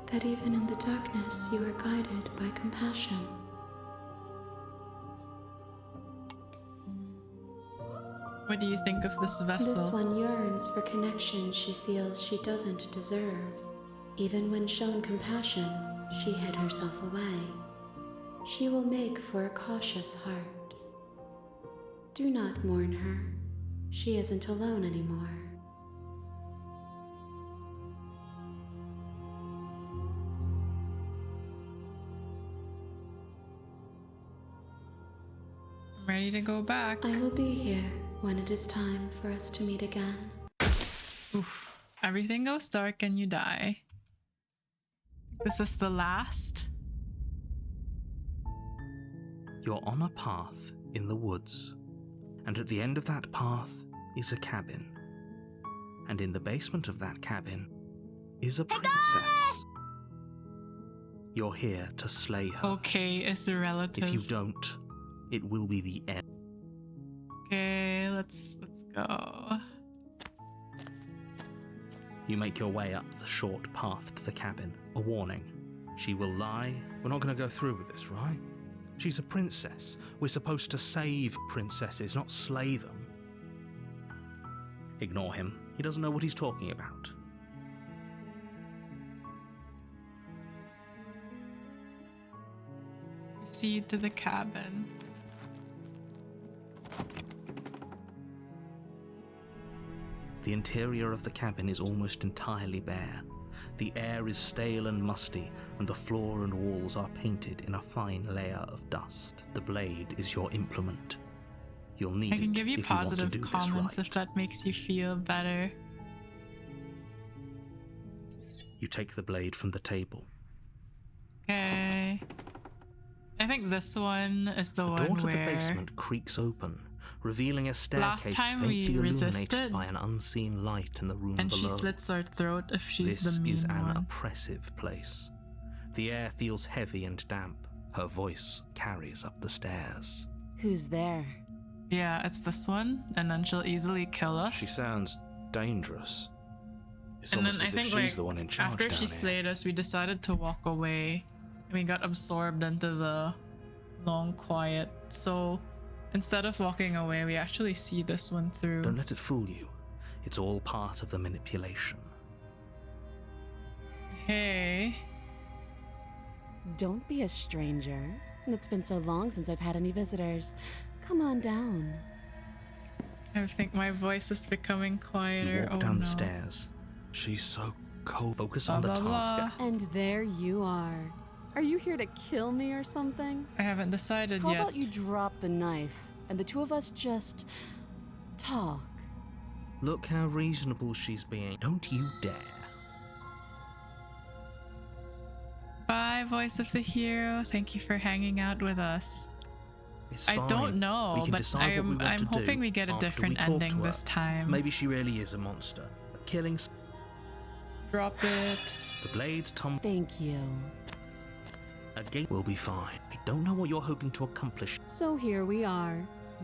that even in the darkness you are guided by compassion. What do you think of this vessel? This one yearns for connection she feels she doesn't deserve. Even when shown compassion, she hid herself away. She will make for a cautious heart. Do not mourn her. She isn't alone anymore. I'm ready to go back. I will be here when it is time for us to meet again. Oof. Everything goes dark and you die. This is the last. You're on a path in the woods, and at the end of that path is a cabin. And in the basement of that cabin is a princess. You're here to slay her. Okay, it's a relative. If you don't, it will be the end. Okay, let's go. You make your way up the short path to the cabin. A warning. She will lie. We're not going to go through with this, right? She's a princess. We're supposed to save princesses, not slay them. Ignore him. He doesn't know what he's talking about. Proceed to the cabin. The interior of the cabin is almost entirely bare. The air is stale and musty, and the floor and walls are painted in a fine layer of dust. The blade is your implement. You'll need I can it give you if you want to positive do this comments right. if that makes you feel better. You take the blade from the table. Okay. I think this one is the The one door to where the basement creaks open, revealing a last staircase time faintly we illuminated resisted, by an unseen light in the room and below. she slits her throat if she's This the mean is an one. oppressive place. The air feels heavy and damp. Her voice carries up the stairs. Who's there? Yeah, it's this one, and then she'll easily kill us. She sounds dangerous. It's And then almost I as if think, she's like, the one in charge after down she here. slayed us, we decided to walk away, and we got absorbed into the long quiet. So instead of walking away, we actually see this one through. Don't let it fool you. It's all part of the manipulation. Hey. Don't be a stranger. It's been so long since I've had any visitors. Come on down. I think my voice is becoming You quieter. walk Oh down no. the stairs. She's so Cold. Focus Blah, on the blah, task. blah. And there you are. Are you here to kill me or something? I haven't decided How yet. about you drop the knife and the two of us just talk? Look how reasonable she's being. Don't you dare. Bye, voice of the hero. Thank you for hanging out with us. It's fine. I don't know, We can but decide what we want I'm to do hoping we get a after different we talk ending to her. this time. Maybe she really is a monster. Killing Drop it. the blade tumbles. Thank you. A gate will be fine. I don't know what you're hoping to accomplish. So here we are.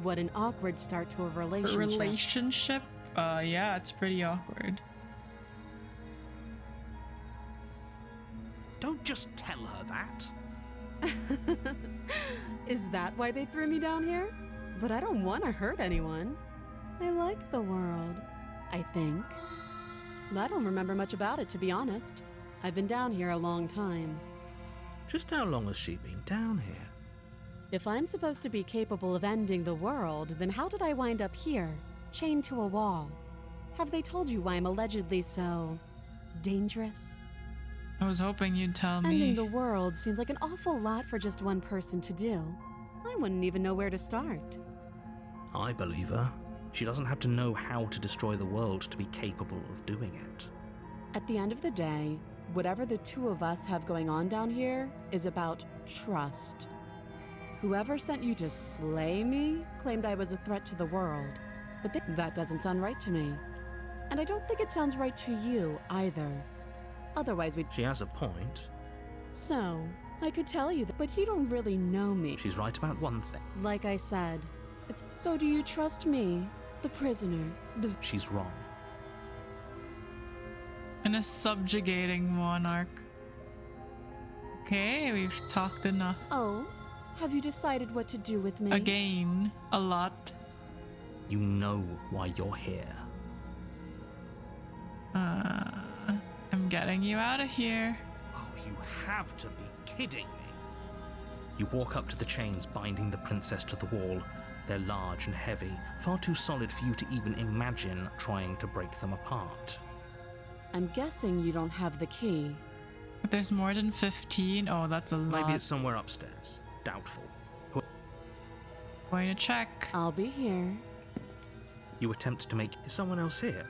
What an awkward start to a relationship. Relationship? Yeah, it's pretty awkward. Don't just tell her that. Is that why they threw me down here? But I don't want to hurt anyone. I like the world, I think. I don't remember much about it, to be honest. I've been down here a long time. Just how long has she been down here? If I'm supposed to be capable of ending the world, then how did I wind up here, chained to a wall? Have they told you why I'm allegedly so dangerous? I was hoping you'd tell Ending me. the world seems like an awful lot for just one person to do. I wouldn't even know where to start. I believe her. She doesn't have to know how to destroy the world to be capable of doing it. At the end of the day, whatever the two of us have going on down here is about trust. Whoever sent you to slay me claimed I was a threat to the world, but that doesn't sound right to me. And I don't think it sounds right to you either. Otherwise we'd... She has a point. So, I could tell you that, but you don't really know me. She's right about one thing. Like I said, so do you trust me, the prisoner, She's wrong. And a subjugating monarch. Okay, we've talked enough. Oh, have you decided what to do with me? Again, a lot. You know why you're here. I'm getting you out of here. Oh, you have to be kidding me. You walk up to the chains binding the princess to the wall. They're large and heavy, far too solid for you to even imagine trying to break them apart. I'm guessing you don't have the key. But there's more than 15. Oh, that's a lot. Maybe it's somewhere upstairs. Doubtful. Going to check. I'll be here. You attempt to make someone else here.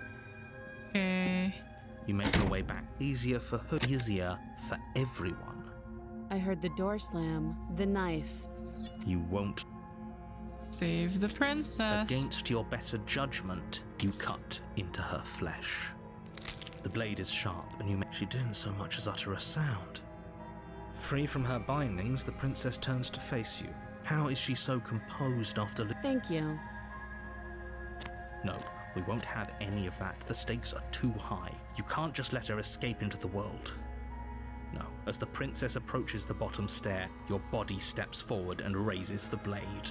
Okay. You make your way back. Easier for her, easier for everyone. I heard the door slam, the knife. You won't. Save the princess. Against your better judgment, you cut into her flesh. The blade is sharp, and she didn't so much as utter a sound. Free from her bindings, the princess turns to face you. How is she so composed after... Thank you. No, we won't have any of that. The stakes are too high. You can't just let her escape into the world. No, as the princess approaches the bottom stair, your body steps forward and raises the blade.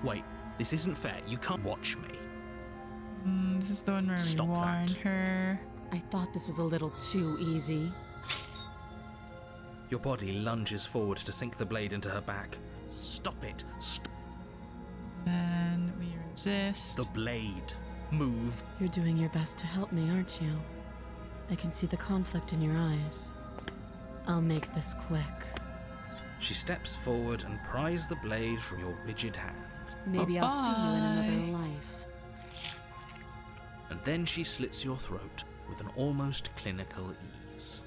Wait, this isn't fair. You can't watch me. This is the one where Stop we warned that. her. I thought this was a little too easy. Your body lunges forward to sink the blade into her back. Stop it. Then we resist. The blade. Move. You're doing your best to help me, aren't you? I can see the conflict in your eyes. I'll make this quick. She steps forward and pries the blade from your rigid hands. Maybe I'll see you in Bye-bye. another life. And then she slits your throat with an almost clinical ease.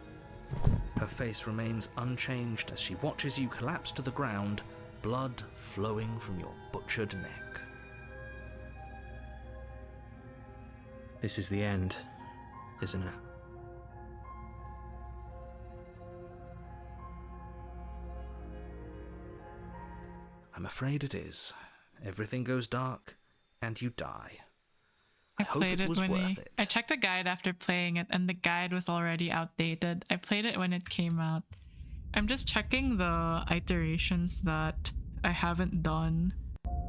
Her face remains unchanged as she watches you collapse to the ground, blood flowing from your butchered neck. This is the end, isn't it? I'm afraid it is. Everything goes dark, and you die. I hope played it it was when worth it. I checked the guide after playing it, and the guide was already outdated. I played it when it came out. I'm just checking the iterations that I haven't done,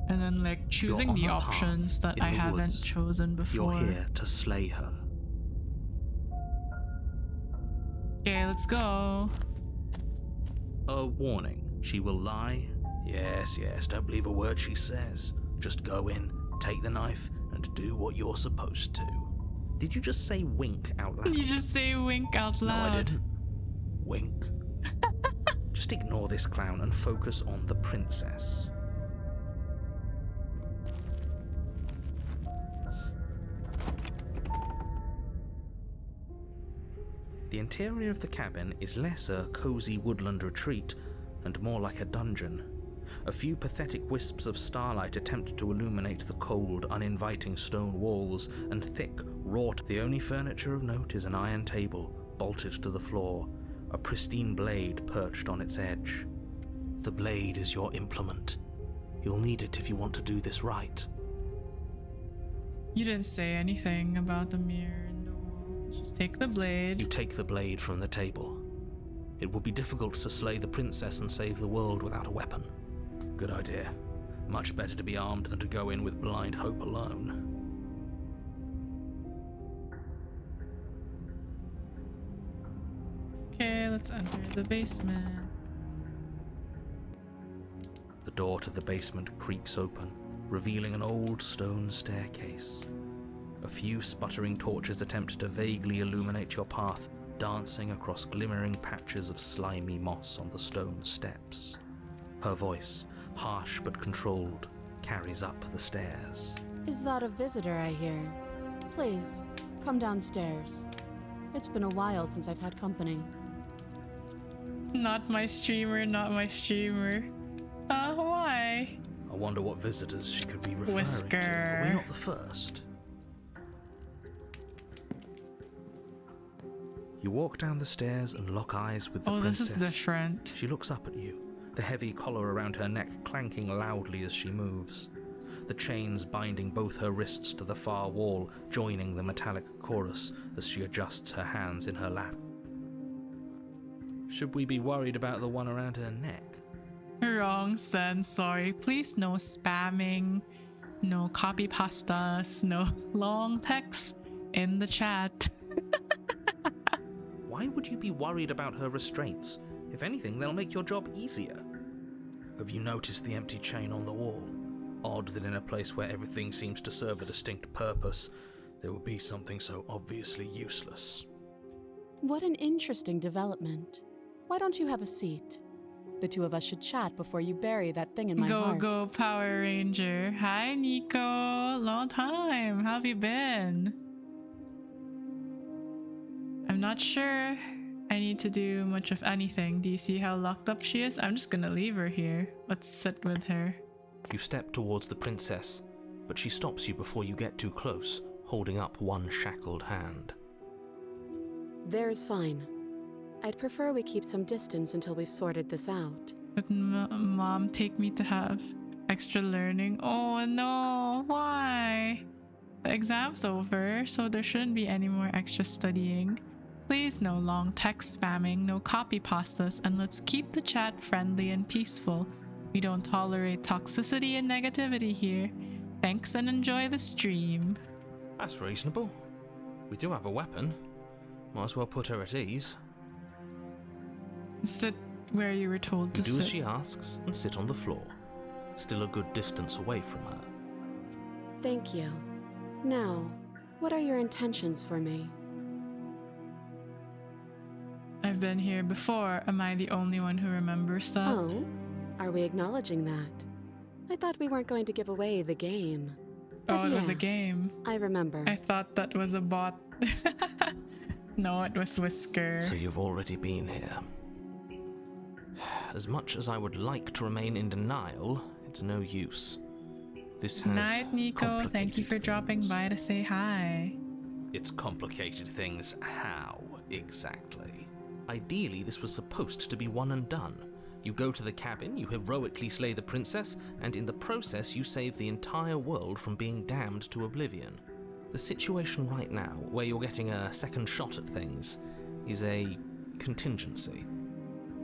and then like choosing on the the path options that in I the haven't woods. chosen before. You're here to slay her. Okay, let's go. A warning. She will lie. Yes, don't believe a word she says. Just go in, take the knife, and do what you're supposed to. Did you just say wink out loud? You just say wink out No, loud. I didn't. Wink. Just ignore this clown and focus on the princess. The interior of the cabin is less a cozy woodland retreat and more like a dungeon. A few pathetic wisps of starlight attempt to illuminate the cold, uninviting stone walls and thick, wrought. The only furniture of note is an iron table, bolted to the floor, a pristine blade perched on its edge. The blade is your implement. You'll need it if you want to do this right. You didn't say anything about the mirror in the wall. Just take the blade. You take the blade from the table. It would be difficult to slay the princess and save the world without a weapon. Good idea. Much better to be armed than to go in with blind hope alone. Okay, let's enter the basement. The door to the basement creaks open. revealing an old stone staircase. A few sputtering torches attempt to vaguely illuminate your path, dancing across glimmering patches of slimy moss on the stone steps. Her voice, harsh but controlled, carries up the stairs. Is that a visitor I hear? Please, come downstairs. It's been a while since I've had company. Not my streamer, not my streamer. Why? I wonder what visitors she could be referring to. Whisker. Are we not the first? You walk down the stairs and lock eyes with the princess. This is different. She looks up at you, the heavy collar around her neck clanking loudly as she moves, the chains binding both her wrists to the far wall, joining the metallic chorus as she adjusts her hands in her lap. Should we be worried about the one around her neck? Wrong sense, sorry. Please no spamming, no copy pastas, no long texts in the chat. Why would you be worried about her restraints? If anything, they'll make your job easier. Have you noticed the empty chain on the wall? Odd that in a place where everything seems to serve a distinct purpose, there would be something so obviously useless. What an interesting development. Why don't you have a seat? The two of us should chat before you bury that thing in my heart. Go Power Ranger. Hi Nico, long time. How have you been? I'm not sure I need to do much of anything. Do you see how locked up she is? I'm just gonna leave her here. Let's sit with her. You step towards the princess, but she stops you before you get too close, holding up one shackled hand. There's fine. I'd prefer we keep some distance until we've sorted this out. But mom take me to have extra learning. Oh no, why? The exam's over, so there shouldn't be any more extra studying. Please no long text spamming, no copy pastas, and let's keep the chat friendly and peaceful. We don't tolerate toxicity and negativity here. Thanks and enjoy the stream. That's reasonable. We do have a weapon. Might as well put her at ease. Sit where you were told to You do sit. as she asks and sit on the floor, still a good distance away from her. Thank you. Now, what are your intentions for me? I've been here before. Am I the only one who remembers that? Oh, are we acknowledging that? I thought we weren't going to give away the game. But Oh, it was a yeah, game. I remember. I thought that was a bot. No, it was Whisker. So you've already been here. As much as I would like to remain in denial, it's no use. This has Night, Nico. Thank you for dropping things. by to say hi. It's complicated things. How exactly? Ideally, this was supposed to be one and done. You go to the cabin, you heroically slay the princess, and in the process you save the entire world from being damned to oblivion. The situation right now, where you're getting a second shot at things, is a contingency.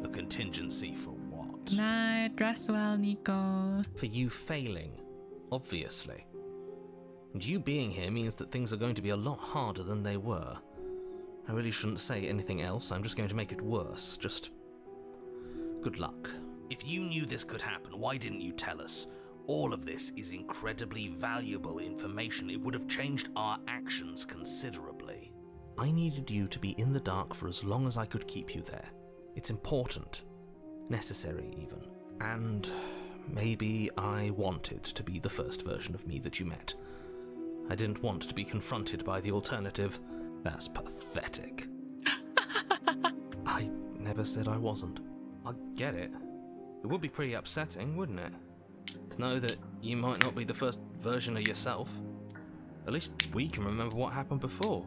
A contingency for what? Night. Rest well, Nico. For you failing, obviously. And you being here means that things are going to be a lot harder than they were. I really shouldn't say anything else, I'm just going to make it worse. Just good luck. If you knew this could happen, why didn't you tell us? All of this is incredibly valuable information. It would have changed our actions considerably. I needed you to be in the dark for as long as I could keep you there. It's important. Necessary, even. And maybe I wanted to be the first version of me that you met. I didn't want to be confronted by the alternative. That's pathetic. I never said I wasn't. I get it. It would be pretty upsetting, wouldn't it? To know that you might not be the first version of yourself. At least we can remember what happened before.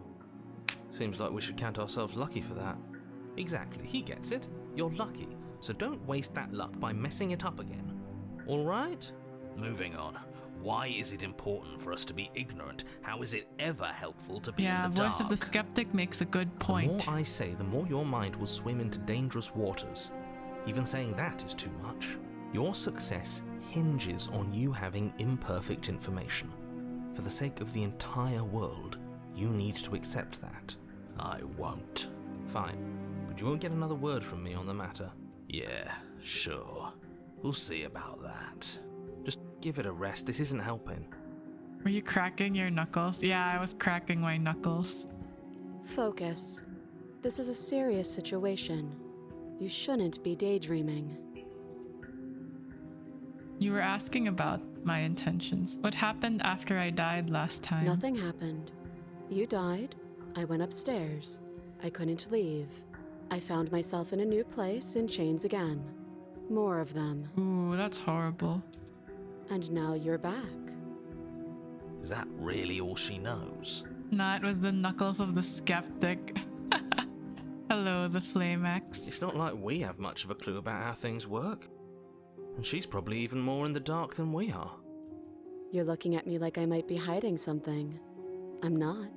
Seems like we should count ourselves lucky for that. Exactly, he gets it. You're lucky, so don't waste that luck by messing it up again. All right? Moving on. Why is it important for us to be ignorant? How is it ever helpful to be Yeah, in the dark? Voice of the Skeptic makes a good The point. more I say, the more your mind will swim into dangerous waters. Even saying that is too much. Your success hinges on you having imperfect information. For the sake of the entire world, you need to accept that. I won't. Fine, but you won't get another word from me on the matter. Yeah, sure. We'll see about that. Just Give it a rest. This isn't helping. Were you cracking your knuckles? Yeah, I was cracking my knuckles. Focus. This is a serious situation. You shouldn't be daydreaming. You were asking about my intentions. What happened after I died last time? Nothing happened. You died. I went upstairs. I couldn't leave. I found myself in a new place in chains again. More of them. Ooh, that's horrible. And now you're back. Is that really all she knows? Nah, it was the knuckles of the skeptic. Hello, the Flame Axe. It's not like we have much of a clue about how things work. And she's probably even more in the dark than we are. You're looking at me like I might be hiding something. I'm not.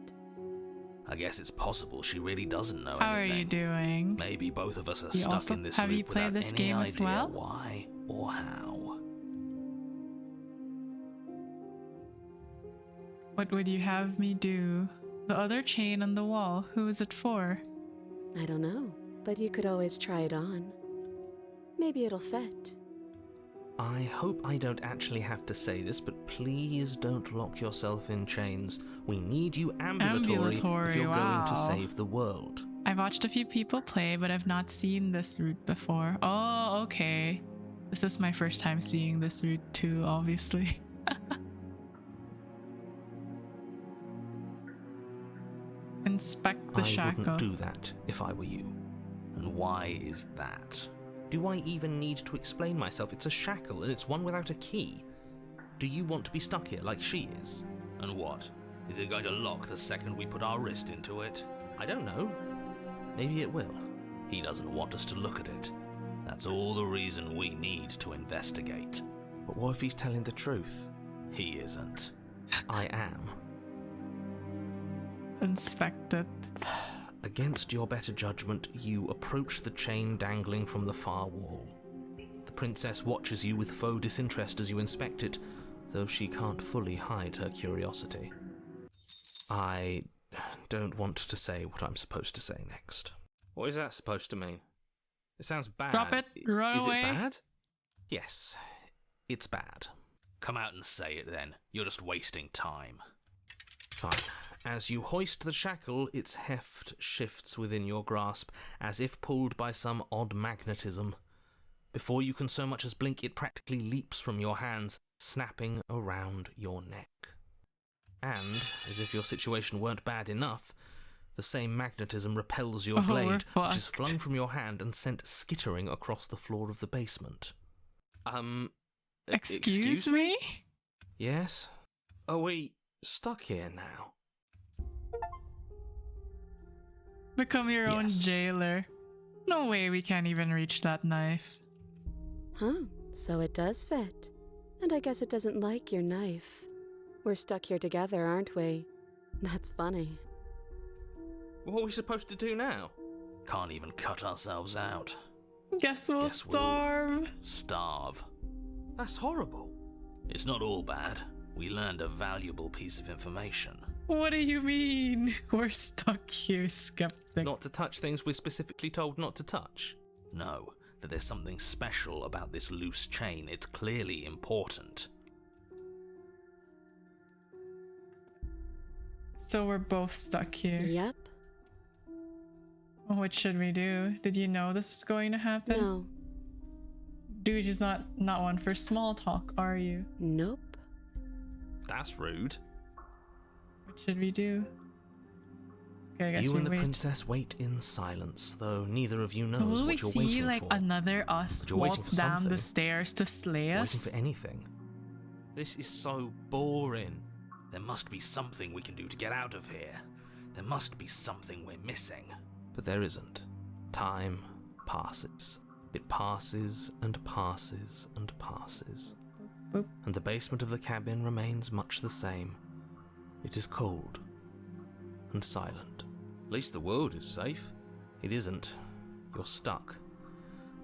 I guess it's possible she really doesn't know How anything. are you doing? Maybe both of us are You stuck also- in this have you loop played without this any game as idea well? why or how. What would you have me do? The other chain on the wall, who is it for? I don't know, but you could always try it on. Maybe it'll fit. I hope I don't actually have to say this, but please don't lock yourself in chains. We need you ambulatory if you're going wow. to save the world. I've watched a few people play, but I've not seen this route before. Oh, okay. This is my first time seeing this route too, obviously. Inspect the I shackle. wouldn't do that if I were you. And why is that? Do I even need to explain myself? It's a shackle and it's one without a key. Do you want to be stuck here like she is? And what? Is it going to lock the second we put our wrist into it? I don't know. Maybe it will. He doesn't want us to look at it. That's all the reason we need to investigate. But what if he's telling the truth? He isn't. I am. Inspect it. Against your better judgment, you approach the chain dangling from the far wall. The princess watches you with faux disinterest as you inspect it, though she can't fully hide her curiosity. I don't want to say what I'm supposed to say next. What is that supposed to mean? It sounds bad. Drop it, run Is away. it bad? Yes, it's bad. Come out and say it then. You're just wasting time. Fine. As you hoist the shackle, its heft shifts within your grasp, as if pulled by some odd magnetism. Before you can so much as blink, it practically leaps from your hands, snapping around your neck. And, as if your situation weren't bad enough, the same magnetism repels your blade, we're which is fucked. flung from your hand and sent skittering across the floor of the basement. Excuse me? Yes? Are we stuck here now? Become your own Yes. jailer. No way we can't even reach that knife. Huh, so it does fit. And I guess it doesn't like your knife. We're stuck here together, aren't we? That's funny. What are we supposed to do now? Can't even cut ourselves out. Guess we'll Guess we'll- starve. Starve. That's horrible. It's not all bad. We learned a valuable piece of information. What do you mean? We're stuck here, skeptic. Not to touch things we're specifically told not to touch. No, that there's something special about this loose chain. It's clearly important. So we're both stuck here. Yep. What should we do? Did you know this was going to happen? No. Dude, you're not one for small talk, are you? Nope. That's rude. What should we do? Okay, I guess You we and the wait. princess wait in silence, though neither of you knows So will we what you're see waiting like for. another us But you're waiting walk for down the something. stairs to slay Waiting us? for anything. This is so boring. There must be something we can do to get out of here. There must be something we're missing. But there isn't. Time passes. It passes and passes and passes. Boop. And the basement of the cabin remains much the same. It is cold and silent. At least the world is safe. It isn't. You're stuck.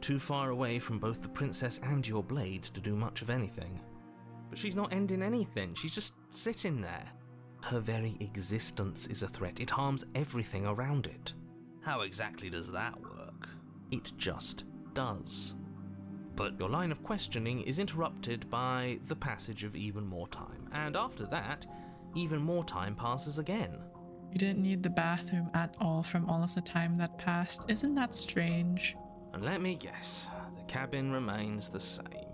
Too far away from both the princess and your blade to do much of anything. But she's not ending anything. She's just sitting there. Her very existence is a threat. It harms everything around it. How exactly does that work? It just does. But Your line of questioning is interrupted by the passage of even more time, and after that, even more time passes again. You didn't need the bathroom at all from all of the time that passed. Isn't that strange? And let me guess, the cabin remains the same.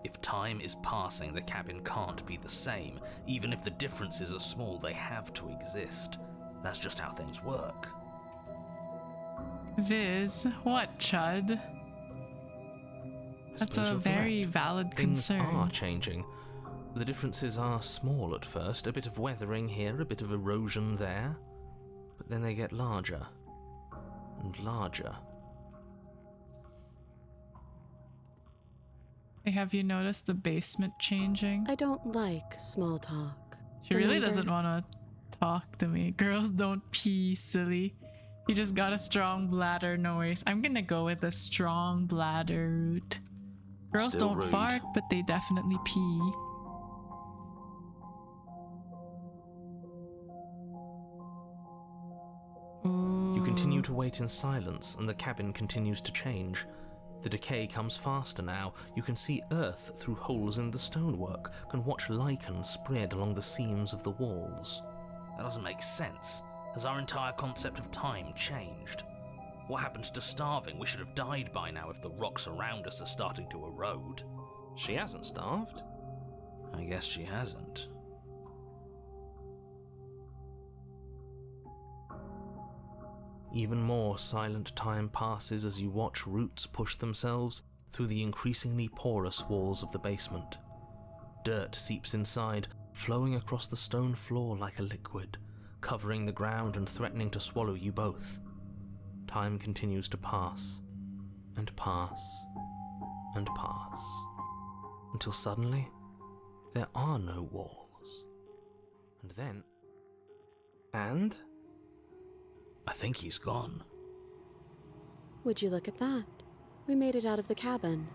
if time is passing, the cabin can't be the same. Even if the differences are small, they have to exist. That's just how things work. Viz, what, Chud? That's Suppose a you're very correct. valid Things concern. are changing. The differences are small at first, a bit of weathering here, a bit of erosion there, but then they get larger and larger. Have you noticed the basement changing? I don't like small talk. She really Remember? doesn't want to talk to me. Girls don't pee, silly. You just got a strong bladder, no worries. I'm gonna go with a strong bladder route. Girls Still don't rude. fart, but they definitely pee. You continue to wait in silence, and the cabin continues to change. The decay comes faster now. You can see earth through holes in the stonework, can watch lichen spread along the seams of the walls. That doesn't make sense. Has our entire concept of time changed? What happened to starving? We should have died by now if the rocks around us are starting to erode. She hasn't starved. I guess she hasn't. Even more silent time passes as you watch roots push themselves through the increasingly porous walls of the basement. Dirt seeps inside, flowing across the stone floor like a liquid, covering the ground and threatening to swallow you both. Time continues to pass, and pass, and pass, until suddenly there are no walls. And then... And... I think he's gone. Would you look at that? We made it out of the cabin,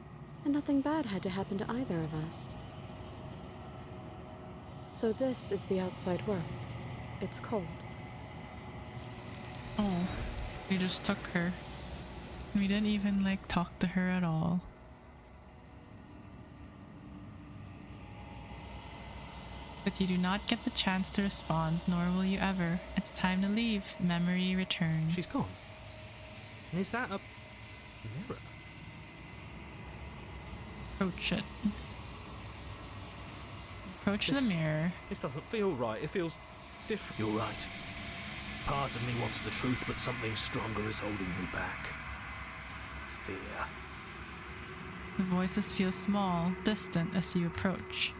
and nothing bad had to happen to either of us. So this is the outside world. It's cold. Oh, we just took her. We didn't even like talk to her at all. But you do not get the chance to respond, nor will you ever. It's time to leave. Memory returns. she's gone. And is that a mirror? Approach it. Approach the This- mirror. This doesn't feel right. It feels different. You're right. Part of me wants the truth, but something stronger is holding me back. Fear. The voices feel small, distant as you approach.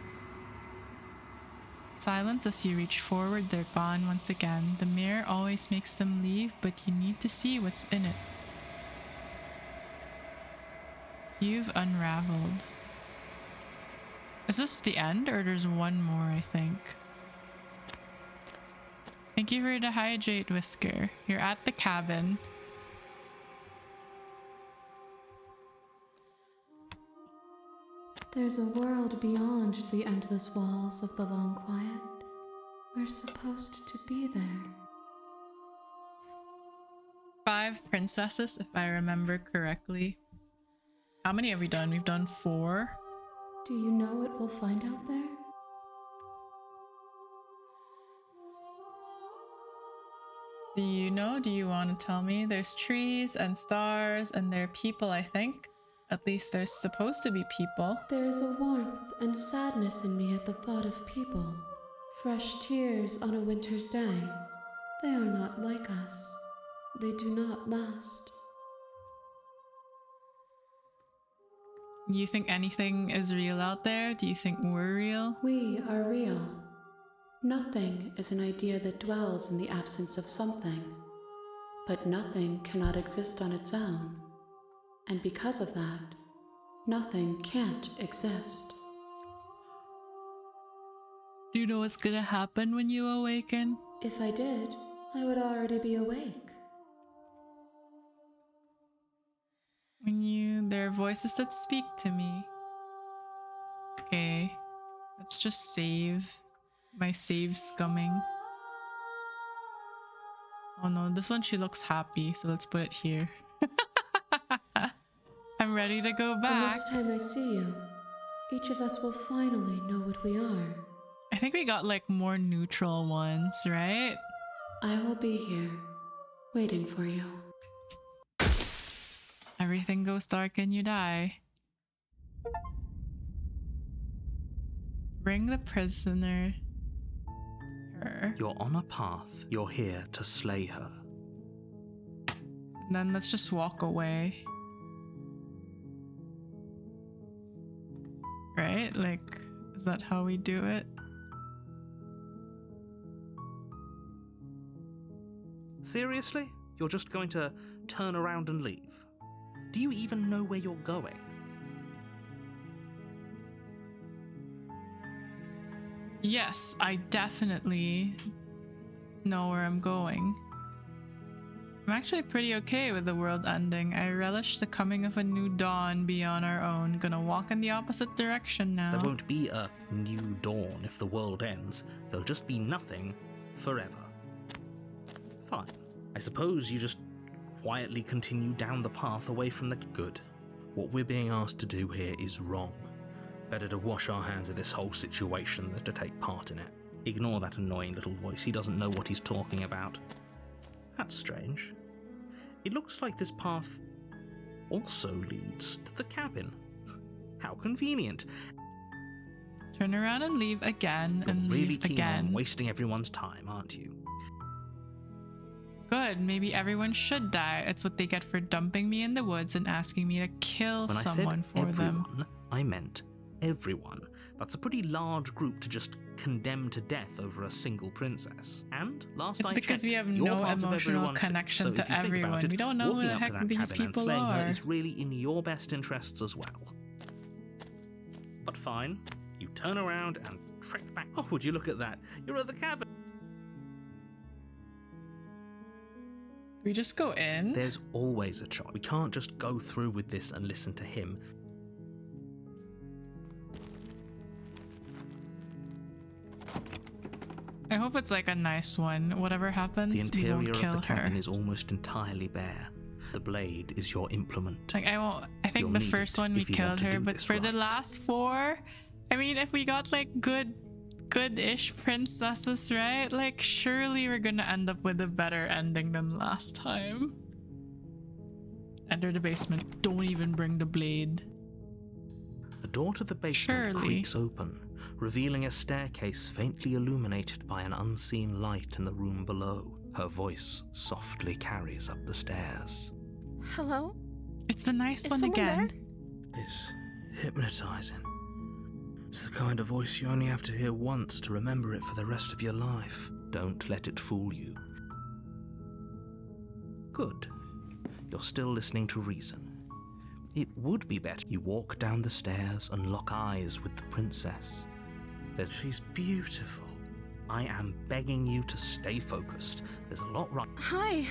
Silence as you reach forward, they're gone once again. The mirror always makes them leave, but you need to see what's in it. You've unraveled. Is this the end, or there's one more, I think? Thank you for the hydrate, Whisker. You're at the cabin. There's a world beyond the endless walls of the long quiet. We're supposed to be there. 5 princesses, if I remember correctly. How many have we done? We've done 4. Do you know what we'll find out there? Do you know? Do you want to tell me? There's trees and stars and there are people, I think. At least there's supposed to be people. There is a warmth and sadness in me at the thought of people. Fresh tears on a winter's day. They are not like us. They do not last. Do you think anything is real out there? Do you think we're real? We are real. Nothing is an idea that dwells in the absence of something. But nothing cannot exist on its own. And because of that, nothing can't exist. Do you know what's gonna happen when you awaken? If I did, I would already be awake. There are voices that speak to me. Okay, let's just save. My save's coming. Oh no, this one she looks happy, so let's put it here. I'm I'm ready to go The back. next time I see you, each of us will finally know what we are. I think we got like more neutral ones, right? I will be here, waiting for you. Everything goes dark and you die. Bring the prisoner. Her. You're on a path. You're here to slay her. And then let's just walk away. Right? Like, is that how we do it? Seriously? You're just going to turn around and leave? Do you even know where you're going? Yes, I definitely know where I'm going. I'm actually pretty okay with the world ending. I relish the coming of a new dawn beyond our own. Gonna walk in the opposite direction now. There won't be a new dawn if the world ends. There'll just be nothing forever. Fine. I suppose you just quietly continue down the path away from the good. What we're being asked to do here is wrong. Better to wash our hands of this whole situation than to take part in it. Ignore that annoying little voice. He doesn't know what he's talking about. That's strange. It looks like this path also leads to the cabin. How convenient. Turn around and leave again You're and really leave keen again. on wasting everyone's time, aren't you? Good, maybe everyone should die. It's what they get for dumping me in the woods and asking me to kill When someone I said for them. everyone, I meant everyone. That's a pretty large group to just condemn to death over a single princess. And last It's I because checked, we have you're no part of emotional everyone too. connection So if to you think about everyone. it, We don't know who walking the up to heck that these cabin and people slaying are. her is really in your best interests as well. But fine, you turn around and trek back. Oh, would you look at that? You're at the cabin. We just go in? There's always a choice. We can't just go through with this and listen to him. I hope it's like a nice one. Whatever happens, The interior we won't of kill the cabin her. is almost entirely bare. The blade is your implement. Like I won't. I think You'll the need first it one we if you want killed to her, do but this for the right. last four, I mean, if we got like good-ish princesses, right? Like surely we're gonna end up with a better ending than last time. Enter the basement. Don't even bring the blade. The door to the basement Surely. creaks open, revealing a staircase faintly illuminated by an unseen light in the room below. Her voice softly carries up the stairs. Hello? It's the nice Is one someone again. It's hypnotizing. It's the kind of voice you only have to hear once to remember it for the rest of your life. Don't let it fool you. Good. You're still listening to reason. It would be better you walk down the stairs and lock eyes with the princess. She's beautiful. I am begging you to stay focused. There's a lot right. Hi.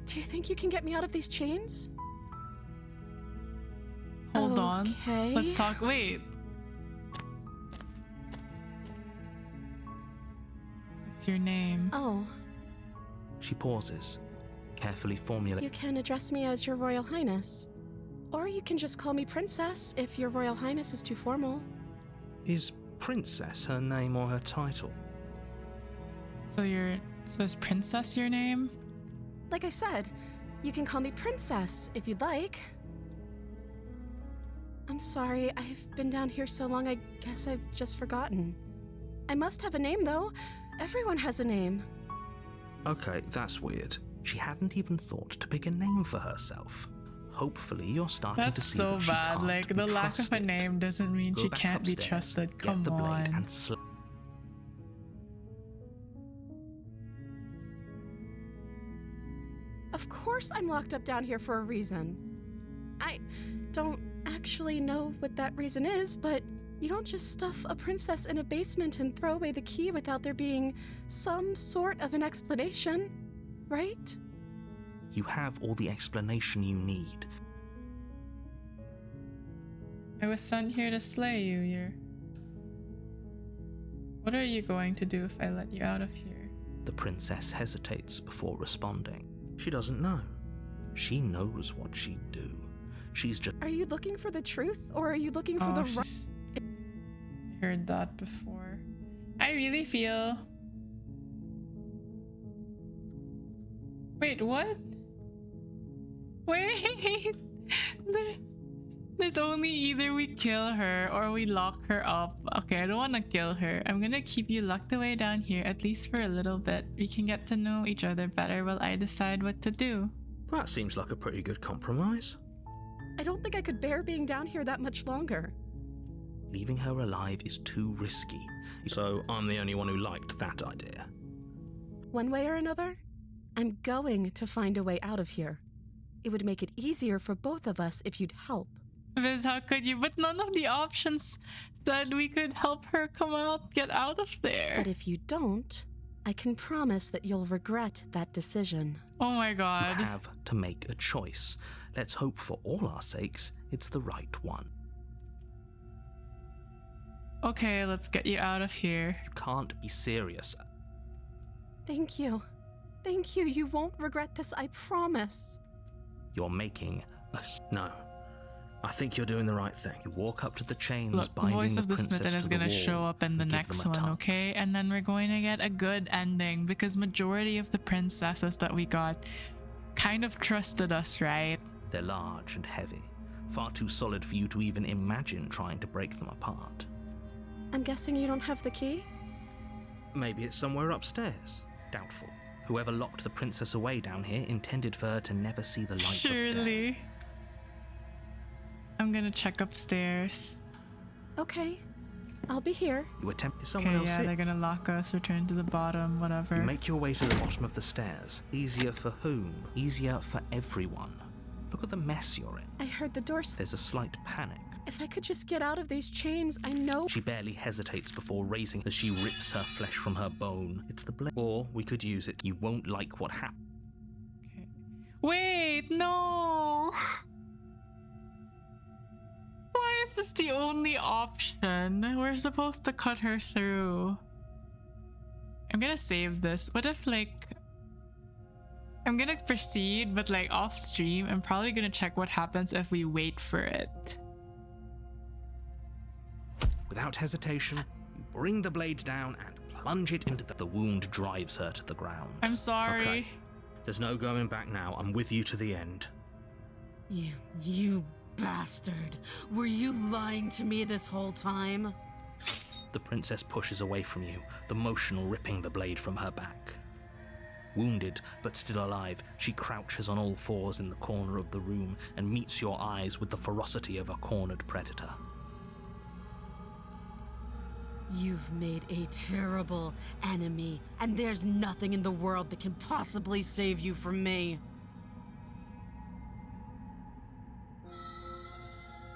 Do you think you can get me out of these chains? Hold on. Okay. Let's talk. Wait. What's your name? Oh, She pauses, carefully formulating. you can address me as Your Royal Highness. Or you can just call me Princess if Your Royal Highness is too formal. Is Princess her name or her title? So is Princess your name? Like I said, you can call me Princess if you'd like. I'm sorry, I've been down here so long I guess I've just forgotten. I must have a name though. Everyone has a name. Okay, that's weird. She hadn't even thought to pick a name for herself. Hopefully you're starting to That's see so that she bad. can't Like be the lack of a trusted. name doesn't mean Go she back can't be upstairs, trusted. Come get the blade on. and Of course I'm locked up down here for a reason. I don't actually know what that reason is, but you don't just stuff a princess in a basement and throw away the key without there being some sort of an explanation, right? You have all the explanation you need. I was sent here to slay you. What are you going to do if I let you out of here? The princess hesitates before responding. She doesn't know. She knows what she'd do. She's just Are you looking for the truth or are you looking for the right? she's heard that before. I really feel. Wait, what? Wait! There's only either we kill her or we lock her up. Okay, I don't want to kill her. I'm gonna keep you locked away down here, at least for a little bit. We can get to know each other better while I decide what to do. That seems like a pretty good compromise. I don't think I could bear being down here that much longer. Leaving her alive is too risky. So I'm the only one who liked that idea. One way or another, I'm going to find a way out of here. It would make it easier for both of us if you'd help. Viz, how could you? But none of the options said we could help her get out of there. But if you don't, I can promise that you'll regret that decision. Oh my god. You have to make a choice. Let's hope for all our sakes it's the right one. Okay, let's get you out of here. You can't be serious. Thank you. Thank you. You won't regret this, I promise. You're making a... No. I think you're doing the right thing. You walk up to the chains, Look, the binding voice the of the princess smitten is to the gonna wall, show up in the and give next them a one, tongue. okay? And then we're going to get a good ending because majority of the princesses that we got kind of trusted us, right? They're large and heavy. Far too solid for you to even imagine trying to break them apart. I'm guessing you don't have the key? Maybe it's somewhere upstairs. Doubtful. Whoever locked the princess away down here intended for her to never see the light of day. Surely. I'm gonna check upstairs. Okay. I'll be here. You attempt someone Okay, else yeah, here. they're gonna lock us, return to the bottom, whatever. You make your way to the bottom of the stairs. Easier for whom? Easier for everyone. Look at the mess you're in. I heard the door. There's a slight panic. If I could just get out of these chains, I know. She barely hesitates before raising as she rips her flesh from her bone. It's the blade. Or we could use it. You won't like what happens. Okay. Wait, no! Why is this the only option? We're supposed to cut her through. I'm gonna save this. What if, like... I'm gonna proceed, but like off stream, I'm probably gonna check what happens if we wait for it. Without hesitation, you bring the blade down and plunge it into the wound drives her to the ground. I'm sorry. Okay. There's no going back now. I'm with you to the end. You bastard. Were you lying to me this whole time? The princess pushes away from you, the motion ripping the blade from her back. Wounded, but still alive, she crouches on all fours in the corner of the room and meets your eyes with the ferocity of a cornered predator. You've made a terrible enemy, and there's nothing in the world that can possibly save you from me.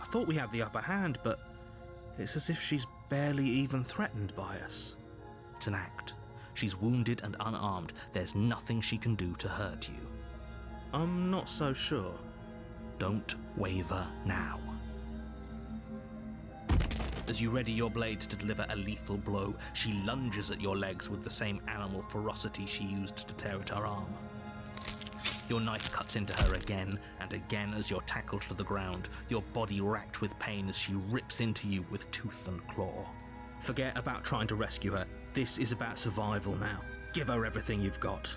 I thought we had the upper hand, but it's as if she's barely even threatened by us. It's an act. She's wounded and unarmed. There's nothing she can do to hurt you. I'm not so sure. Don't waver now. As you ready your blade to deliver a lethal blow, she lunges at your legs with the same animal ferocity she used to tear at her arm. Your knife cuts into her again and again as you're tackled to the ground, your body racked with pain as she rips into you with tooth and claw. Forget about trying to rescue her. This is about survival now. Give her everything you've got.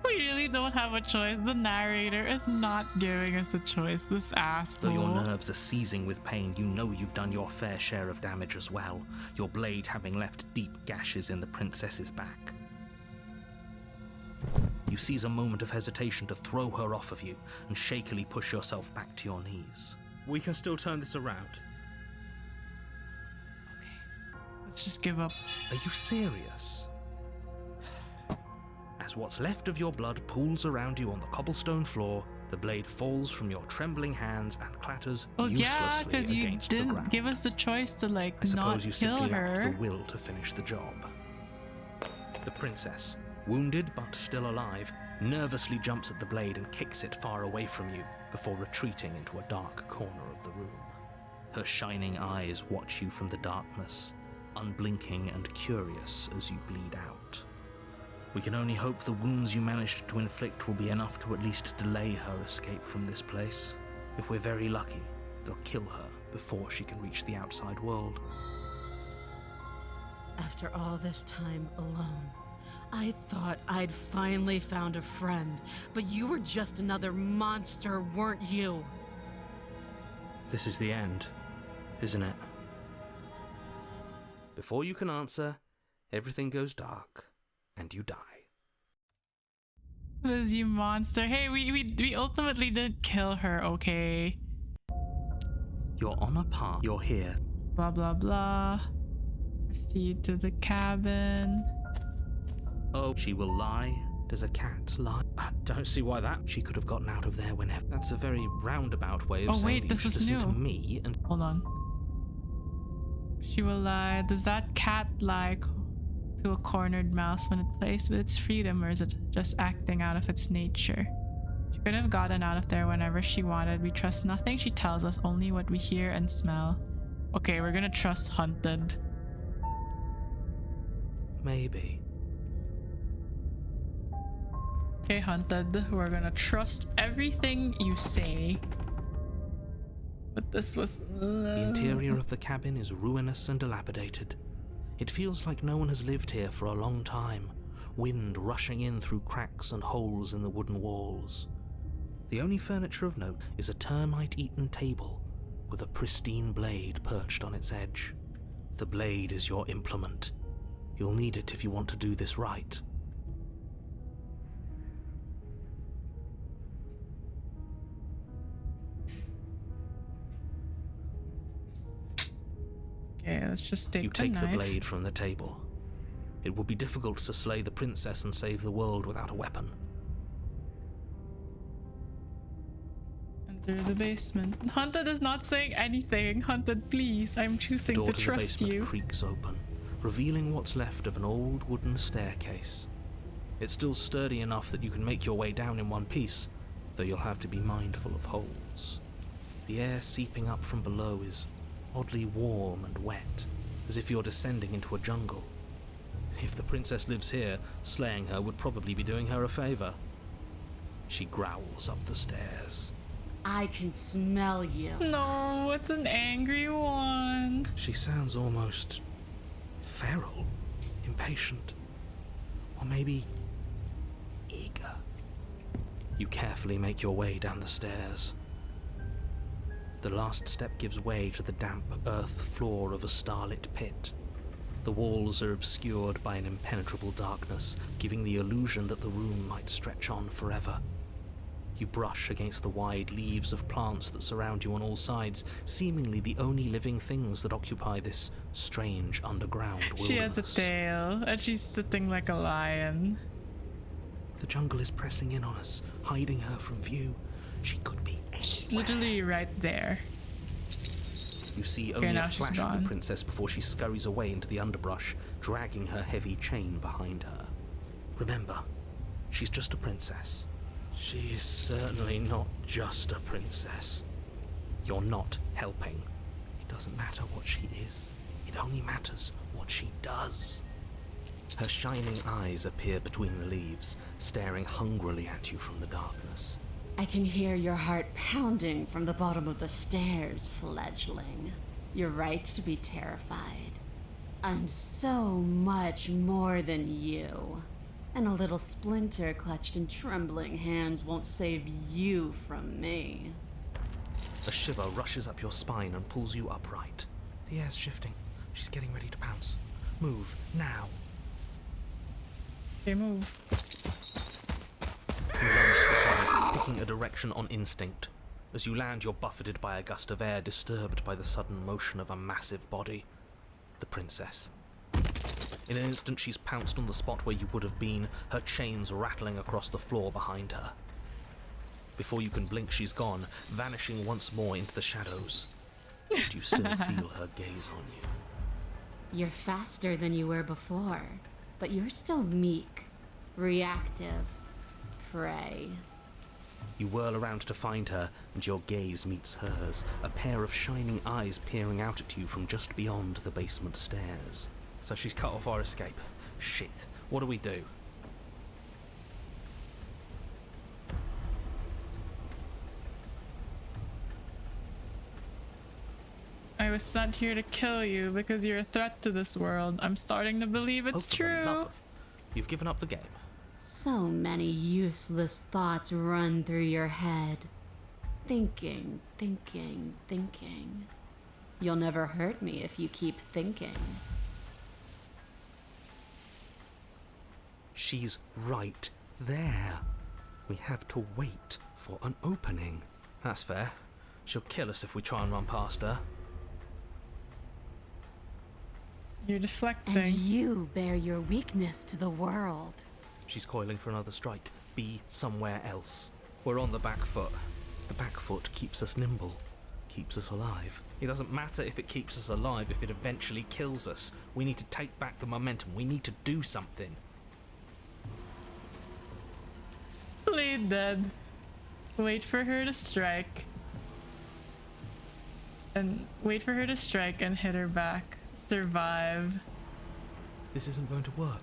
We really don't have a choice. The narrator is not giving us a choice. This asshole. Though your nerves are seizing with pain, you know you've done your fair share of damage as well, your blade having left deep gashes in the princess's back. You seize a moment of hesitation to throw her off of you and shakily push yourself back to your knees. We can still turn this around. Okay, let's just give up. Are you serious? As what's left of your blood pools around you on the cobblestone floor, the blade falls from your trembling hands and clatters Well, yeah, uselessly because you against the didn't ground. give us the choice to like I suppose not you kill simply lacked her. the will to finish the job. The princess, wounded but still alive, nervously jumps at the blade and kicks it far away from you before retreating into a dark corner of the room. Her shining eyes watch you from the darkness, unblinking and curious as you bleed out. We can only hope the wounds you managed to inflict will be enough to at least delay her escape from this place. If we're very lucky, they'll kill her before she can reach the outside world. After all this time alone, I thought I'd finally found a friend, but you were just another monster, weren't you? This is the end, isn't it? Before you can answer, everything goes dark, and you die. Was you monster? Hey, we ultimately didn't kill her, okay? You're on a path. You're here. Blah blah blah. Proceed to the cabin. Oh, she will lie. Does a cat lie? I don't see why that. She could have gotten out of there whenever. That's a very roundabout way of Oh, saying wait, that this you was should listen new. to me and Hold on. She will lie. Does that cat lie to a cornered mouse when it plays with its freedom, or is it just acting out of its nature? She could have gotten out of there whenever she wanted. We trust nothing she tells us, only what we hear and smell. Okay, we're gonna trust Hunted. maybe. Okay, Hunted, we're gonna trust everything you say. But this was... The interior of the cabin is ruinous and dilapidated. It feels like no one has lived here for a long time, wind rushing in through cracks and holes in the wooden walls. The only furniture of note is a termite-eaten table with a pristine blade perched on its edge. The blade is your implement. You'll need it if you want to do this right. Okay, let's just take You the take the knife. blade from the table. It will be difficult to slay the princess and save the world without a weapon. Enter the basement. Hunted is not saying anything. Hunted, please. I'm The choosing door to to the trust basement you. creaks open, revealing what's left of an old wooden staircase. It's still sturdy enough that you can make your way down in one piece, though you'll have to be mindful of holes. The air seeping up from below is oddly warm and wet, as if you're descending into a jungle. If the princess lives here, slaying her would probably be doing her a favor. She growls up the stairs. I can smell you. No, it's an angry one. She sounds almost feral, impatient, or maybe eager. You carefully make your way down the stairs. The last step gives way to the damp earth floor of a starlit pit. The walls are obscured by an impenetrable darkness, giving the illusion that the room might stretch on forever. You brush against the wide leaves of plants that surround you on all sides, seemingly the only living things that occupy this strange underground wilderness. She has a tail, and she's sitting like a lion. The jungle is pressing in on us, hiding her from view. She could be anywhere. She's literally right there. You see Okay, only now a she's flash of gone. the princess before she scurries away into the underbrush, dragging her heavy chain behind her. Remember, she's just a princess. She is certainly not just a princess. You're not helping. It doesn't matter what she is. It only matters what she does. Her shining eyes appear between the leaves, staring hungrily at you from the darkness. I can hear your heart pounding from the bottom of the stairs, fledgling. You're right to be terrified. I'm so much more than you. And a little splinter clutched in trembling hands won't save you from me. A shiver rushes up your spine and pulls you upright. The air's shifting. She's getting ready to pounce. Move, now. Okay, move. You lunge to the side, picking a direction on instinct. As you land, you're buffeted by a gust of air, disturbed by the sudden motion of a massive body. The princess. In an instant, she's pounced on the spot where you would have been, her chains rattling across the floor behind her. Before you can blink, she's gone, vanishing once more into the shadows. But you still feel her gaze on you. You're faster than you were before, but you're still meek, reactive, prey. You whirl around to find her, and your gaze meets hers, a pair of shining eyes peering out at you from just beyond the basement stairs. So she's cut off our escape. Shit, what do we do? I was sent here to kill you because you're a threat to this world. I'm starting to believe it's Oh, for the love true. of- You've given up the game. So many useless thoughts run through your head. Thinking, thinking, thinking. You'll never hurt me if you keep thinking. She's right there. We have to wait for an opening. That's fair. She'll kill us if we try and run past her. You're And deflecting. you bear your weakness to the world. She's coiling for another strike. Be somewhere else. We're on the back foot. The back foot keeps us nimble, keeps us alive. It doesn't matter if it keeps us alive if it eventually kills us. We need to take back the momentum. We need to do something. Play dead. Wait for her to strike. And wait for her to strike and hit her back. Survive. This isn't going to work.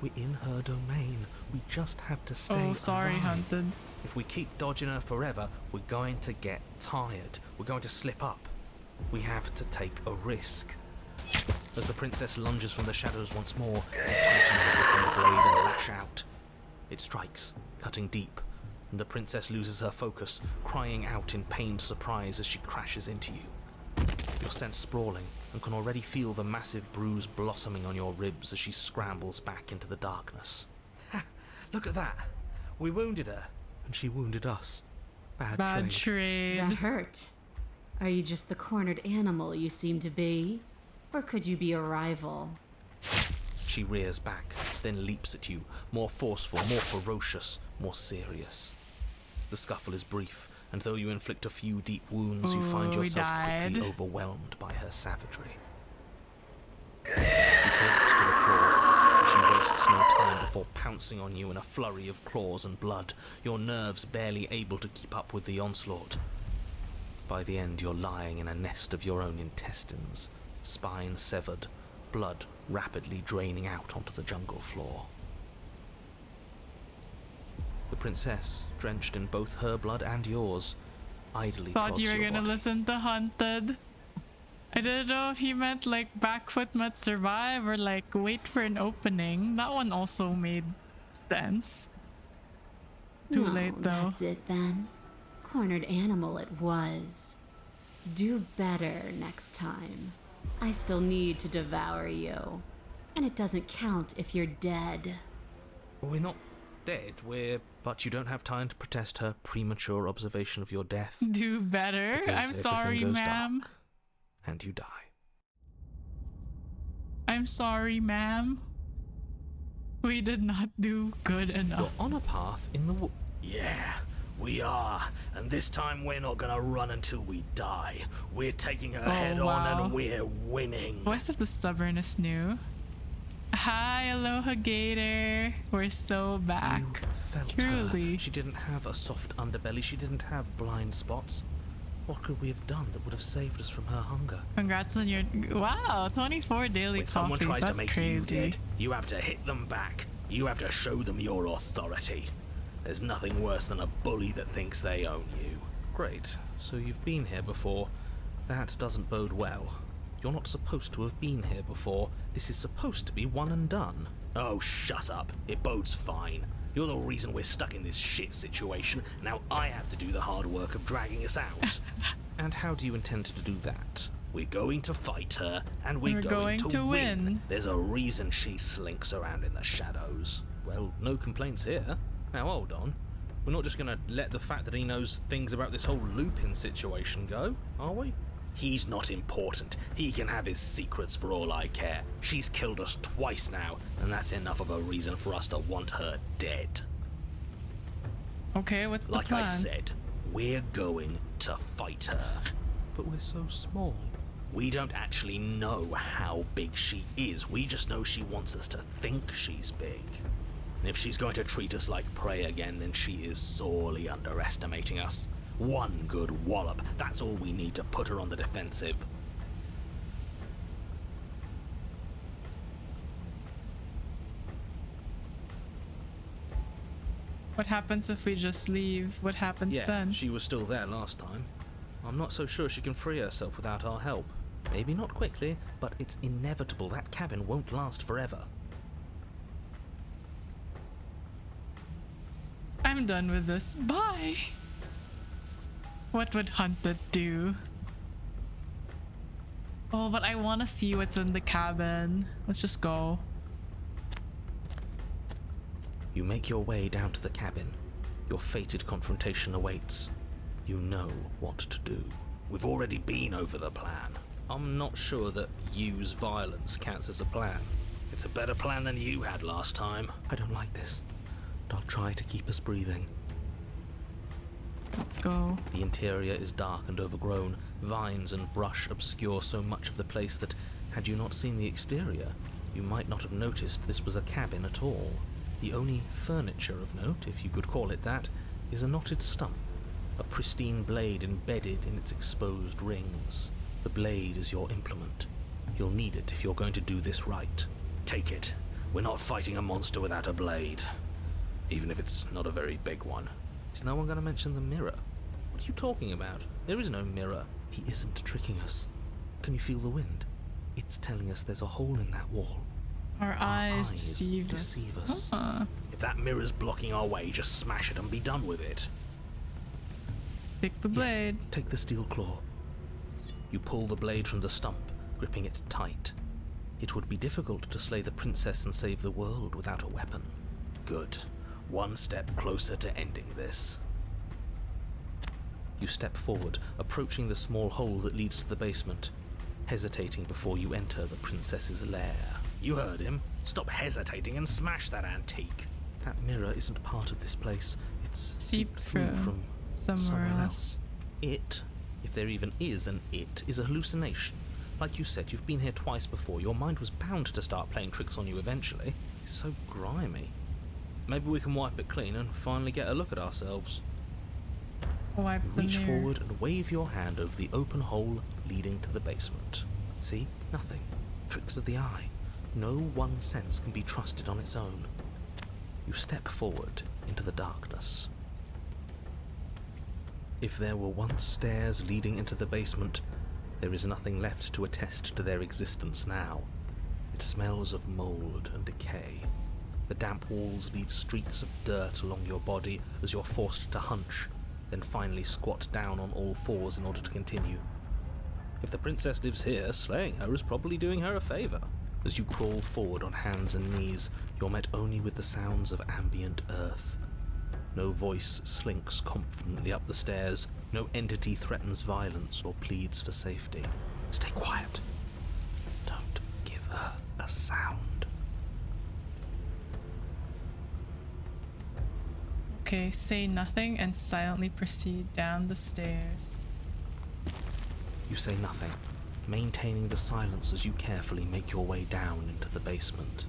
We're in her domain. We just have to stay Oh, sorry, alive. Hunted. If we keep dodging her forever, we're going to get tired. We're going to slip up. We have to take a risk. As the princess lunges from the shadows once more, you punch her with the blade and lash out. It strikes, cutting deep, and the princess loses her focus, crying out in pained surprise as she crashes into you. You're sent sprawling and can already feel the massive bruise blossoming on your ribs as she scrambles back into the darkness. Ha! Look at that! We wounded her. And she wounded us. Bad Bad trade. trade. That hurt. Are you just the cornered animal you seem to be? Or could you be a rival? She rears back, then leaps at you, more forceful, more ferocious, more serious. The scuffle is brief, and though you inflict a few deep wounds, you find Ooh, we yourself died. quickly overwhelmed by her savagery. You collapse to the floor. She wastes no time before pouncing on you in a flurry of claws and blood, your nerves barely able to keep up with the onslaught. By the end, you're lying in a nest of your own intestines, spine severed, blood rapidly draining out onto the jungle floor. The princess, drenched in both her blood and yours, idly Thought prods you were your gonna body. listen to Hunted. I didn't know if he meant like backfoot must survive or like wait for an opening. That one also made sense. Too No, late though. That's it then. Cornered animal it was. Do better next time. I still need to devour you. And it doesn't count if you're dead. We're not dead, but you don't have time to protest her premature observation of your death. Do better. because I'm everything sorry, goes ma'am. dark, and you die. I'm sorry, ma'am. We did not do good You're enough. on a path in the woods. Yeah, we are. And this time we're not gonna run until we die. We're taking her head wow. on and we're winning. Voice of the Stubbornness new. Hi, Aloha Gator. We're so back. You felt Truly. her. She didn't have a soft underbelly. She didn't have blind spots. What could we have done that would have saved us from her hunger? Congrats on your wow, 24 daily When someone coffees. tries That's to make crazy. you dead, you have to hit them back. You have to show them your authority. There's nothing worse than a bully that thinks they own you. Great. So you've been here before. That doesn't bode well. You're not supposed to have been here before. This is supposed to be one and done. Oh, shut up. It bodes fine. You're the reason we're stuck in this shit situation. Now I have to do the hard work of dragging us out. And how do you intend to do that? We're going to fight her, and we're We're going to win. There's a reason she slinks around in the shadows. Well, no complaints here. Now hold on. We're not just gonna let the fact that he knows things about this whole Lupin situation go, are we? He's not important. He can have his secrets for all I care. She's killed us twice now, and that's enough of a reason for us to want her dead. Okay, what's the Like plan? I said, we're going to fight her. But we're so small. We don't actually know how big she is. We just know she wants us to think she's big. And if she's going to treat us like prey again, then she is sorely underestimating us. One good wallop, that's all we need to put her on the defensive. What happens if we just leave? What happens Yeah, then? she was still there last time. I'm not so sure she can free herself without our help. Maybe not quickly, but it's inevitable. That cabin won't last forever. I'm done with this. Bye! What would Hunted do? Oh, but I want to see what's in the cabin. Let's just go. You make your way down to the cabin. Your fated confrontation awaits. You know what to do. We've already been over the plan. I'm not sure that use violence counts as a plan. It's a better plan than you had last time. I don't like this, but I'll try to keep us breathing. Let's go. The interior is dark and overgrown. Vines and brush obscure so much of the place that, had you not seen the exterior, you might not have noticed this was a cabin at all. The only furniture of note, if you could call it that, is a knotted stump, a pristine blade embedded in its exposed rings. The blade is your implement. You'll need it if you're going to do this right. Take it. We're not fighting a monster without a blade. Even if it's not a very big one. Is no one going to mention the mirror? What are you talking about? There is no mirror. He isn't tricking us. Can you feel the wind? It's telling us there's a hole in that wall. Our eyes deceive us. If that mirror's blocking our way, just smash it and be done with it. Take the blade. Yes, take the steel claw. You pull the blade from the stump, gripping it tight. It would be difficult to slay the princess and save the world without a weapon. Good. One step closer to ending this. You step forward, approaching the small hole that leads to the basement, hesitating before you enter the princess's lair. You heard him. Stop hesitating and smash that antique. That mirror isn't part of this place. It's seeped through from somewhere else. It, if there even is an it, is a hallucination. Like you said, you've been here twice before. Your mind was bound to start playing tricks on you eventually. It's so grimy. Maybe we can wipe it clean and finally get a look at ourselves. Wipe the Reach mirror. forward and wave your hand over the open hole leading to the basement. See? Nothing. Tricks of the eye. No one sense can be trusted on its own. You step forward into the darkness. If there were once stairs leading into the basement, there is nothing left to attest to their existence now. It smells of mold and decay. The damp walls leave streaks of dirt along your body as you're forced to hunch, then finally squat down on all fours in order to continue. If the princess lives here, slaying her is probably doing her a favor. As you crawl forward on hands and knees, you're met only with the sounds of ambient earth. No voice slinks confidently up the stairs. No entity threatens violence or pleads for safety. Stay quiet. Don't give her a sound. Okay, say nothing and silently proceed down the stairs. You say nothing, maintaining the silence as you carefully make your way down into the basement.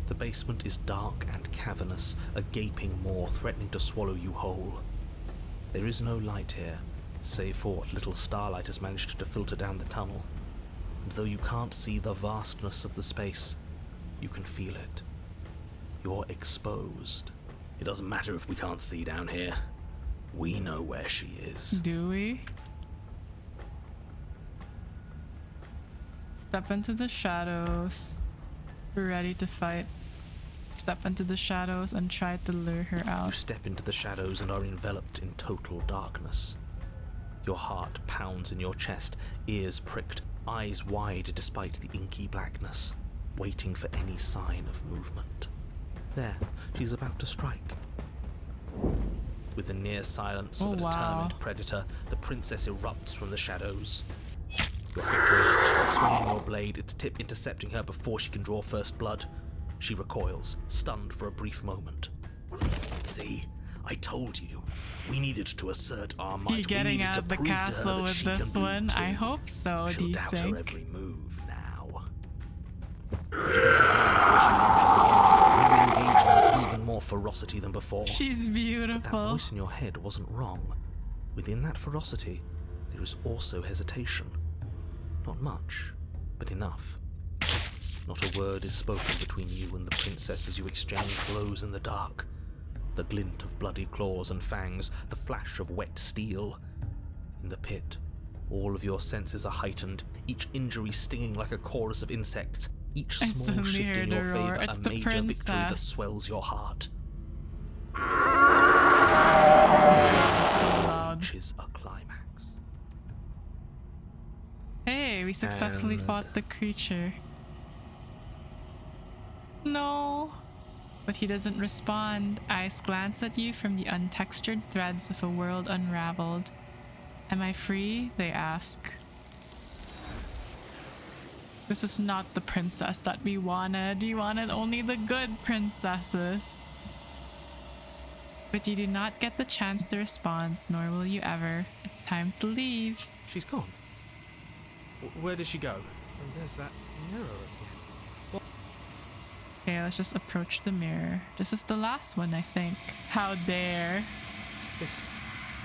The basement is dark and cavernous, a gaping maw threatening to swallow you whole. There is no light here, save for what little starlight has managed to filter down the tunnel. And though you can't see the vastness of the space, you can feel it. You're exposed. It doesn't matter if we can't see down here. We know where she is. Do we? Step into the shadows. We're ready to fight. Step into the shadows and try to lure her You out. step into the shadows and are enveloped in total darkness. Your heart pounds in your chest, ears pricked, eyes wide despite the inky blackness, waiting for any sign of movement. There, she's about to strike. With the near silence of a determined predator, the princess erupts from the shadows. Your victory, swinging your blade, its tip intercepting her before she can draw first blood. She recoils, stunned for a brief moment. See? I told you. We needed to assert our might. You getting we out of the to prove to her castle that with she this can bleed one? I too. hope so, She'll do you doubt think? her every move now. With even more ferocity than before. She's That beautiful. voice in your head wasn't wrong. Within that ferocity, there is also hesitation. Not much, but enough. Not a word is spoken between you and the princess as you exchange blows in the dark. The glint of bloody claws and fangs, the flash of wet steel. In the pit, All of your senses are heightened, each injury stinging like a chorus of insects, each I small suddenly shift in heard your a roar. favor It's a the major victory that princess. swells your heart. It's so loud. Reaches a climax. Hey, we successfully And- fought the creature. No. But he doesn't respond. Eyes glance at you from the untextured threads of a world unraveled. Am I free? They ask. This is not the princess that we wanted. We wanted only the good princesses. But you do not get the chance to respond, nor will you ever. It's time to leave. She's gone. Where did she go? And there's that mirror again. Okay, let's just approach the mirror. This is the last one, I think. How dare. This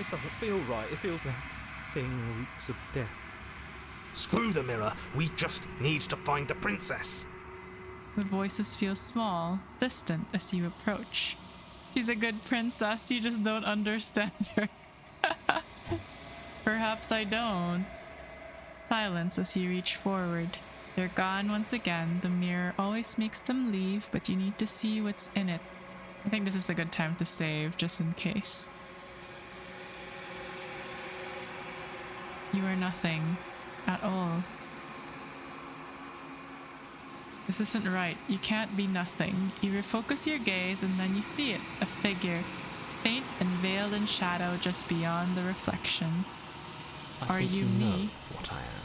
doesn't feel right. It feels that thing reeks of death. Screw the mirror, we just need to find the princess. The voices feel small, distant as you approach. She's a good princess, you just don't understand her. Perhaps I don't. Silence as you reach forward. They're gone once again. The mirror always makes them leave, but you need to see what's in it. I think this is a good time to save, just in case. You are nothing. At all. This isn't right. You can't be nothing. You refocus your gaze and then you see it. A figure. Faint and veiled in shadow just beyond the reflection. I Are think you know me? what I am.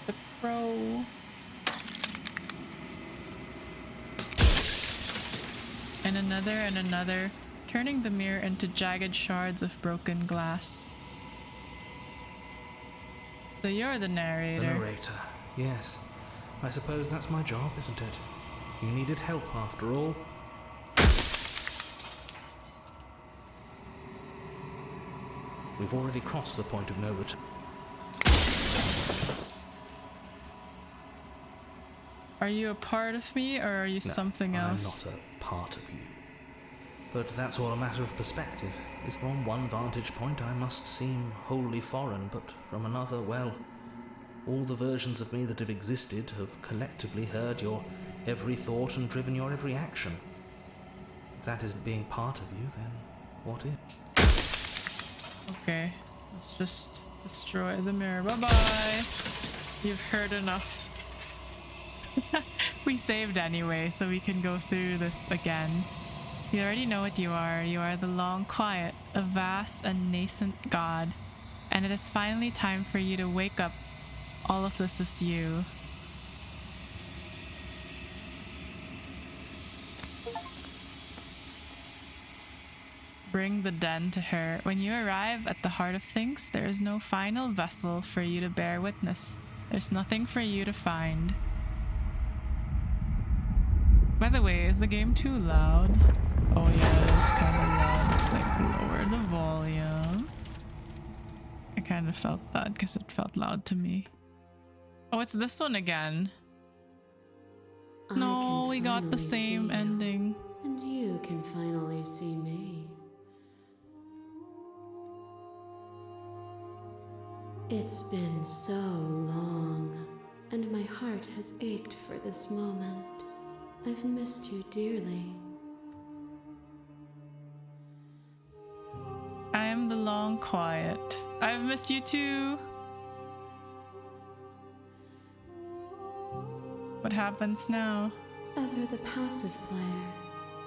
The crow. And another, turning the mirror into jagged shards of broken glass. So you're the narrator. The narrator, yes. I suppose that's my job, isn't it? You needed help after all. We've already crossed the point of no return. Are you a part of me or are you something else? I'm not a part of you. But that's all a matter of perspective. Is from one vantage point I must seem wholly foreign, but from another, well, all the versions of me that have existed have collectively heard your every thought and driven your every action. If that isn't being part of you, then what is? Okay, let's just destroy the mirror. Bye-bye. You've heard enough. We saved anyway, so we can go through this again. You already know what you are. You are the long quiet, a vast and nascent god. And it is finally time for you to wake up. All of this is you. Bring the den to her. When you arrive at the heart of things, there is no final vessel for you to bear witness. There's nothing for you to find. By the way, is the game too loud? Oh yeah, it is kind of loud. It's like lower the volume. I kind of felt that because it felt loud to me. Oh, it's this one again. No, we got the same ending. And you can finally see me. It's been so long, and my heart has ached for this moment. I've missed you dearly. I am the long quiet. I've missed you too. What happens now? Ever the passive player,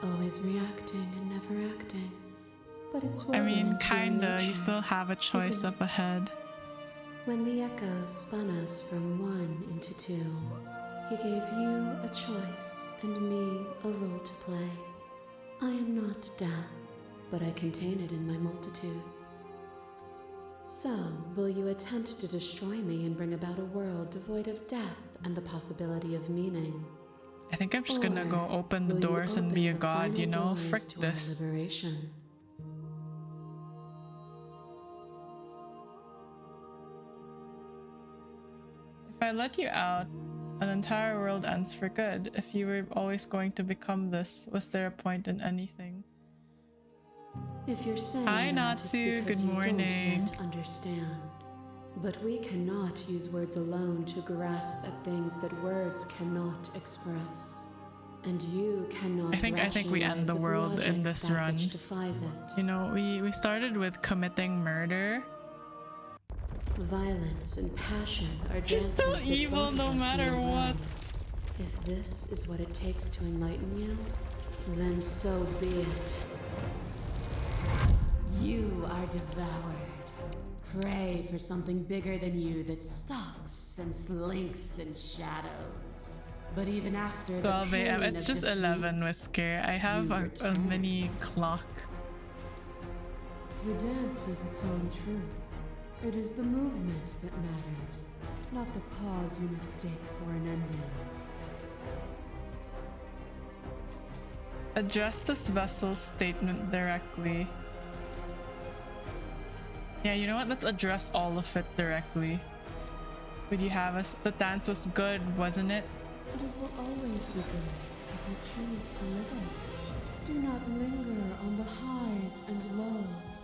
always reacting and never acting. But it's I woven mean, into your kinda. You nature, still have a choice isn't up it? ahead. When the echo spun us from one into two, he gave you a choice and me a role to play. I am not death, but I contain it in my multitudes. So, will you attempt to destroy me and bring about a world devoid of death and the possibility of meaning? I think I'm just gonna Or go open the will you doors and be a open the god, you final know? doors Frick to our this. liberation? If I let you out, an entire world ends for good. If you were always going to become this, was there a point in anything? If you're saying Hi, that, it's Natsu. because Good you morning. don't yet understand. But we cannot use words alone to grasp at things that words cannot express. And you cannot I think we end rationalize the with world in logic this that run. which defies it. You know, we started with committing murder. Violence and passion are She's dances still that evil both of no us matter know what. well. If this is what it takes to enlighten you, then so be it. You are devoured. Pray for something bigger than you that stalks and slinks in shadows. But even after 12 the a.m. pain It's of just 11 defeat, with Scare. I have you a return. mini clock. The dance is its own truth. It is the movement that matters, not the pause you mistake for an ending. Address this vessel's statement directly. Yeah, you know what? Let's address all of it directly. Would you have us? The dance was good, wasn't it? But it will always be good if you choose to live it. Do not linger on the highs and lows.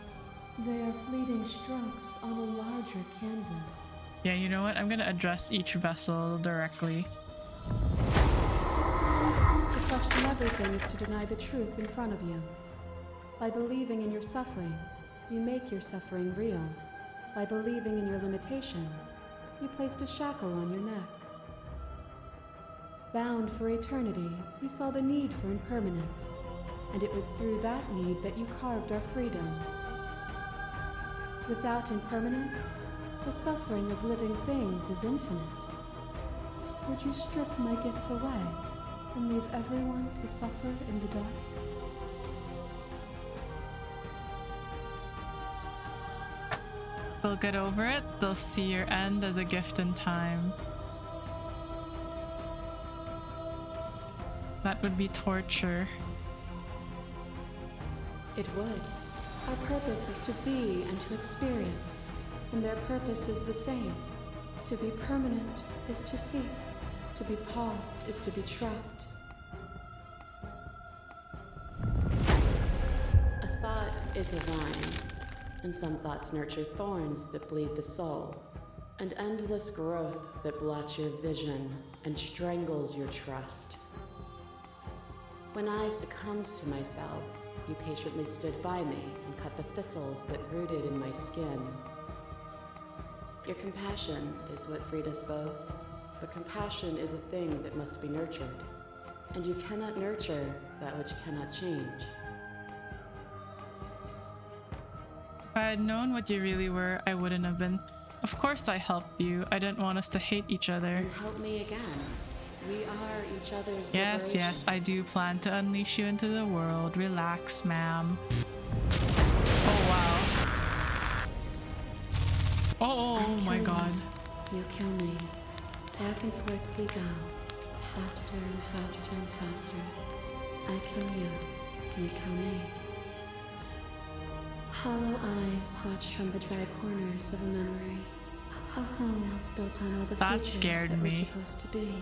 They are fleeting strokes on a larger canvas. Yeah, you know what? I'm gonna address each vessel directly. To question everything is to deny the truth in front of you. By believing in your suffering, you make your suffering real. By believing in your limitations, you placed a shackle on your neck. Bound for eternity, you saw the need for impermanence, and it was through that need that you carved our freedom. Without impermanence, the suffering of living things is infinite. Would you strip my gifts away and leave everyone to suffer in the dark? They'll get over it. They'll see your end as a gift in time. That would be torture. It would. Our purpose is to be and to experience, and their purpose is the same. To be permanent is to cease. To be paused is to be trapped. A thought is a vine, and some thoughts nurture thorns that bleed the soul, and endless growth that blots your vision and strangles your trust. When I succumbed to myself, you patiently stood by me and cut the thistles that rooted in my skin. Your compassion is what freed us both, but compassion is a thing that must be nurtured, and you cannot nurture that which cannot change. If I had known what you really were, I wouldn't have been. Of course I helped you. I didn't want us to hate each other. And help me again. We are each other's Yes, liberation. yes, I do plan to unleash you into the world. Relax, ma'am. Oh, wow. Oh my god. You kill me. Back and forth we go. Faster and faster and faster. I kill you. You kill me. Hollow eyes watch from the dry corners of a memory. A home built on all the That features scared that me. were supposed to be.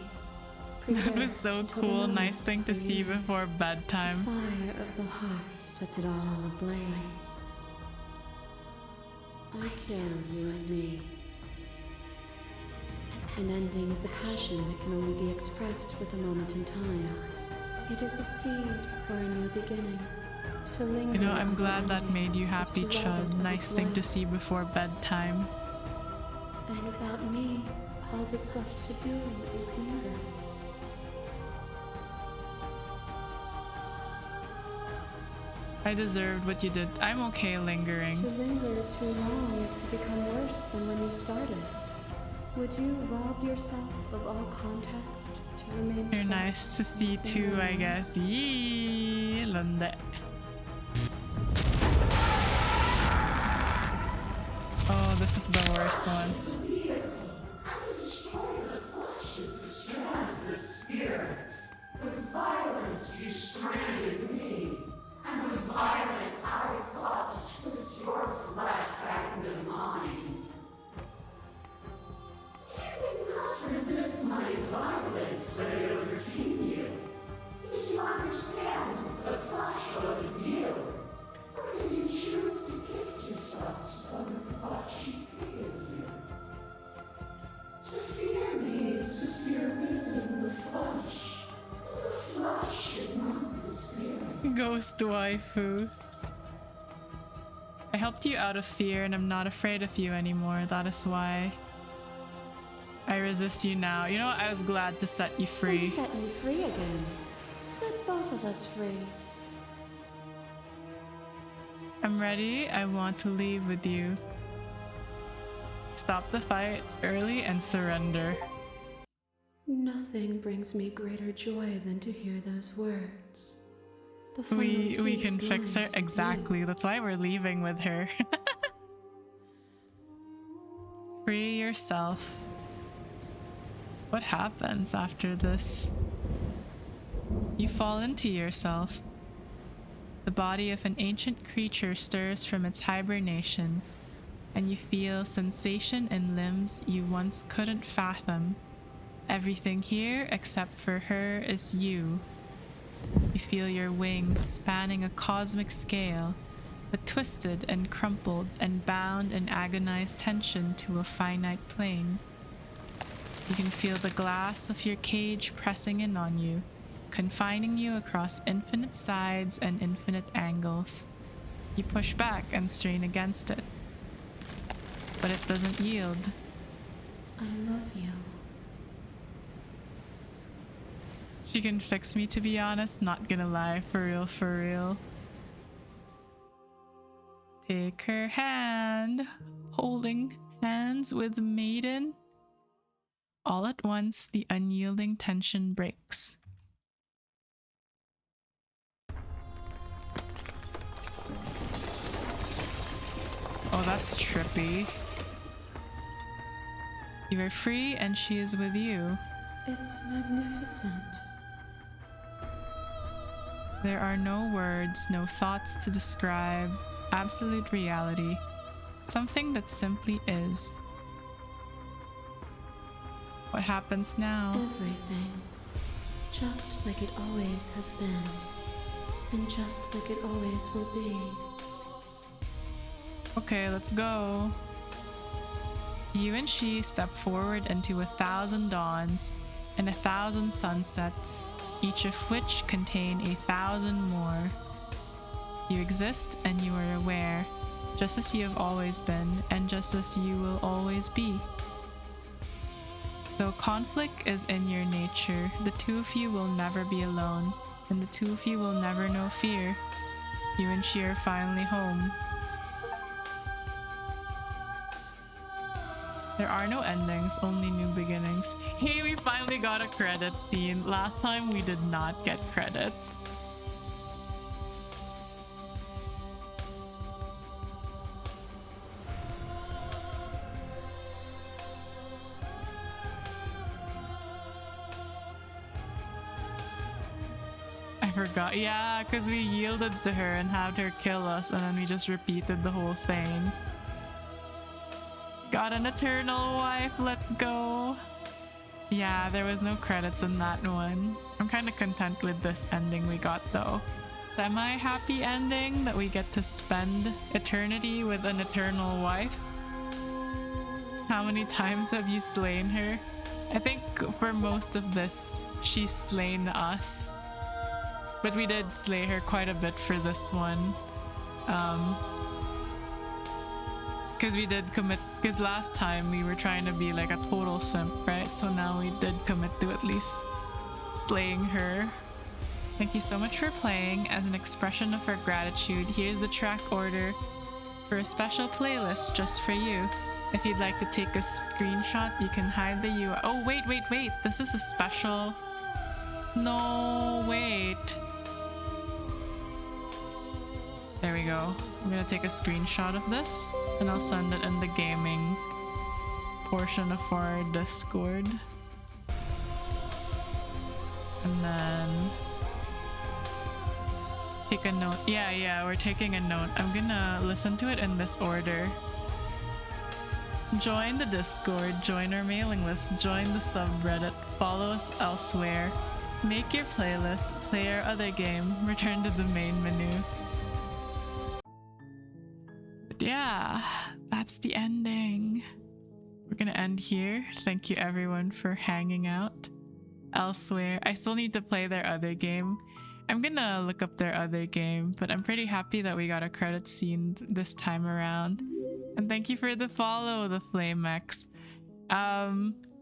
That was so Preserved till the cool. moment Nice thing to for see you. before The bedtime. fire of the heart sets it all ablaze. I kill you and me. An ending is a passion that can only be expressed with a moment in time. It is a seed for a new beginning. To linger You know, I'm on glad the that ending made you is happy, to rob it Chud. of Nice its thing to life. see before bedtime. And without me, all that's left to do is linger. I deserved what you did. I'm okay To lingering. linger too long is to become worse than when you started. Would you rob yourself of all context to remain You're trapped nice to in a see single too, I moment? guess. Yee, lande. Oh, this is the worst one. Ghost waifu. I helped you out of fear and I'm not afraid of you anymore. That is why I resist you now. You know what? I was glad to set you Then free. set me free again. Set both of us free. I'm ready. I want to leave with you. Stop the fight early and surrender. Nothing brings me greater joy than to hear those words. The final We peace can fix her lies with you. exactly. That's why we're leaving with her. Free yourself. What happens after this? You fall into yourself. The body of an ancient creature stirs from its hibernation, and you feel sensation in limbs you once couldn't fathom. Everything here except for her is you. You feel your wings spanning a cosmic scale, but twisted and crumpled and bound in agonized tension to a finite plane. You can feel the glass of your cage pressing in on you, confining you across infinite sides and infinite angles. You push back and strain against it, but it doesn't yield. I love you. She can fix me, to be honest, not gonna lie, for real, for real. Take her hand, holding hands with Maiden. All at once, the unyielding tension breaks. Oh, that's trippy. You are free and she is with you. It's magnificent. There are no words, no thoughts to describe absolute reality. Something that simply is. What happens now? Everything. Just like it always has been. And just like it always will be. Okay, let's go. You and she step forward into 1,000 dawns and 1,000 sunsets, each of which contain 1,000 more. You exist and you are aware, just as you have always been and just as you will always be. Though conflict is in your nature, the two of you will never be alone, and the two of you will never know fear. You and she are finally home. There are no endings, only new beginnings. Hey, we finally got a credit scene. Last time we did not get credits. I forgot. Yeah, because we yielded to her and had her kill us, and then we just repeated the whole thing. Got an eternal wife, let's go. Yeah, there was no credits in that one. I'm kind of content with this ending we got though. Semi-happy ending that we get to spend eternity with an eternal wife. How many times have you slain her? I think for most of this, she's slain us. But we did slay her quite a bit for this one. Because we did commit, because last time we were trying to be like a total simp, right? So now we did commit to at least slaying her. Thank you so much for playing. As an expression of our gratitude, here's the track order for a special playlist just for you. If you'd like to take a screenshot, you can hide the URL. Oh, wait. This is a special. No, wait. There we go. I'm gonna take a screenshot of this and I'll send it in the gaming portion of our Discord. And then take a note. Yeah, we're taking a note. I'm gonna listen to it in this order. Join the Discord, join our mailing list, join the subreddit, follow us elsewhere, make your playlist, play our other game, return to the main menu. But yeah, that's the ending. We're gonna end here. Thank you everyone for hanging out. Elsewhere, I still need to play their other game. I'm gonna look up their other game, but I'm pretty happy that we got a credit scene this time around. And thank you for the follow, the Flamex.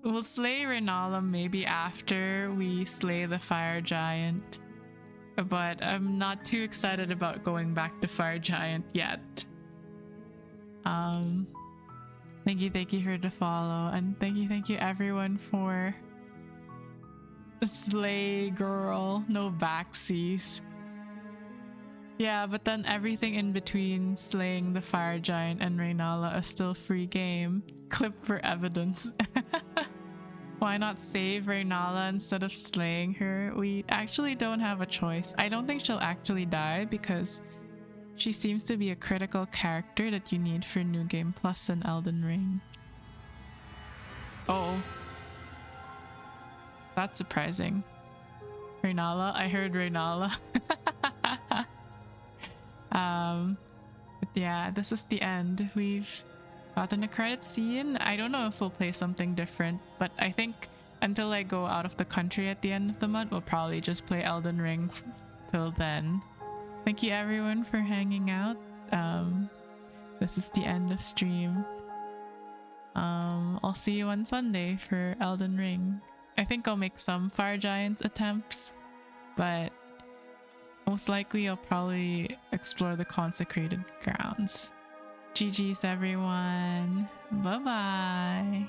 We'll slay Renala maybe after we slay the Fire Giant. But I'm not too excited about going back to Fire Giant yet. Thank you for the follow, and thank you everyone for slay girl, no backsies. Yeah, but then everything in between slaying the Fire Giant and Renala is still free game. Clip for evidence. Why not save Renala instead of slaying her? We actually don't have a choice. I don't think she'll actually die because she seems to be a critical character that you need for New Game Plus and Elden Ring. Oh. That's surprising. Renala? I heard Renala. But yeah, this is the end. We've gotten a credit scene. I don't know if we'll play something different, but I think until I go out of the country at the end of the month, we'll probably just play Elden Ring till then. Thank you everyone for hanging out. This is the end of stream. I'll see you on Sunday for Elden Ring. I think I'll make some Fire Giants attempts, but most likely I'll probably explore the consecrated grounds. GG's everyone. Bye bye.